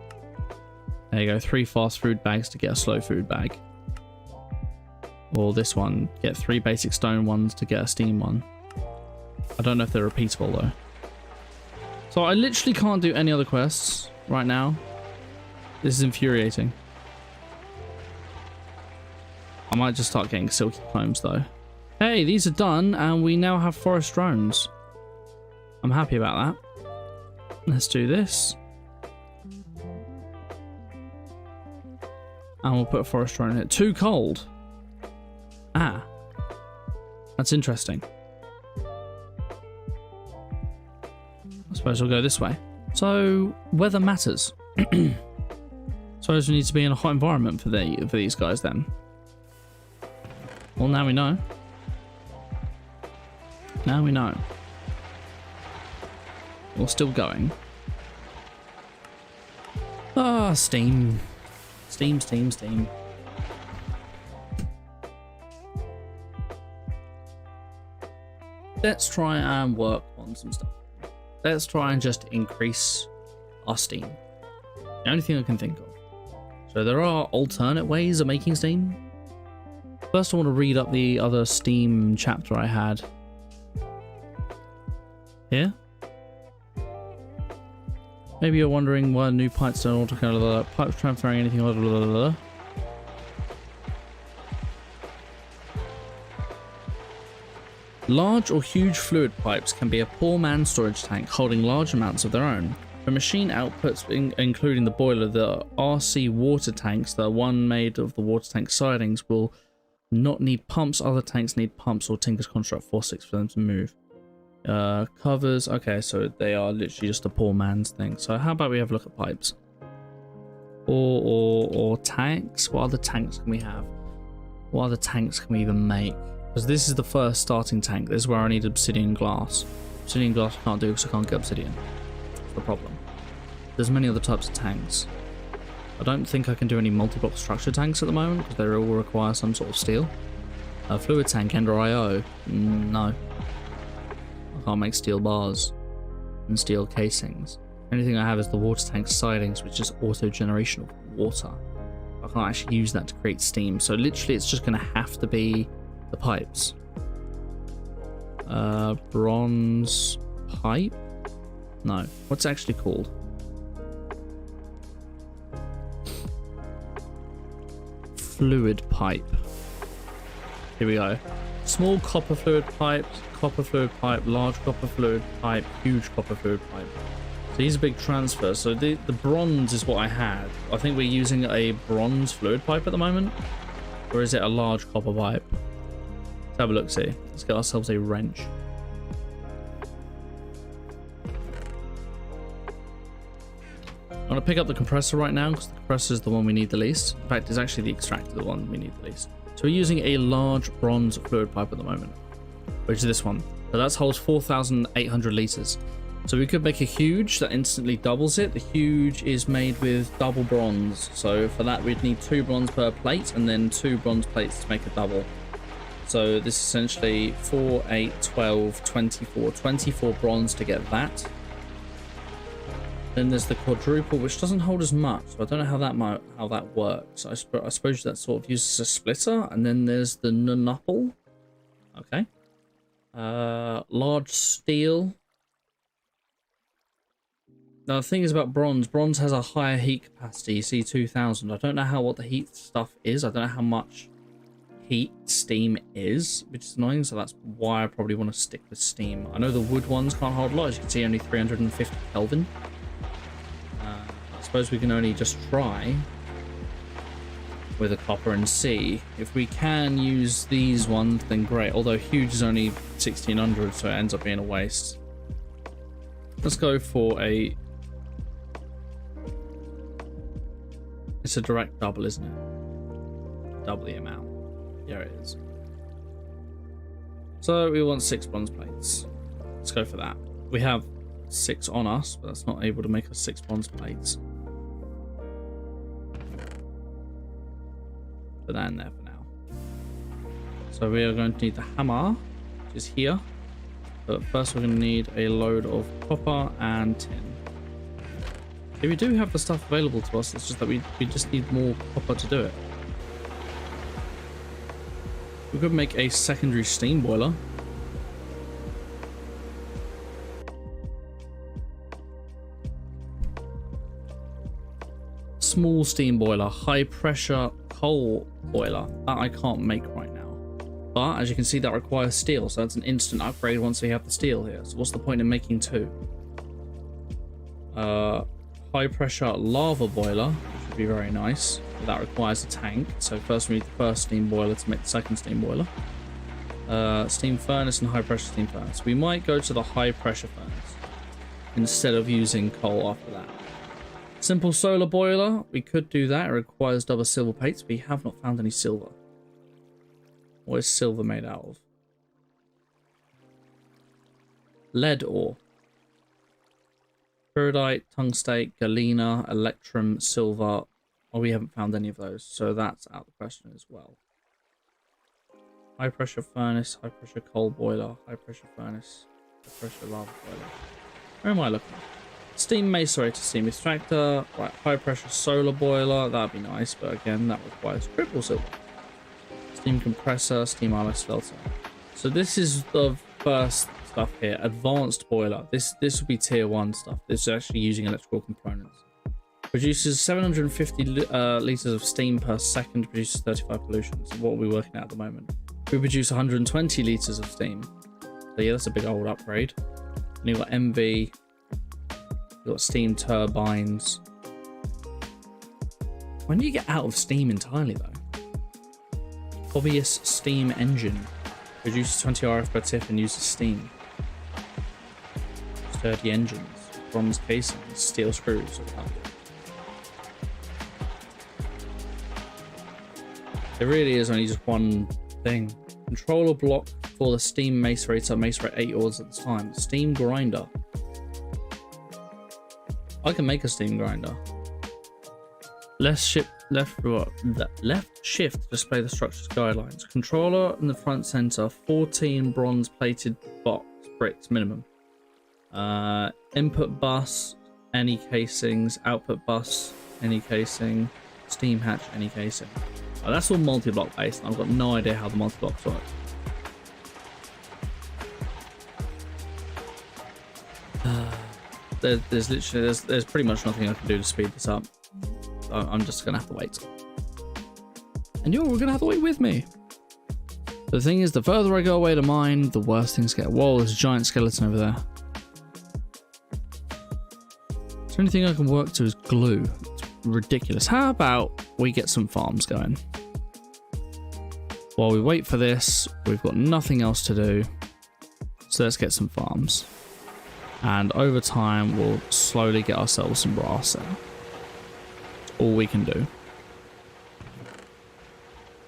There you go. 3 fast food bags to get a slow food bag. Or this one. Get 3 basic stone ones to get a steam one. I don't know if they're repeatable though. So I literally can't do any other quests right now. This is infuriating. I might just start getting silky combs though. Hey, these are done and we now have forest drones. I'm happy about that. Let's do this. And we'll put a forest drone in it. Too cold. Ah. That's interesting. I suppose we'll go this way. So, weather matters. Suppose we need to be in a hot environment for these guys then. Well, now we know. Now we know. We're still going. Ah, steam. Steam, steam, steam. Let's try and work on some stuff. Let's try and just increase our steam. The only thing I can think of. So there are alternate ways of making steam. First, I want to read up the other steam chapter I had. Here. Maybe you're wondering why new pipes don't auto pipes transferring anything. Blah, blah, blah, blah. Large or huge fluid pipes can be a poor man's storage tank holding large amounts of their own. For machine outputs, including the boiler, the RC water tanks, the one made of the water tank sidings, will not need pumps. Other tanks need pumps or Tinker's Construct 4.6 for them to move. Covers, okay, so they are literally just a poor man's thing. So how about we have a look at pipes? Or tanks? What other tanks can we have? What other tanks can we even make? Because this is the first starting tank. This is where I need obsidian glass. Obsidian glass I can't do because I can't get obsidian. That's the problem. There's many other types of tanks. I don't think I can do any multi-block structure tanks at the moment because they all require some sort of steel. Fluid tank, Ender IO. No. I can't make steel bars and steel casings. Anything I have is the water tank sidings, which is auto-generation of water. I can't actually use that to create steam. So literally it's just going to have to be the pipes. Bronze pipe? No. What's it actually called? Fluid pipe. Here we go. Small copper fluid pipe, large copper fluid pipe, huge copper fluid pipe. So these are big transfers. So the bronze is what I had. I think we're using a bronze fluid pipe at the moment. Or is it a large copper pipe? Let's have a look, see. Let's get ourselves a wrench. I'm going to pick up the compressor right now because the compressor is the one we need the least. In fact, it's actually the extractor the one we need the least. So we're using a large bronze fluid pipe at the moment, which is this one. So that holds 4,800 litres. So we could make a huge that instantly doubles it. The huge is made with double bronze. So for that, we'd need 2 bronze per plate and then 2 bronze plates to make a double. So this is essentially 4, 8, 12, 24. 24 bronze to get that. Then there's the quadruple, which doesn't hold as much. So I don't know how that works. I suppose that sort of uses a splitter. And then there's the nunupple. Okay. Large steel. Now the thing is about bronze. Bronze has a higher heat capacity, C2000. I don't know what the heat stuff is. I don't know how much heat steam is, which is annoying. So that's why I probably want to stick with steam. I know the wood ones can't hold a lot. As you can see, only 350 Kelvin. I suppose we can only just try with a copper and see. If we can use these ones, then great. Although huge is only 1600, so it ends up being a waste. Let's go for a... It's a direct double, isn't it? Double the amount. There it is. So we want 6 bronze plates. Let's go for that. We have 6 on us, but that's not able to make us 6 bronze plates. Put that in there for now. So we are going to need the hammer, which is here. But first we're going to need a load of copper and tin. Okay, we do have the stuff available to us, it's just that we just need more copper to do it. We could make a secondary steam boiler. Small steam boiler, high pressure coal boiler. That I can't make right now. But as you can see, that requires steel, so that's an instant upgrade once we have the steel here. So what's the point in making 2? High pressure lava boiler, which would be very nice. But that requires a tank. So first we need the first steam boiler to make the second steam boiler. Steam furnace and high pressure steam furnace. We might go to the high pressure furnace instead of using coal after that. Simple solar boiler, we could do that. It requires double silver plates. We have not found any silver. What is silver made out of? Lead ore. Peridite, tungstate, galena, electrum, silver. Oh, we haven't found any of those, so that's out of the question as well. High pressure furnace, high pressure coal boiler, high pressure furnace, high pressure lava boiler. Where am I looking? Steam macerator, steam extractor, right, high pressure solar boiler, that'd be nice, but again, that requires triple silver. Steam compressor, steam ilex filter. So this is the first stuff here, advanced boiler. This would be tier 1 stuff. This is actually using electrical components. Produces 750 liters of steam per second, produces 35 pollution. So what are we working at the moment? We produce 120 liters of steam. So yeah, that's a big old upgrade. And you've got MV, you've got steam turbines. When do you get out of steam entirely though? Obvious steam engine. Produces 20 RF per tip and uses steam. Sturdy engines, bronze casings, steel screws. There really is only just one thing. Controller block for the steam macerator, macerate 8 ores at the time. Steam grinder. I can make a steam grinder. Left shift to display the structure's guidelines. Controller in the front center, 14 bronze plated bricks minimum. Input bus, any casings. Output bus, any casing. Steam hatch, any casing. Oh, that's all multi-block based. I've got no idea how the multi-blocks work. There's pretty much nothing I can do to speed this up. I'm just gonna have to wait. And you're gonna have to wait with me. The thing is, the further I go away to mine, the worse things get. Whoa, there's a giant skeleton over there. The only thing I can work to is glue. It's ridiculous. How about we get some farms going? While we wait for this, we've got nothing else to do. So let's get some farms. And over time, we'll slowly get ourselves some brass in. All we can do.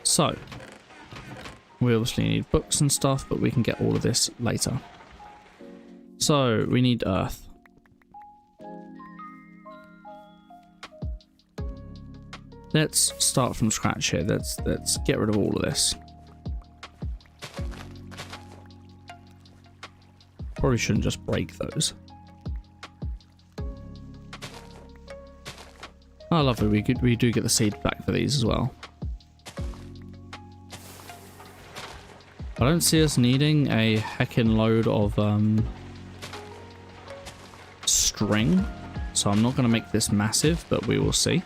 So, we obviously need books and stuff, but we can get all of this later. So, we need earth. Let's start from scratch here. Let's get rid of all of this. Probably shouldn't just break those. Oh, lovely. We do get the seed back for these as well. I don't see us needing a heckin' load of string, so I'm not going to make this massive, but we will see.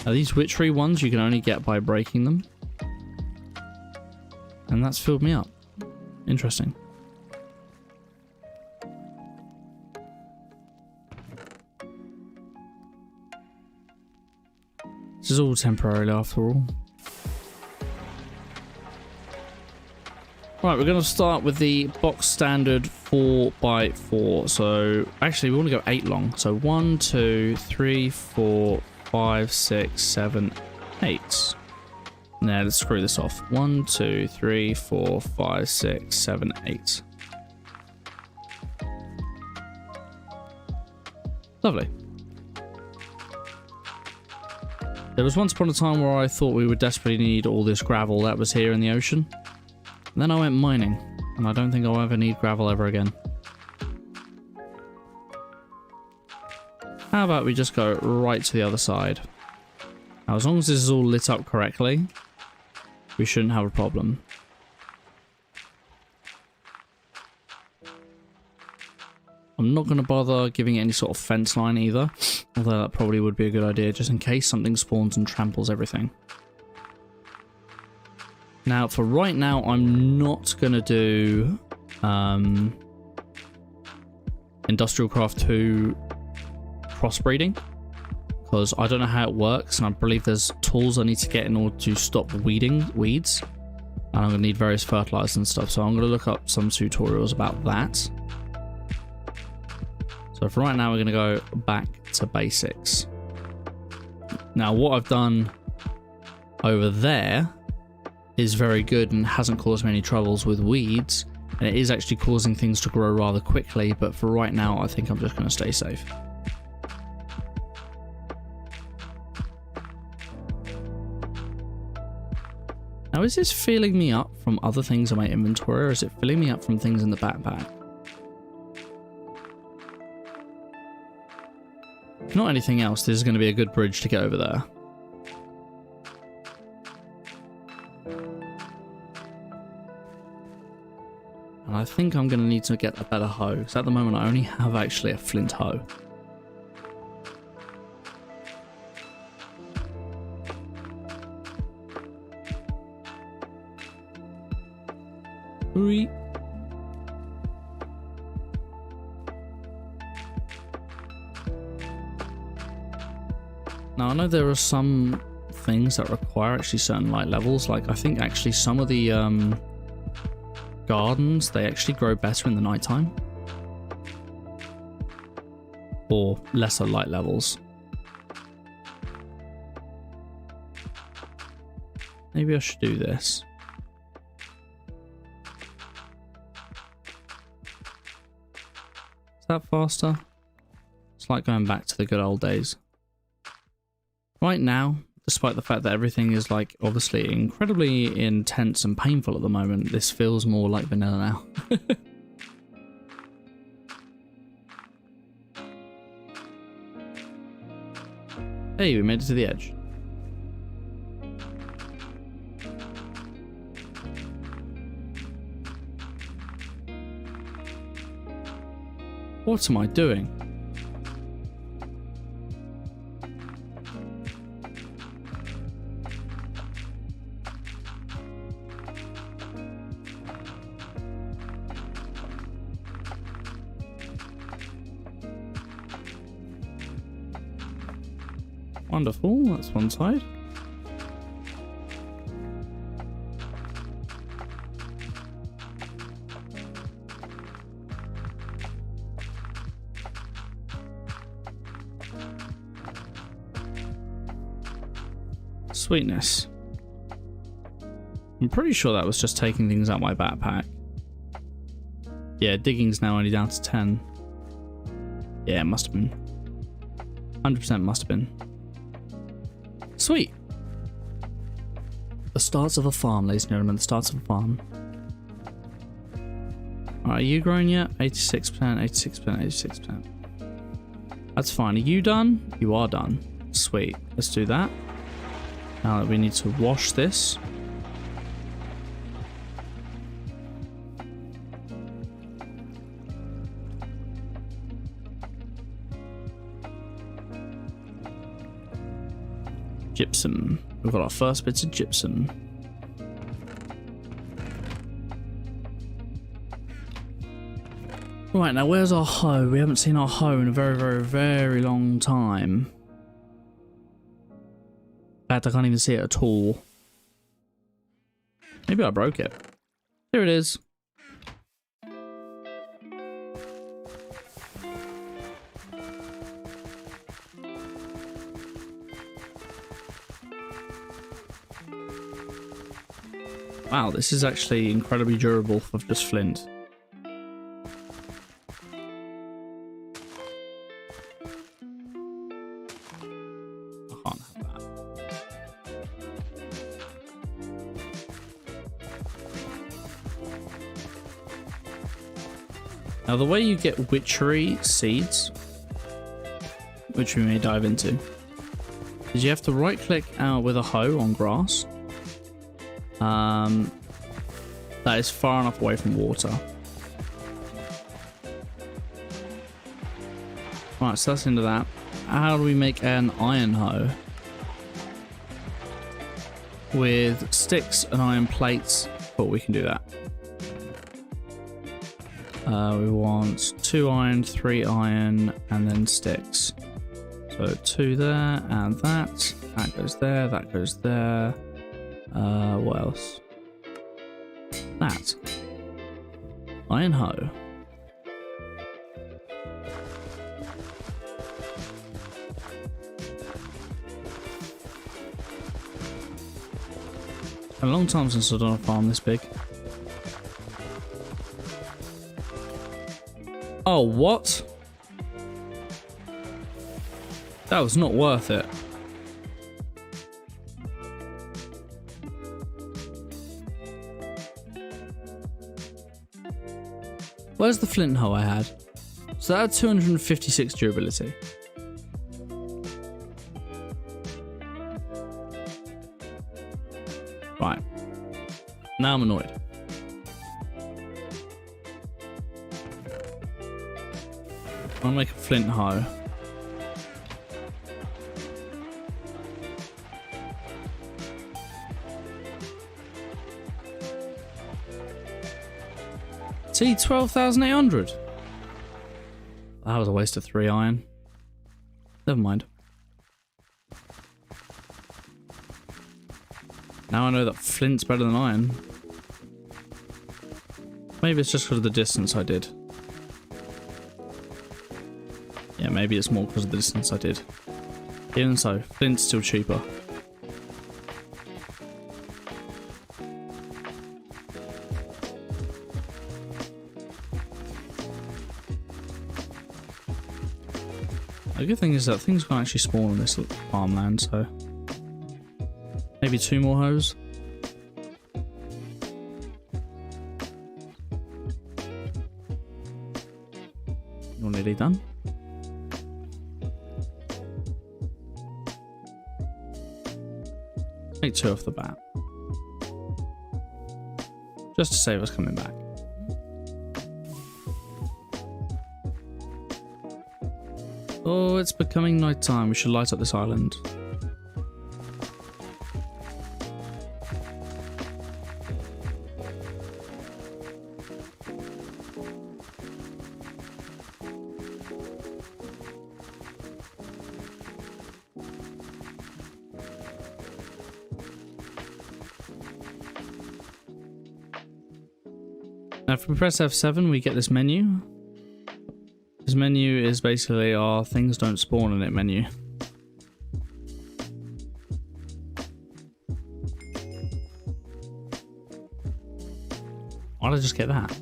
These witchery ones you can only get by breaking them. And that's filled me up. Interesting. This is all temporarily after all. Right, we're going to start with the box standard 4x4. So actually we want to go 8 long. So 1, 2, 3, 4, 5, 6, 7, 8. Now let's screw this off. 1, 2, 3, 4, 5, 6, 7, 8. Lovely. There was once upon a time where I thought we would desperately need all this gravel that was here in the ocean. And then I went mining, and I don't think I'll ever need gravel ever again. How about we just go right to the other side? Now, as long as this is all lit up correctly, we shouldn't have a problem. I'm not going to bother giving it any sort of fence line either, although that probably would be a good idea, just in case something spawns and tramples everything. Now, for right now, I'm not going to do Industrial Craft 2 crossbreeding, because I don't know how it works, and I believe there's tools I need to get in order to stop weeds, and I'm going to need various fertilizers and stuff, so I'm going to look up some tutorials about that. So for right now, we're going to go back to basics. Now, what I've done over there is very good and hasn't caused me any troubles with weeds, and it is actually causing things to grow rather quickly, but for right now, I think I'm just going to stay safe. Now, is this filling me up from other things in my inventory, or is it filling me up from things in the backpack? If not anything else, this is going to be a good bridge to get over there. And I think I'm going to need to get a better hoe, because at the moment I only have actually a flint hoe. Hurry. Now I know there are some things that require actually certain light levels, like I think actually some of the gardens, they actually grow better in the nighttime, or lesser light levels. Maybe I should do this. Is that faster? It's like going back to the good old days. Right now, despite the fact that everything is like obviously incredibly intense and painful at the moment, this feels more like vanilla now. Hey, we made it to the edge. What am I doing? Wonderful, that's one side. Sweetness. I'm pretty sure that was just taking things out my backpack. Yeah, digging's now only down to 10. Yeah, it must have been. 100% must have been. Sweet. The starts of a farm, ladies and gentlemen. The starts of a farm. Alright, are you growing yet? 86%, 86%, 86%. That's fine. Are you done? You are done. Sweet. Let's do that. Now we need to wash this. Gypsum. We've got our first bits of gypsum. Right, now where's our hoe? We haven't seen our hoe in a very, very, very long time. In fact, I can't even see it at all. Maybe I broke it. Here it is. Wow, this is actually incredibly durable for just flint. I can't have that. Now the way you get witchery seeds, which we may dive into, is you have to right click out with a hoe on grass. That is far enough away from water. Right, so that's into that. How do we make an iron hoe? With sticks and iron plates, but we can do that. We want 2 iron, 3 iron, and then sticks. So 2 there, and that. That goes there, that goes there. What else? That. Iron hoe. A long time since I've done a farm this big. Oh, what? That was not worth it. Where's the flint hoe I had? So that had 256 durability. Right. Now I'm annoyed. I'll make a flint hoe. See, 12,800. That was a waste of 3 iron. Never mind. Now I know that flint's better than iron. Maybe it's just because of the distance I did. Yeah, maybe it's more because of the distance I did. Even so, flint's still cheaper. The good thing is that things can't actually spawn on this farmland, so maybe 2 more hoes. You're nearly done. Make 2 off the bat. Just to save us coming back. Oh, it's becoming night time. We should light up this island. Now, if we press F7, we get this menu. This menu is basically our things don't spawn in it menu. Why did I just get that?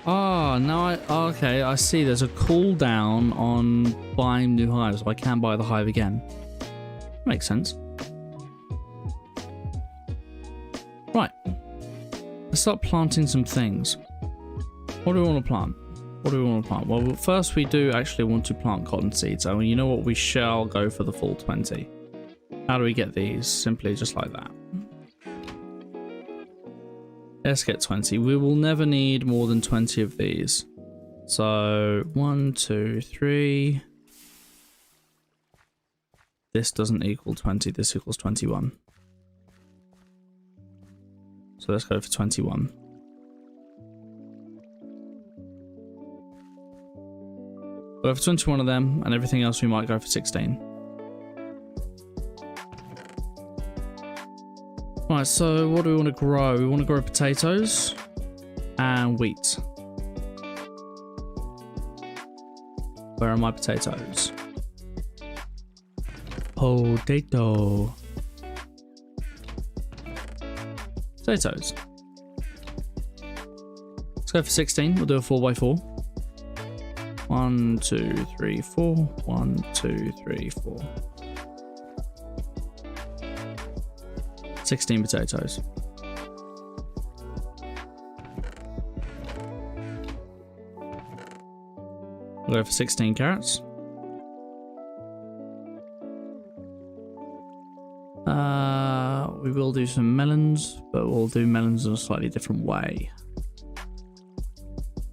Oh, now okay, I see there's a cooldown on buying new hives, so I can buy the hive again. Makes sense. Right. Let's start planting some things. What do we want to plant? What do we want to plant? Well, first we do actually want to plant cotton seeds. And you know what? We shall go for the full 20. How do we get these? Simply just like that. Let's get 20. We will never need more than 20 of these. So 1, 2, 3. This doesn't equal 20. This equals 21. So let's go for 21. We'll go for 21 of them, and everything else we might go for 16. Right, so what do we want to grow? We want to grow potatoes and wheat. Where are my potatoes? Potato. Potatoes. Let's go for 16. We'll do a 4x4. 1, 2, 3, 4. 1, 2, 3, 4. 16 potatoes. We'll go for 16 carrots. We will do some melons, but we'll do melons in a slightly different way.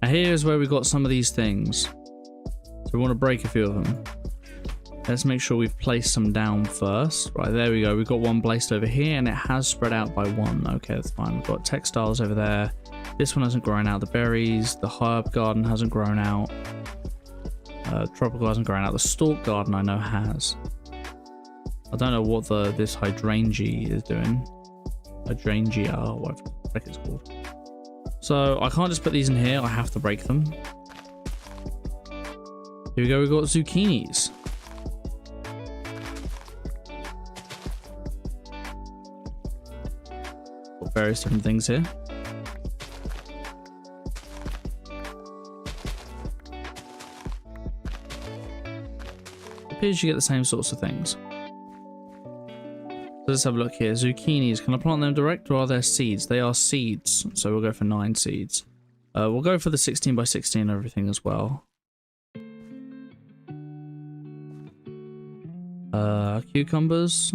Now here's where we got some of these things. we want to break a few of them. Let's make sure we've placed some down first. Right, there we go. We've got one placed over here and it has spread out by one. Okay, that's fine. We've got textiles over there. This one hasn't grown out. The berries, the herb garden hasn't grown out. Tropical hasn't grown out. The stalk garden I know has. I don't know what this hydrangea is doing. Hydrangea, or whatever the heck it's called. So I can't just put these in here. I have to break them. Here we go. We've got zucchinis. Got various different things here. Appears you get the same sorts of things. So let's have a look here. Zucchinis. Can I plant them direct or are there seeds? They are seeds. So we'll go for 9 seeds. We'll go for the 16 by 16 and everything as well. Cucumbers.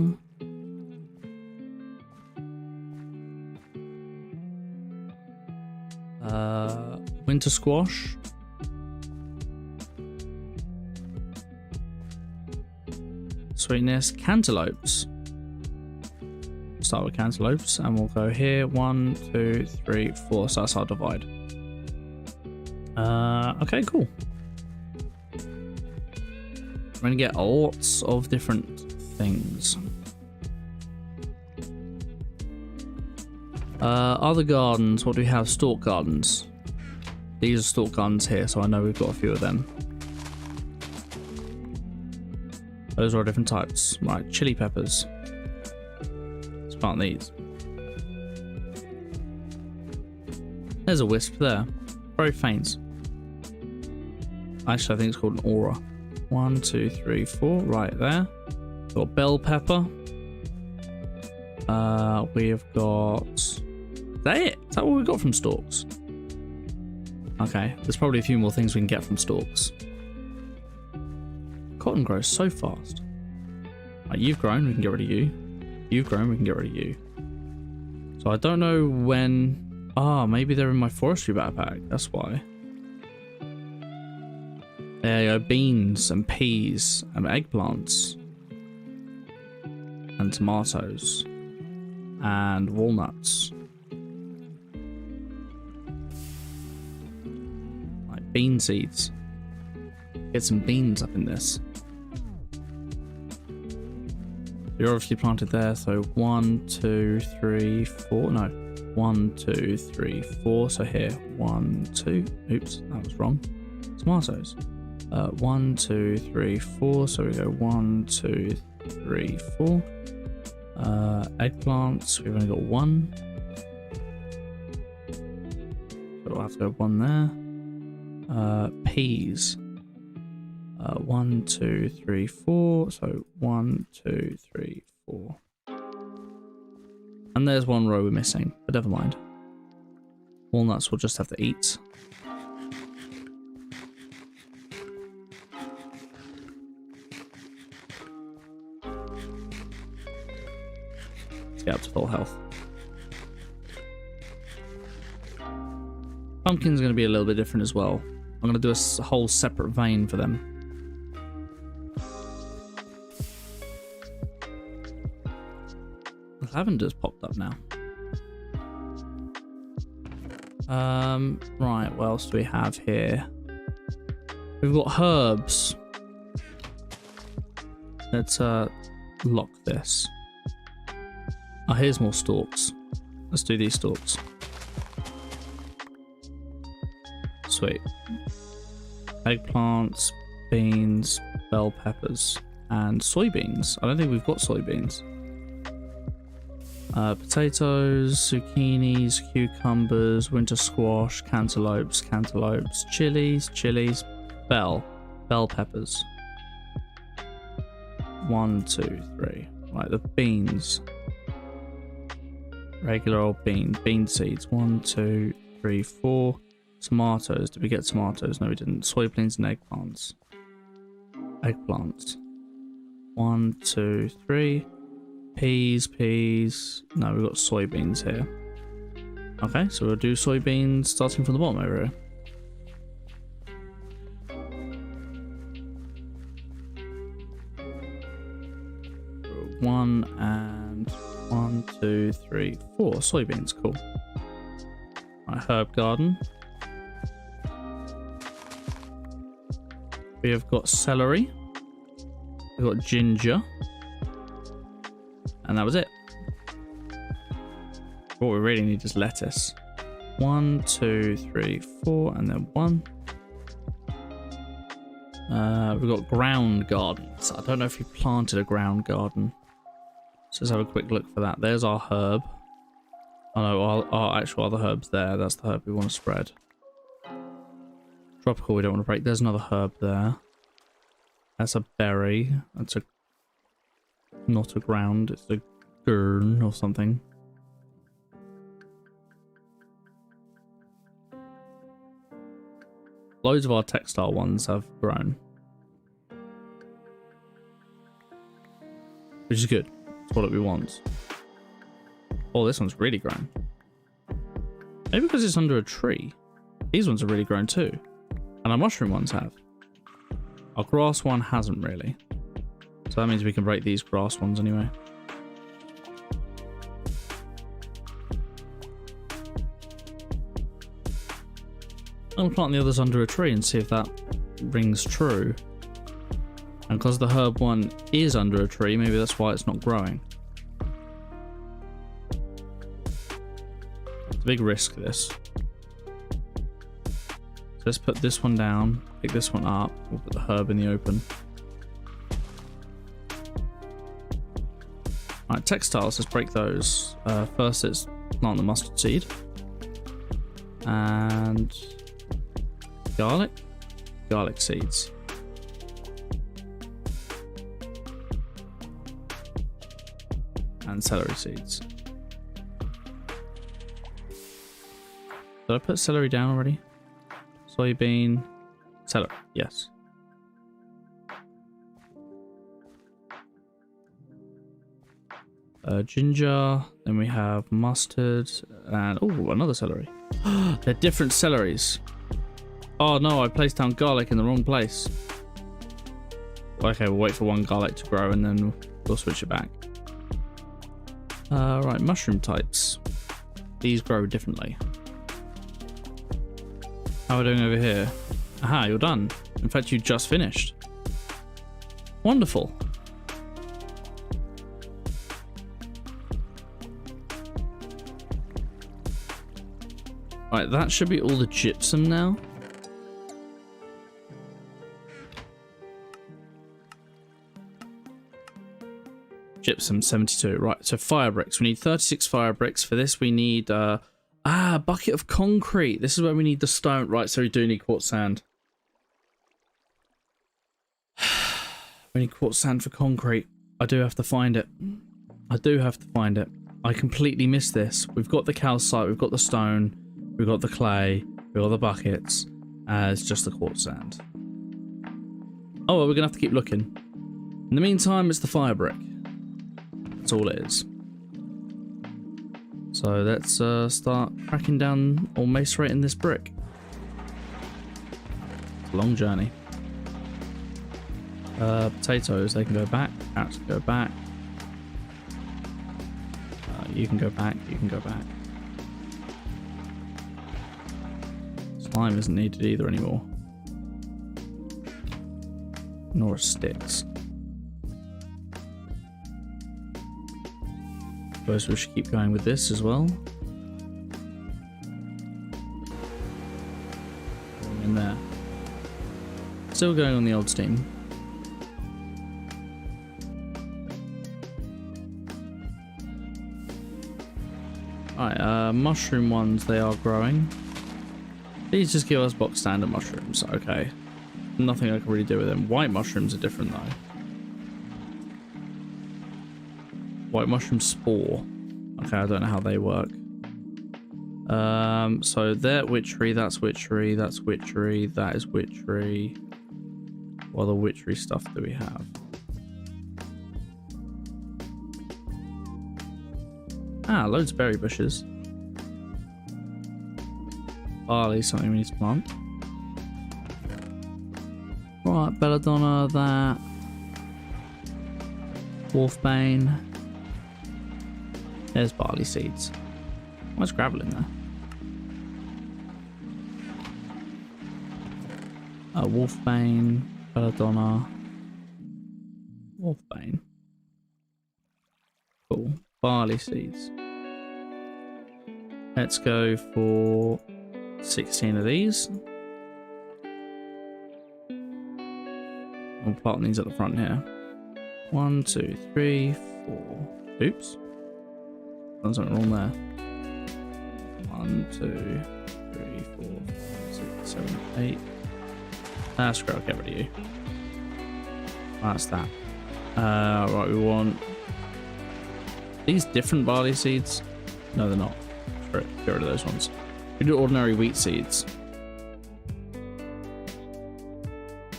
Winter squash. Sweetness. Cantaloupes. Start with cantaloupes and we'll go here. 1, 2, 3, 4. So that's our divide. Okay, cool. We're gonna get lots of different things. Other gardens, what do we have? Stalk gardens. These are stalk gardens here, so I know we've got a few of them. Those are different types. Right, chili peppers. Let's plant these. There's a wisp there. Very faint. Actually, I think it's called an aura. 1, 2, 3, 4. Right there. Got bell pepper. We've got... Is that it? Is that what we got from stalks? Okay, there's probably a few more things we can get from stalks. Cotton grows so fast. Right, you've grown, we can get rid of you. You've grown, we can get rid of you. So I don't know when... Ah, maybe they're in my forestry backpack. That's why. There you go. Beans and peas and eggplants. And tomatoes. And walnuts. Like bean seeds. Get some beans up in this. You're obviously planted there, so 1, 2, 3, 4. No, 1, 2, 3, 4. So here, 1, 2. Oops, that was wrong. Tomatoes. 1, 2, 3, 4. So we go 1, 2, 3, 4. Eggplants. We've only got 1. So we'll have to go 1 there. Peas. 1, 2, 3, 4. So 1, 2, 3, 4. And there's 1 row we're missing, but never mind. Walnuts we'll just have to eat. Let's get up to full health. Pumpkin's going to be a little bit different as well. I'm going to do a whole separate vein for them. Lavender's popped up now. Right, what else do we have here? We've got herbs. Let's lock this. Oh, here's more stalks. Let's do these stalks. Sweet. Eggplants, beans, bell peppers, and soybeans. I don't think we've got soybeans. Potatoes, zucchinis, cucumbers, winter squash, cantaloupes, chilies, bell peppers. 1, 2, 3. Right, the beans. Regular old bean seeds. 1, 2, 3, 4. Tomatoes. Did we get tomatoes? No, we didn't. Soybeans and eggplants. Eggplants. 1, 2, 3. Peas. No, we've got soybeans here. Okay, so we'll do soybeans starting from the bottom over here. 1 and 1, 2, 3, 4 soybeans. Cool. Right, herb garden. We have got celery. We've got ginger. And that was it. What we really need is lettuce. 1, 2, 3, 4, and then 1. We've got ground gardens. I don't know if you planted a ground garden. So let's have a quick look for that. There's our herb. Oh no, our actual other herb's there. That's the herb we want to spread. Tropical we don't want to break. There's another herb there. That's a berry. That's a... not a ground. It's a gurn or something. Loads of our textile ones have grown. Which is good. That's what we want. Oh, this one's really grown. Maybe because it's under a tree. These ones are really grown too. And our mushroom ones have. Our grass one hasn't really. So that means we can break these grass ones anyway. I'm going to plant the others under a tree and see if that rings true. And because the herb one is under a tree, maybe that's why it's not growing. It's a big risk, this. So let's put this one down, pick this one up, we'll put the herb in the open. Alright, textiles, let's break those. First let's plant the mustard seed. And... garlic? Garlic seeds. And celery seeds. Did I put celery down already? Soybean. Celery, yes. Ginger. Then we have mustard. And, oh, another celery. They're different celeries. Oh no, I placed down garlic in the wrong place. Okay, we'll wait for one garlic to grow and then we'll switch it back. Right, mushroom types. These grow differently. How are we doing over here? Aha, you're done. In fact, you just finished. Wonderful. Right, that should be all the gypsum now. Gypsum 72. Right, so fire bricks. We need 36 fire bricks. For this we need a bucket of concrete. This is where we need the stone. Right, so we do need quartz sand. We need quartz sand for concrete. I do have to find it. I completely missed this. We've got the calcite, we've got the stone, we've got the clay, we've got the buckets. It's just the quartz sand. Oh, well, we're gonna have to keep looking. In the meantime, it's the fire brick. That's all it is. So let's start cracking down or macerating this brick. It's a long journey. Potatoes, they can go back. Carrots can go back. You can go back. You can go back. Slime isn't needed either anymore. Nor sticks. Suppose we should keep going with this as well. In there. Still going on the old steam. Alright, mushroom ones, they are growing. These just give us box standard mushrooms. Okay. Nothing I can really do with them. White mushrooms are different though. White mushroom spore. Okay, I don't know how they work. So they're witchery, that's witchery, that's witchery, that is witchery. What other witchery stuff do we have? Ah, loads of berry bushes. Barley, something we need to plant. Right, belladonna, that. Wolfbane. There's barley seeds. What's gravel in there? Wolfbane, belladonna, wolfbane. Cool. Barley seeds. Let's go for 16 of these. I'll plant these at the front here. 1, 2, 3, 4. Oops. There's something wrong there. 1, 2, 3, 4, 5, 6, 7, 8. Ah, screw it, I'll get rid of you. That's that. Right, we want these different barley seeds. No, they're not. Screw it, get rid of those ones. We do ordinary wheat seeds.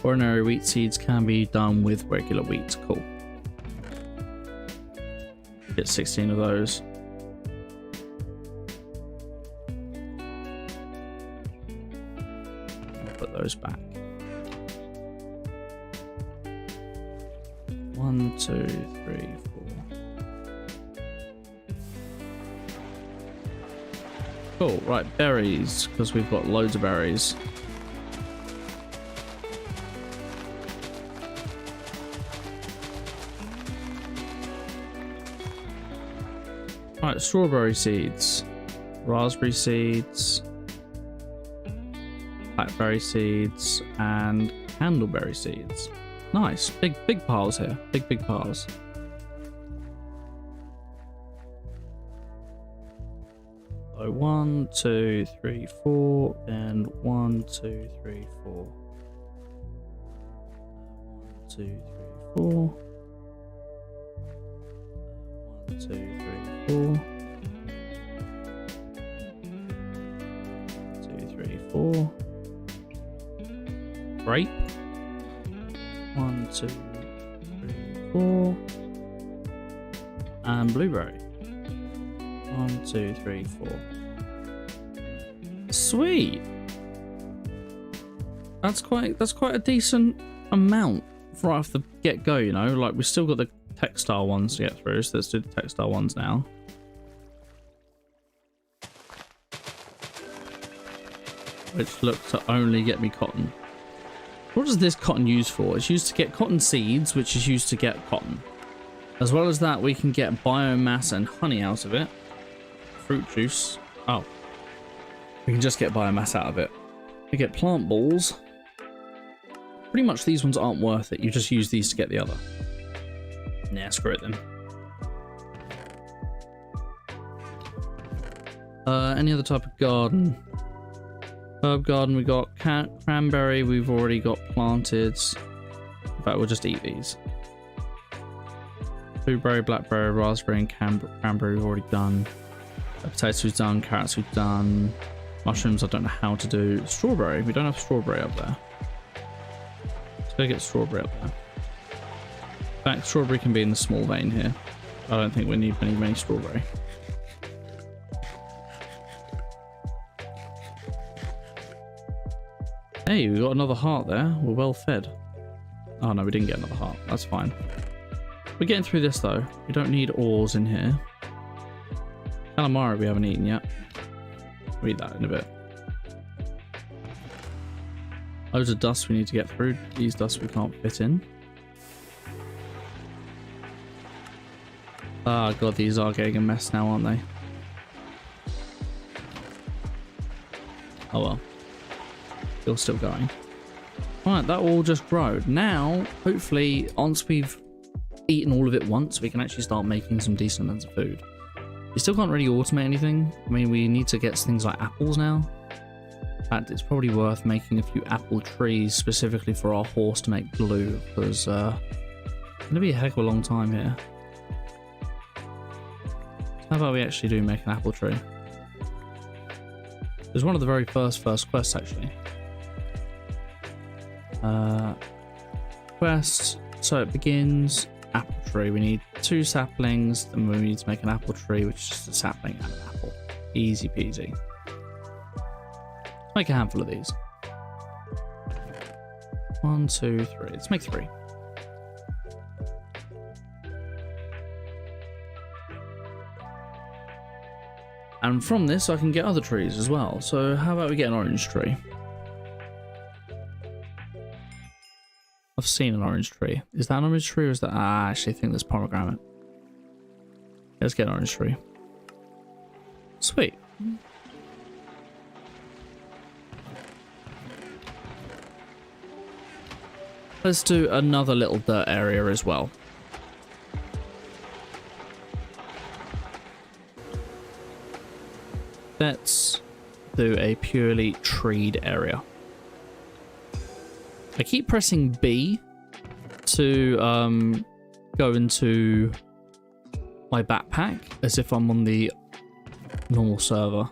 Ordinary wheat seeds can be done with regular wheat. Cool. Get 16 of those. I'll put those back. 1, 2, 3, 4. Cool, right, berries, because we've got loads of berries. Right, strawberry seeds, raspberry seeds, blackberry seeds, and candleberry seeds. Nice, big piles here, big piles. So 1, 2, 3, 4, and 1, 2, 3, 4. 1, 2, 3, 4. 1, 2, 3, 4. 2, 3, 4. Grape. 1, 2, 3, 4. And blueberry. 1, 2, 3, 4. Sweet. That's quite a decent amount right off the get-go, you know. Like, we've still got the textile ones to get through, so let's do the textile ones now. Which look to only get me cotton. What is this cotton used for? It's used to get cotton seeds, which is used to get cotton. As well as that, we can get biomass and honey out of it. Fruit juice. Oh. We can just get biomass out of it. We get plant balls. Pretty much these ones aren't worth it. You just use these to get the other. Nah, screw it then. Any other type of garden? Herb garden, we got cranberry, we've already got planted. In fact, we'll just eat these. Blueberry, blackberry, raspberry, and cranberry we've already done. Potatoes we've done, carrots we've done. Mushrooms I don't know how to do. Strawberry, we don't have strawberry up there. Let's go get strawberry up there. In fact, strawberry can be in the small vein here. I don't think we need many strawberry. Hey, we got another heart there. We're well fed. Oh no, we didn't get another heart. That's fine. We're getting through this though. We don't need ores in here. Calamari we haven't eaten yet. We'll eat that in a bit. Loads of dust we need to get through. These dusts we can't fit in. Ah, god, these are getting a mess now, aren't they? Oh well. Still going. Right, that will all just grow. Now, hopefully, once we've eaten all of it once, we can actually start making some decent amounts of food. We still can't really automate anything. I mean, we need to get things like apples now. In fact, it's probably worth making a few apple trees specifically for our horse to make glue, because it's going to be a heck of a long time here. How about we actually do make an apple tree? It was one of the very first quests, actually. Quest, so it begins apple tree. We need 2 saplings, then we need to make an apple tree, which is just a sapling and an apple. Easy peasy. Let's make a handful of these. 1, 2, 3. Let's make 3. And from this, I can get other trees as well. So how about we get an orange tree? I've seen an orange tree. Is that an orange tree or is that... Ah, I actually think that's pomegranate. Let's get an orange tree. Sweet. Let's do another little dirt area as well. Let's do a purely treed area. I keep pressing B to go into my backpack as if I'm on the normal server.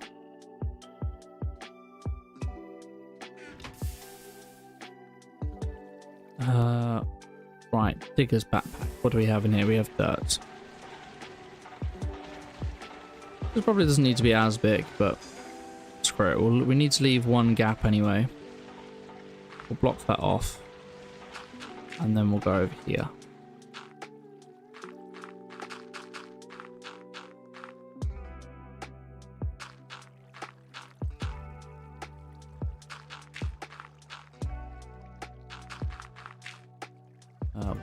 Right, digger's backpack. What do we have in here? We have dirt. This probably doesn't need to be as big, but screw it. We need to leave one gap anyway. We'll block that off. And then we'll go over here.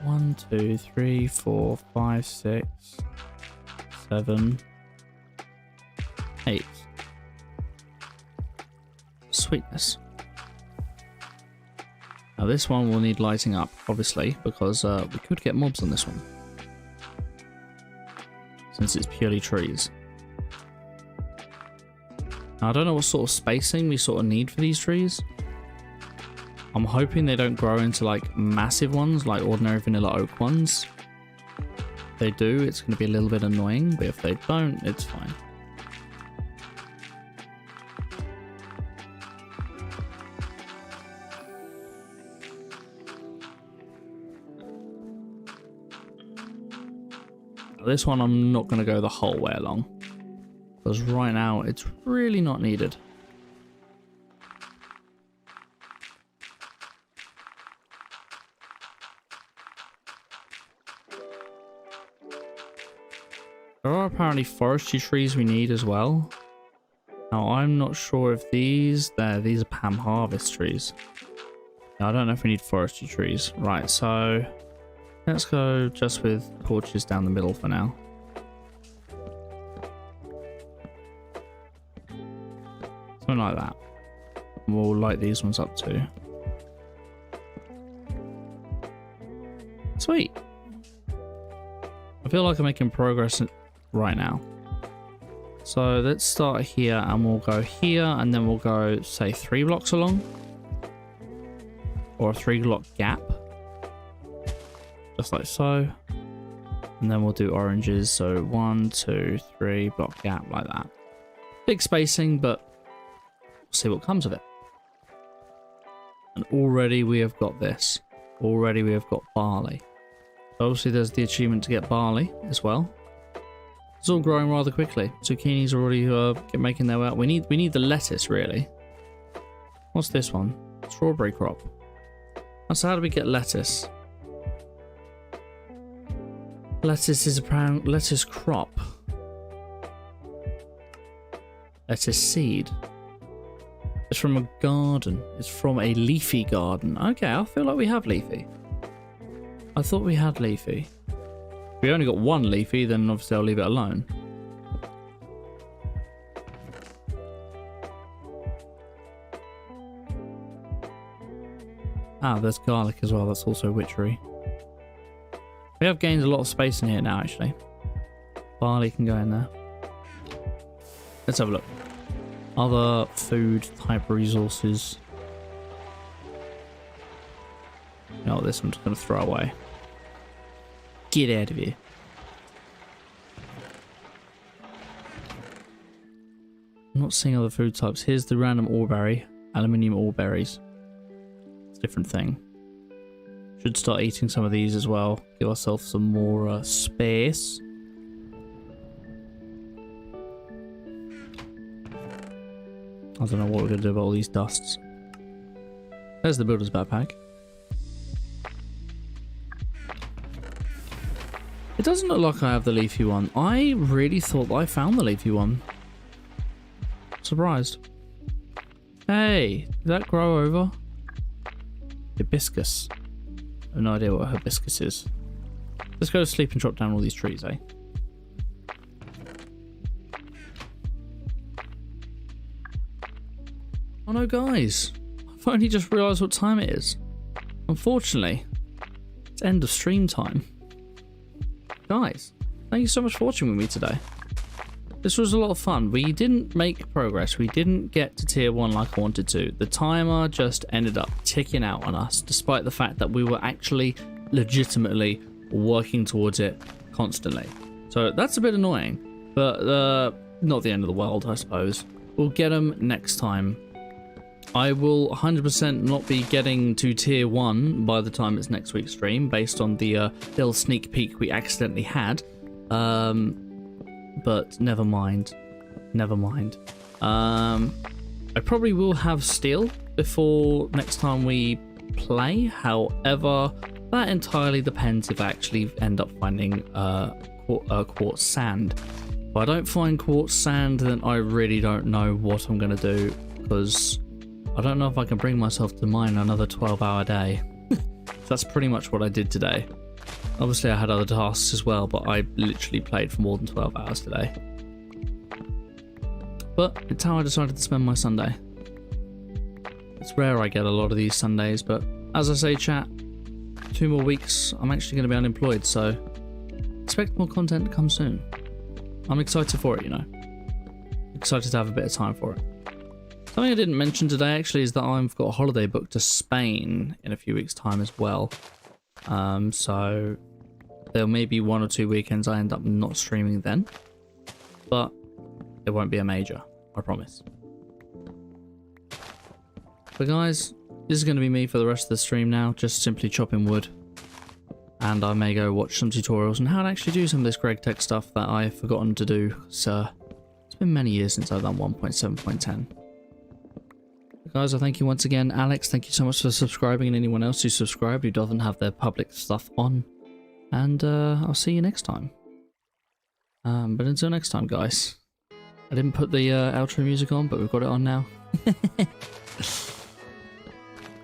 One, two, three, 4, 5, 6, 7, 8. Sweetness. Now this one will need lighting up, obviously, because we could get mobs on this one. Since it's purely trees. Now I don't know what sort of spacing we sort of need for these trees. I'm hoping they don't grow into like massive ones, like ordinary vanilla oak ones. If they do, it's going to be a little bit annoying, but if they don't, it's fine. This one I'm not going to go the whole way along, because right now it's really not needed. There are apparently forestry trees we need as well. Now I'm not sure if these are Pam harvest trees. Now, I don't know if we need forestry trees. Right, so let's go just with torches down the middle for now. Something like that. We'll light these ones up too. Sweet. I feel like I'm making progress right now. So let's start here and we'll go here and then we'll go, say, 3 blocks along. Or a 3-block gap. Just like so. And then we'll do oranges. So 1, 2, 3 block gap like that. Big spacing, but we'll see what comes of it. And already we have got this. Already we have got barley. Obviously there's the achievement to get barley as well. It's all growing rather quickly. Zucchinis are already making their way out. We need the lettuce really. What's this one? Strawberry crop. So how do we get lettuce? Lettuce is a lettuce crop. Lettuce seed. It's from a garden. It's from a leafy garden. Okay, I feel like we have leafy. I thought we had leafy. If we only got 1 leafy, then obviously I'll leave it alone. Ah, there's garlic as well. That's also witchery. We have gained a lot of space in here now, actually. Barley can go in there. Let's have a look. Other food type resources. You know what, this one's going to throw away. Get out of here. I'm not seeing other food types. Here's the random oreberry. Aluminium oreberries. It's a different thing. Should start eating some of these as well. Give ourselves some more space. I don't know what we're going to do about all these dusts. There's the builder's backpack. It doesn't look like I have the leafy one. I really thought I found the leafy one. Surprised. Hey, did that grow over? Hibiscus. I have no idea what a hibiscus is. Let's go to sleep and chop down all these trees, eh? Oh no, guys. I've only just realised what time it is. Unfortunately, it's end of stream time. Guys, thank you so much for watching with me today. This was a lot of fun. We didn't make progress. We didn't get to tier 1 like I wanted to. The timer just ended up ticking out on us, despite the fact that we were actually legitimately working towards it constantly. So that's a bit annoying, but not the end of the world, I suppose. We'll get them next time. I will 100% not be getting to tier 1 by the time it's next week's stream, based on the little sneak peek we accidentally had. But never mind. Never mind. I probably will have steel before next time we play. However, that entirely depends if I actually end up finding quartz sand. If I don't find quartz sand, then I really don't know what I'm going to do, because I don't know if I can bring myself to mine another 12-hour day. That's pretty much what I did today. Obviously I had other tasks as well, but I literally played for more than 12 hours today. But it's how I decided to spend my Sunday. It's rare I get a lot of these Sundays, but as I say, chat, 2 more weeks I'm actually going to be unemployed, so expect more content to come soon. I'm excited for it, you know. Excited to have a bit of time for it. Something I didn't mention today actually is that I've got a holiday booked to Spain in a few weeks' time as well. So there may be 1 or 2 weekends I end up not streaming then, but it won't be a major, I promise. But guys, this is going to be me for the rest of the stream now, just simply chopping wood. And I may go watch some tutorials on how to actually do some of this Gregtech stuff that I've forgotten to do. So it's been many years since I've done 1.7.10. Guys, I thank you once again. Alex, thank you so much for subscribing, and anyone else who subscribed who doesn't have their public stuff on. And I'll see you next time. But until next time, guys. I didn't put the outro music on, but we've got it on now.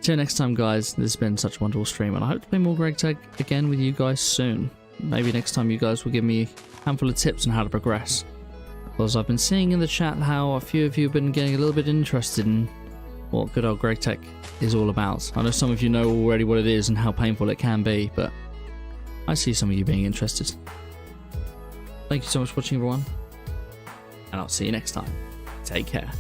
Till next time, guys. This has been such a wonderful stream, and I hope to play more Gregtech again with you guys soon. Maybe next time you guys will give me a handful of tips on how to progress. Because I've been seeing in the chat how a few of you have been getting a little bit interested in what good old Gregtech is all about. I know some of you know already what it is and how painful it can be, but I see some of you being interested. Thank you so much for watching, everyone, and I'll see you next time. Take care.